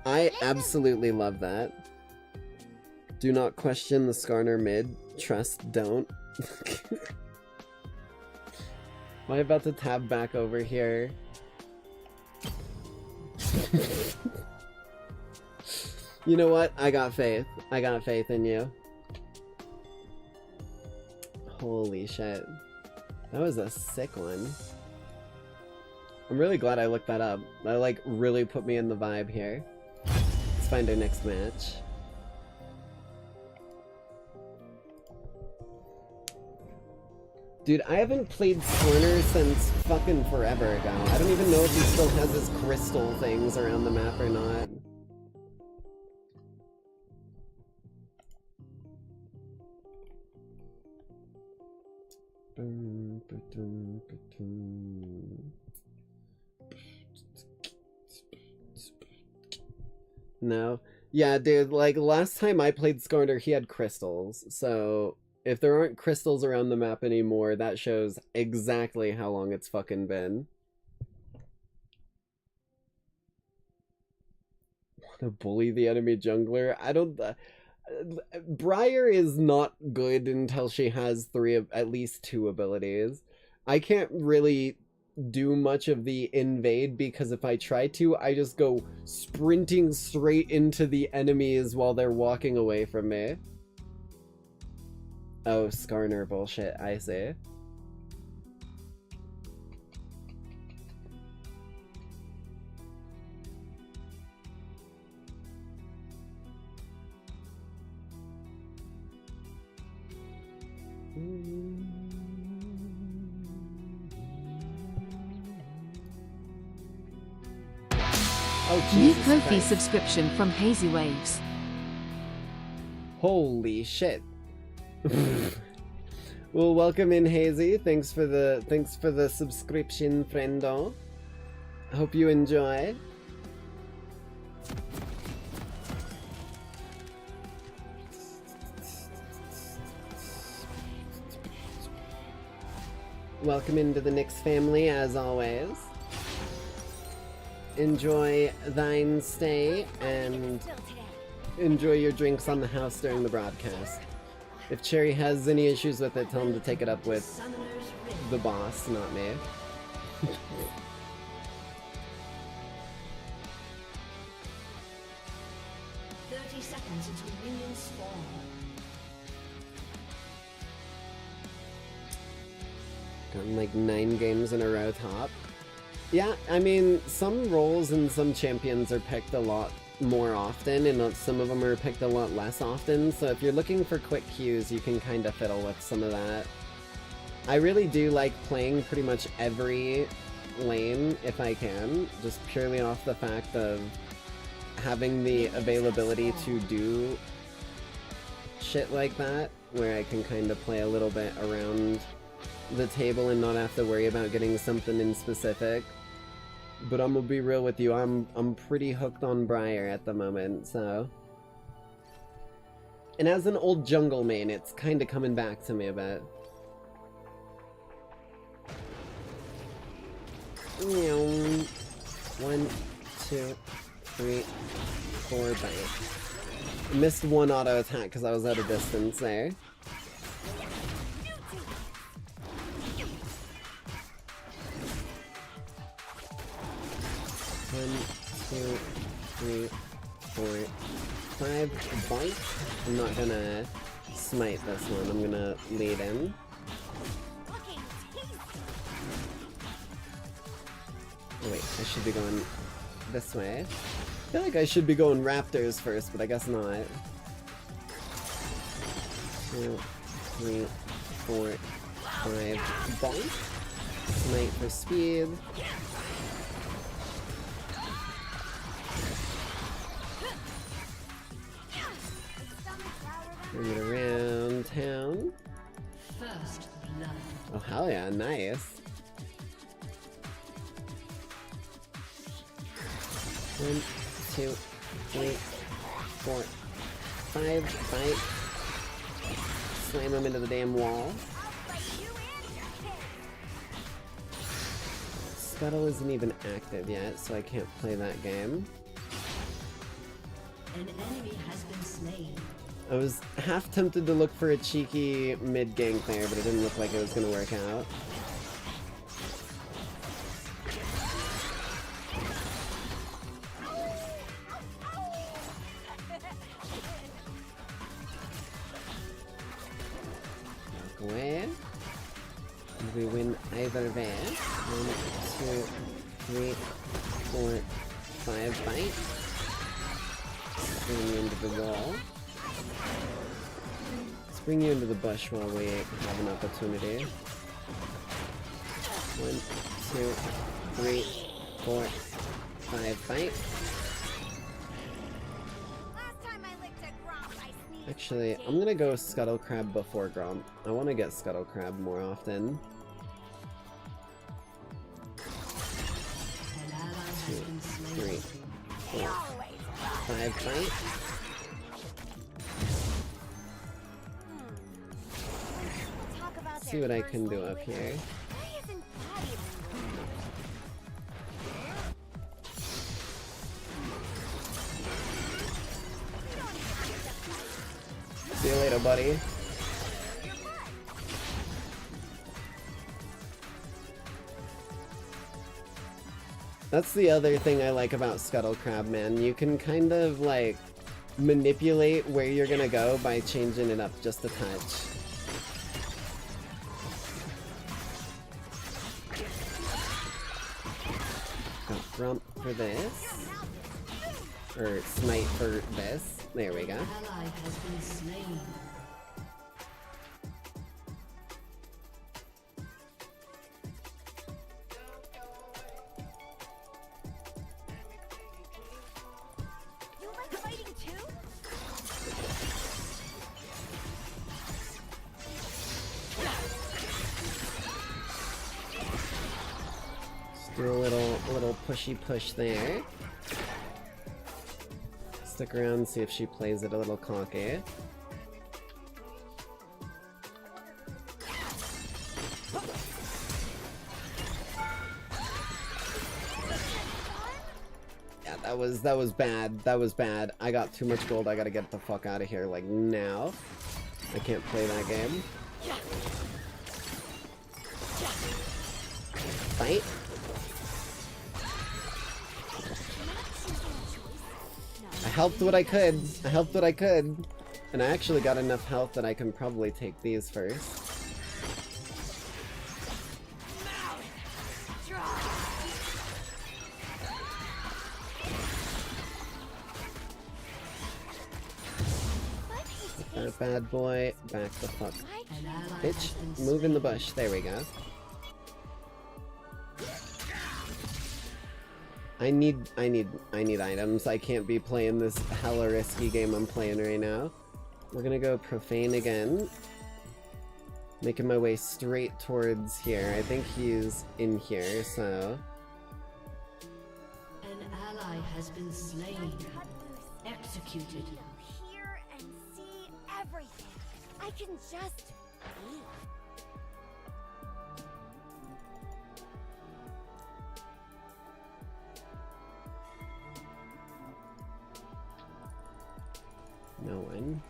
I absolutely love that. Do not question the Skarner mid. Trust, don't. Am I about to tab back over here? You know what? I got faith. I got faith in you. Holy shit. That was a sick one. I'm really glad I looked that up. That like really put me in the vibe here. Let's find our next match. Dude, I haven't played Skarner since fucking forever ago. I don't even know if he still has his crystal things around the map or not. No. Yeah, dude, like, last time I played Skarner, he had crystals, so if there aren't crystals around the map anymore, that shows exactly how long it's fucking been. Wanna bully the enemy jungler? I don't... Briar is not good until she has at least 2 abilities. I can't really do much of the invade because if I try to, I just go sprinting straight into the enemies while they're walking away from me. Oh, Skarner bullshit, I see. Oh, New Jesus Ko-fi Christ. subscription from Hazy Waves. Holy shit. Well, welcome in, Hazy. Thanks for the subscription, friendo. Hope you enjoy. Welcome into the Nyx family, as always. Enjoy thine stay and enjoy your drinks on the house during the broadcast. If Cherry has any issues with it, tell him to take it up with the boss, not me. 30 seconds until minions spawn. Gotten like 9 games in a row top. Yeah, I mean, some roles and some champions are picked a lot more often, and some of them are picked a lot less often, so if you're looking for quick queues, you can kind of fiddle with some of that. I really do like playing pretty much every lane if I can, just purely off the fact of having the availability to do shit like that, where I can kind of play a little bit around the table and not have to worry about getting something in specific. But I'm gonna be real with you, I'm pretty hooked on Briar at the moment, so... And as an old jungle main, it's kinda coming back to me a bit. 1, 2, 3, 4 bite. Missed one auto attack because I was out of distance there. 1, 2, 3, 4, 5 bite. I'm not gonna smite this one, I'm gonna lead in. Oh wait, I should be going this way. I feel like I should be going raptors first, but I guess not. 2, 3, 4, 5 bite. Smite for speed. Bring it around town. First blood. Oh hell yeah, nice. 1, 2, 3, 4, 5 bite. Slam him into the damn wall. Scuttle isn't even active yet, so I can't play that game. An enemy has been slain. I was half tempted to look for a cheeky mid-gank there, but it didn't look like it was gonna work out. Walk away. And we win either way. 1, 2, 3, 4, 5 bite. Bring you into the wall. Let's bring you into the bush while we have an opportunity. 1, 2, 3, 4, 5 bite. Actually, I'm gonna go Scuttle Crab before Gromp. I want to get Scuttle Crab more often. 2, 3, 4, 5 bite. See what I can do up here. See you later, buddy. That's the other thing I like about Scuttle Crab, man. You can kind of, like, manipulate where you're gonna go by changing it up just a touch. Got Grump for this. Or Smite for this. There we go. Ally has been slain. You like fighting too? Just do a little pushy push there. Stick around and see if she plays it a little cocky. Yeah, that was bad. That was bad. I got too much gold. I gotta get the fuck out of here, like, now. I can't play that game. Fight. I helped what I could. I helped what I could. And I actually got enough health that I can probably take these first. That bad boy back the fuck. Bitch, move in the bush. There we go. I need items. I can't be playing this hella risky game I'm playing right now. We're gonna go Profane again. Making my way straight towards here. I think he's in here, so... An ally has been slain. Executed. Hear and see everything. I can just be. going.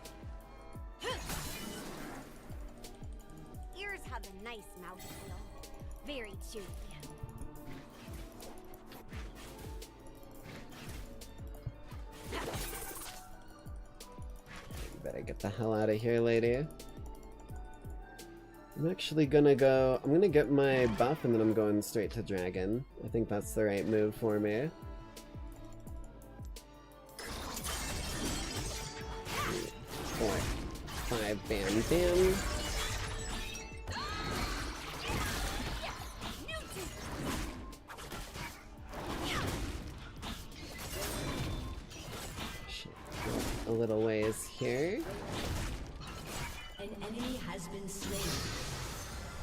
Ears have a nice mouthfeel. Very chewy. You better get the hell out of here, lady. I'm actually gonna go... I'm gonna get my buff and then I'm going straight to dragon. I think that's the right move for me. 3, 4, 5, bam, bam. Shit. A little ways here. An enemy has been slain.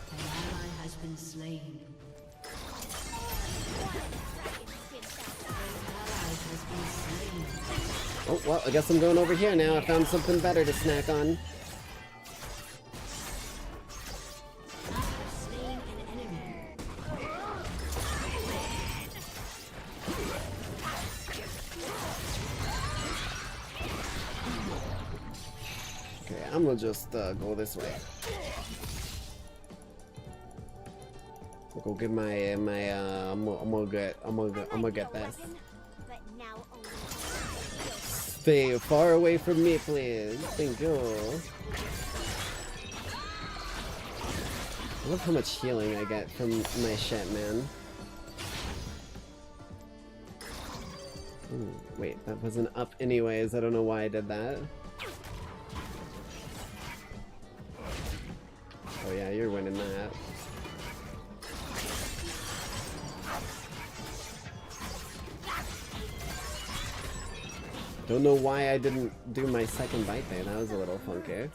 An ally has been slain. An ally has been slain. Oh, well, I guess I'm going over here now. I found something better to snack on. I have slain an enemy. Okay, I'm gonna just go this way. I'll go get my I'm gonna get this. But now only Stay far away from me, please. Thank you. I love how much healing I get from my shit, man. Ooh, wait, that wasn't up anyways. I don't know why I did that. Oh yeah, you're winning that. Don't know why I didn't do my second bite there. That was a little funky.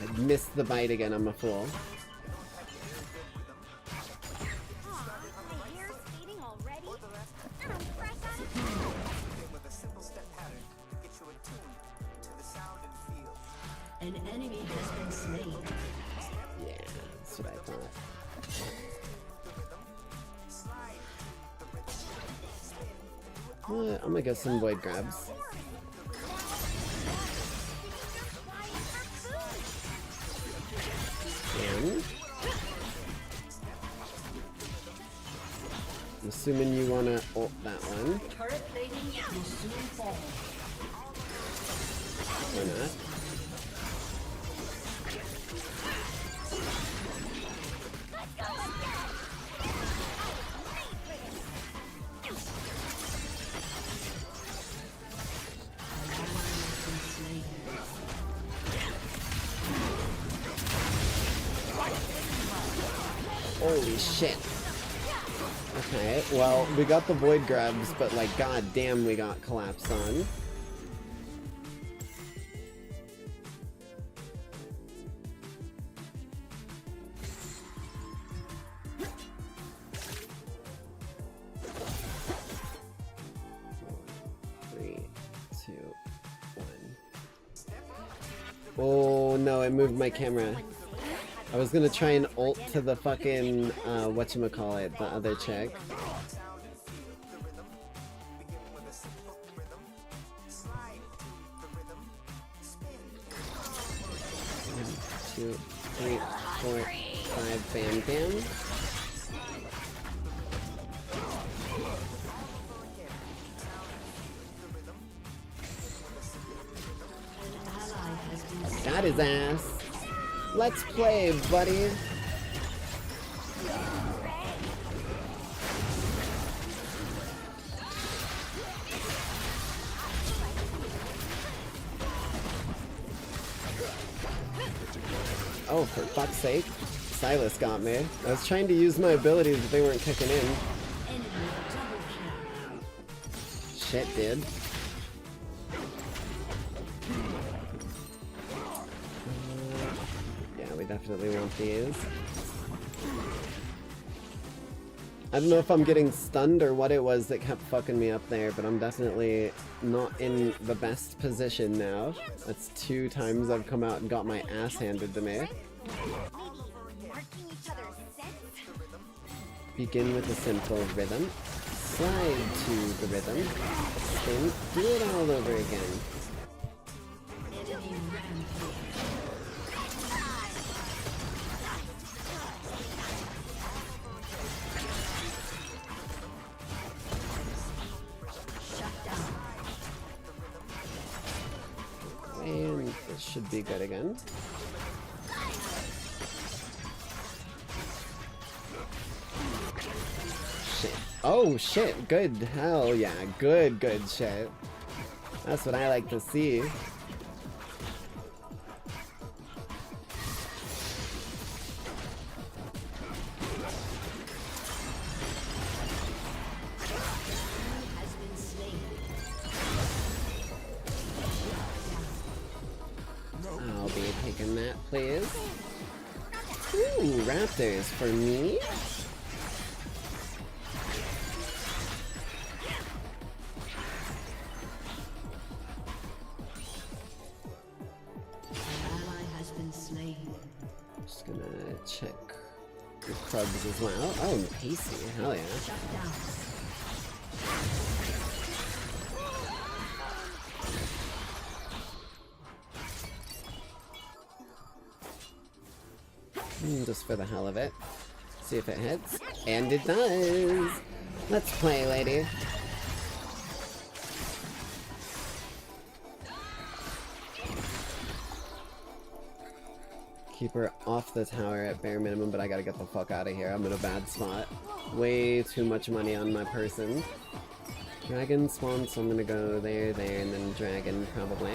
I missed the bite again. I'm a fool. my hair's fading already. And I'm fresh out of town. With a simple step pattern to get you attuned to the sound and feel. An enemy has been slain. Yeah, that's what I thought. I'm gonna get some void grabs. And I'm assuming you wanna ult that one. Turret plating will soon fall. Or not. Holy shit. Okay, well, we got the void grabs, but like, god damn, we got collapsed on. Three, two, one. Oh no, I moved my camera. I was gonna try and ult to the fucking, whatchamacallit, the other chick. 1, 2, 3, 4, 5, bam bam. Got his ass. Let's play, buddy. Oh, for fuck's sake. Silas got me. I was trying to use my abilities, but they weren't kicking in. Shit, dude. Yeah, we definitely want these. I don't know if I'm getting stunned or what it was that kept fucking me up there, but I'm definitely not in the best position now. That's 2 times I've come out and got my ass handed to me. Begin with a simple rhythm. Slide to the rhythm. Spin. Do it all over again. Enemy rampage. Shut down. And it should be good again. Shit. Oh shit, good. Hell yeah, good shit. That's what I like to see. Has been slain. I'll be taking that, please. Ooh, raptors for me. Just gonna check the clubs as well. Oh, and pacey, hell yeah. Shut down. Just for the hell of it. See if it hits. And it does! Let's play, lady. Keep her off the tower at bare minimum, but I gotta get the fuck out of here. I'm in a bad spot. Way too much money on my person. Dragon spawn, so I'm gonna go there, and then dragon probably.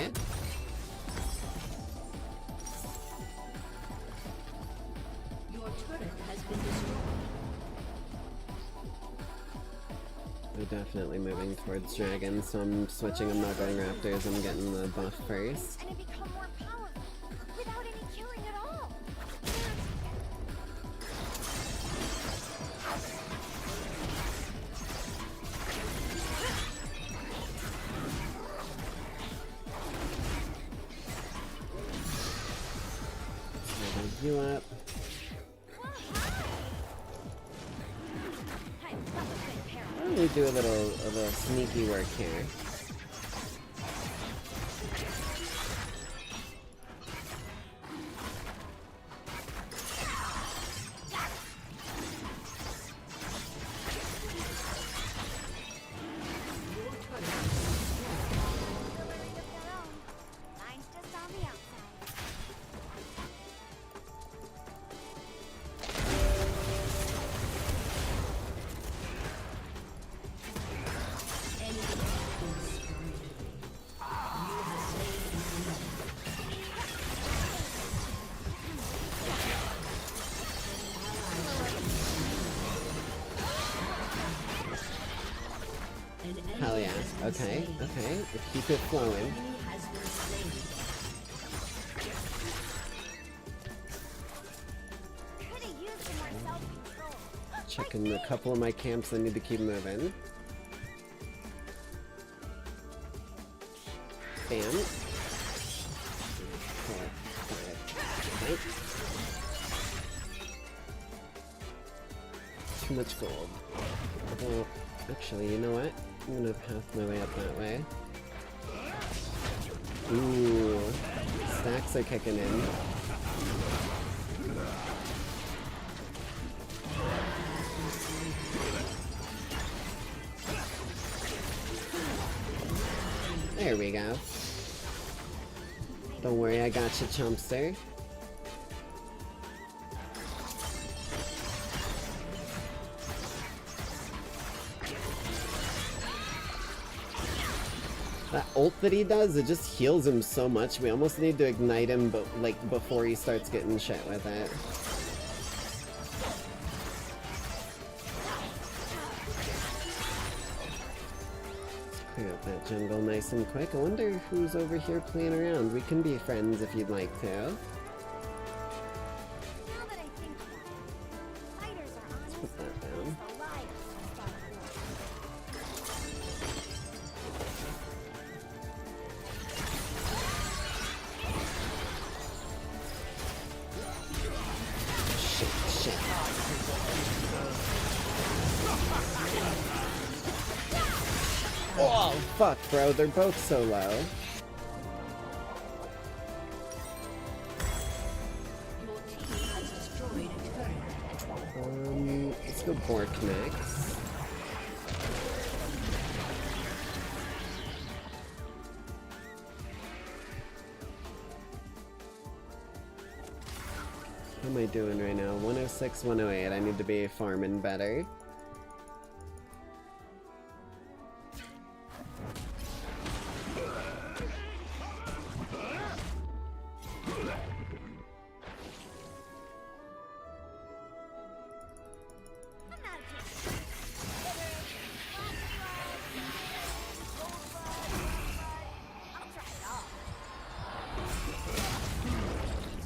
Your turret has been destroyed. They're definitely moving towards dragon, so I'm switching. I'm not going raptors. I'm getting the buff first. And it become more powerful without any killing at all. Level you up. Why don't we do a little sneaky work here? Mine's just on the outside. Hell yeah. Okay, okay. Keep it flowing. Could've used some more self-control. Checking a couple of my camps. I need to keep moving. Bam. 4, 5, 8. Too much gold. Well, actually, you know what? I'm gonna path my way up that way. Ooh. Stacks are kicking in. There we go. Don't worry, I got you, Chumpster. That ult that he does, it just heals him so much. We almost need to ignite him, but like before he starts getting shit with it. Let's clear up that jungle nice and quick. I wonder who's over here playing around. We can be friends if you'd like to. Now that I think about it, fighters are honest. Put that down. The liars. Oh, fuck, bro. They're both so low. Your team has destroyed a turret. Let's go Bork next. How am I doing right now? 106, 108. I need to be farming better.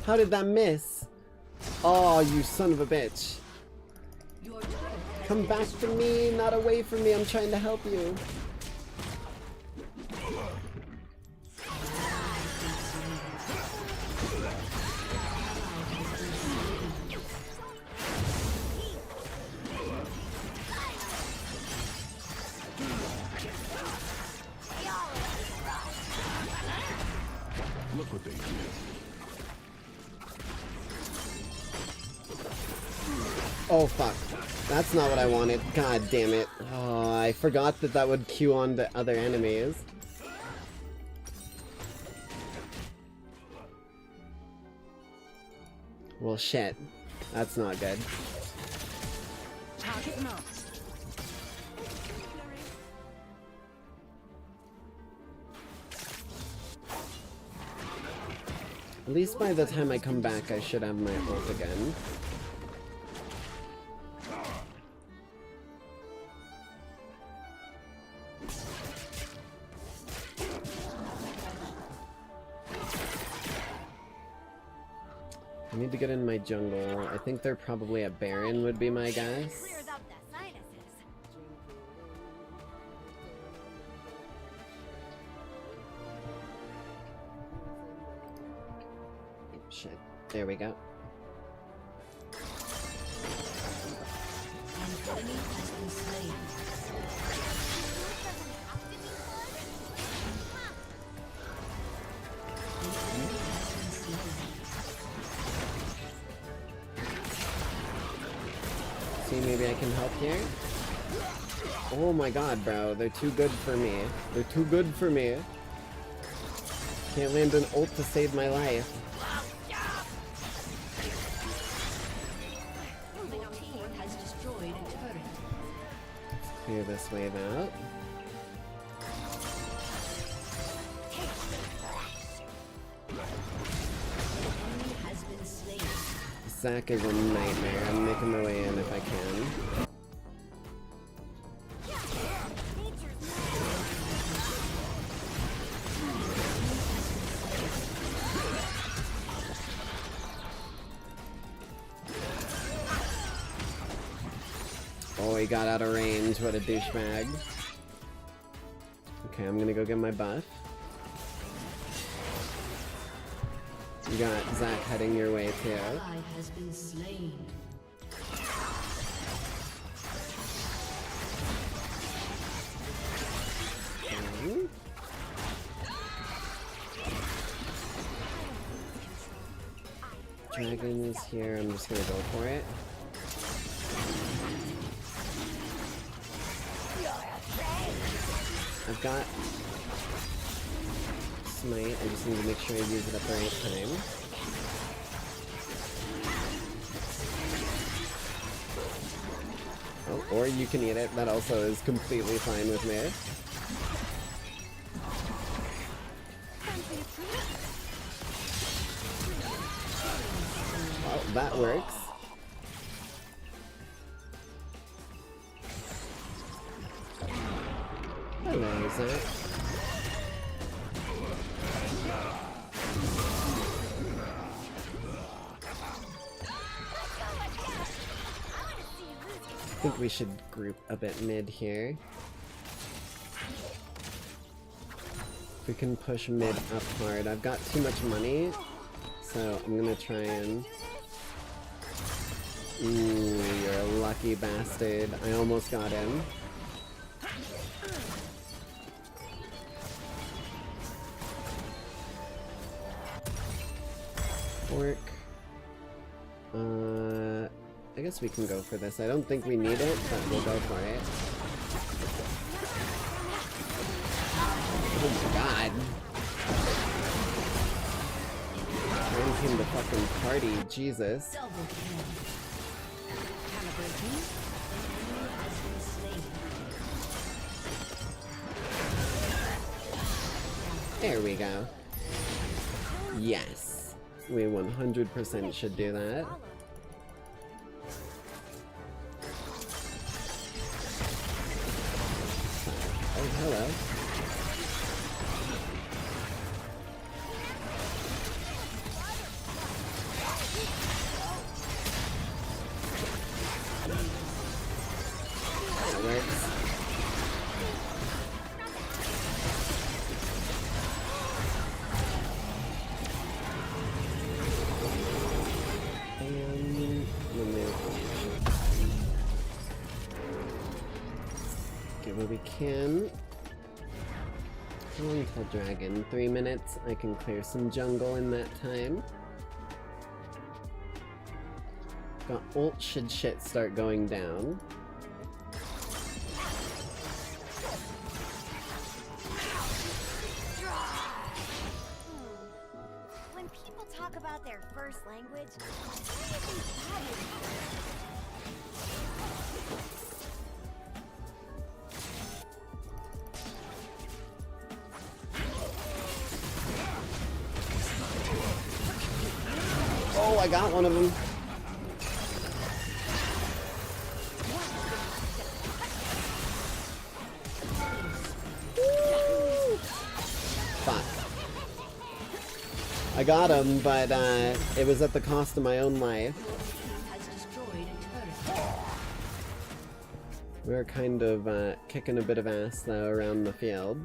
How did that miss? Oh, you son of a bitch. Your turret has Come back to me, not away from me. I'm trying to help you. Look what they did. Oh fuck. That's not what I wanted. God damn it. Oh, I forgot that that would queue on to other enemies. Well shit. That's not good. target marked. At least by the time I come back I should have my ult again. I need to get in my jungle. I think they're probably a Baron would be my guess. Clears out the sinuses. Shit. There we go. An enemy has been slain. See, maybe I can help here? Oh my god, bro. They're too good for me. They're too good for me. Can't land an ult to save my life. Your team has destroyed a turret. Clear this wave out. Enemy has been slain. Zac is a nightmare. I'm making my way in if I can. Oh, he got out of range. What a douchebag. Okay, I'm gonna go get my buff. You got Zac heading your way too. Ally has been slain. Okay. Dragon's here. I'm just gonna go for it. I've got Smite. I just need to make sure I use it at the right time. Oh, or you can eat it. That also is completely fine with me. Well, that works. Hello, Zac. I think we should group a bit mid here. If we can push mid up hard. I've got too much money, so I'm gonna try and Ooh, you're a lucky bastard. I almost got him. Fork. I guess we can go for this. I don't think we need it, but we'll go for it. Oh my god. Ryan came to fucking party, Jesus. Double kill. Calibrating. An enemy has been slain. There we go. Yes. We 100% should do that. Oh, hello. That works. Get what we can. How long till dragon? 3 minutes. I can clear some jungle in that time. Got ult should shit start going down. When people talk about their first language, what do you think that is? Oh, I got one of them. Fuck. I got him, but it was at the cost of my own life. Has destroyed a turret. We were kind of kicking a bit of ass though around the field.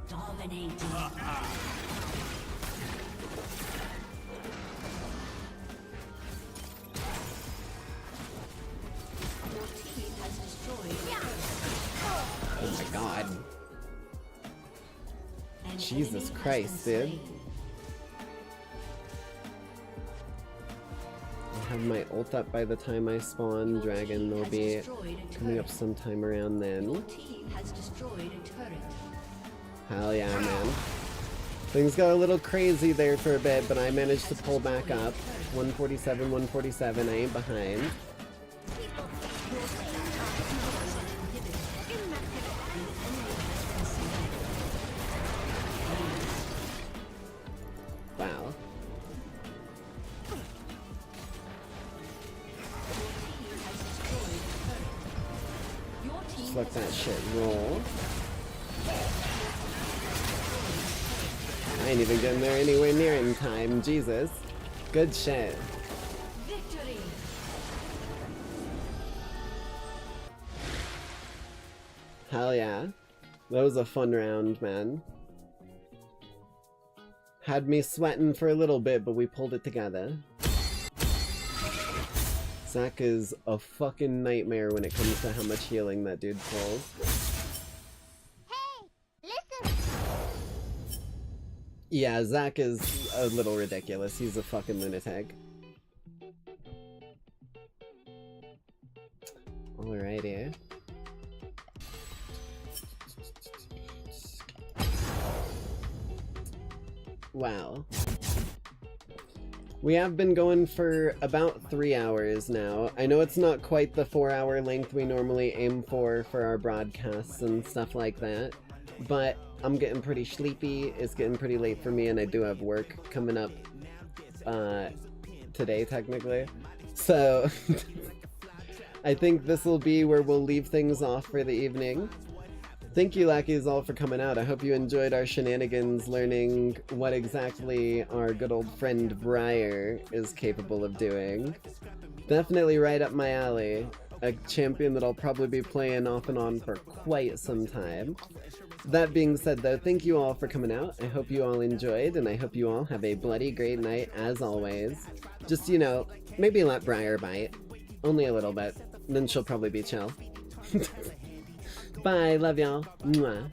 Dominating. Your team has destroyed a turret. Oh my god. An Jesus enemy has Christ, been dude. slain. I have my ult up by the time I spawn. Dragon will be Destroyed a coming up turret. sometime around Your then. team has destroyed a turret. Hell yeah, man. Things got a little crazy there for a bit, but I managed to pull back up. 147, 147, I ain't behind. Wow. Just let that shit roll. I ain't even getting there anywhere near in time, Jesus. Good shit. Victory! Hell yeah. That was a fun round, man. Had me sweating for a little bit, but we pulled it together. Zach is a fucking nightmare when it comes to how much healing that dude pulls. Hey, listen! Yeah, Zach is a little ridiculous. He's a fucking lunatic. Alrighty. Wow. We have been going for about 3 hours now. I know it's not quite the 4-hour length we normally aim for our broadcasts and stuff like that, but I'm getting pretty sleepy. It's getting pretty late for me, and I do have work coming up today, technically. So I think this will be where we'll leave things off for the evening. Thank you, Lackeys, all for coming out. I hope you enjoyed our shenanigans, learning what exactly our good old friend Briar is capable of doing. Definitely right up my alley. A champion that I'll probably be playing off and on for quite some time. That being said, though, thank you all for coming out. I hope you all enjoyed, and I hope you all have a bloody great night, as always. Just, you know, maybe let Briar bite. Only a little bit. Then she'll probably be chill. Bye, love y'all. Mwah.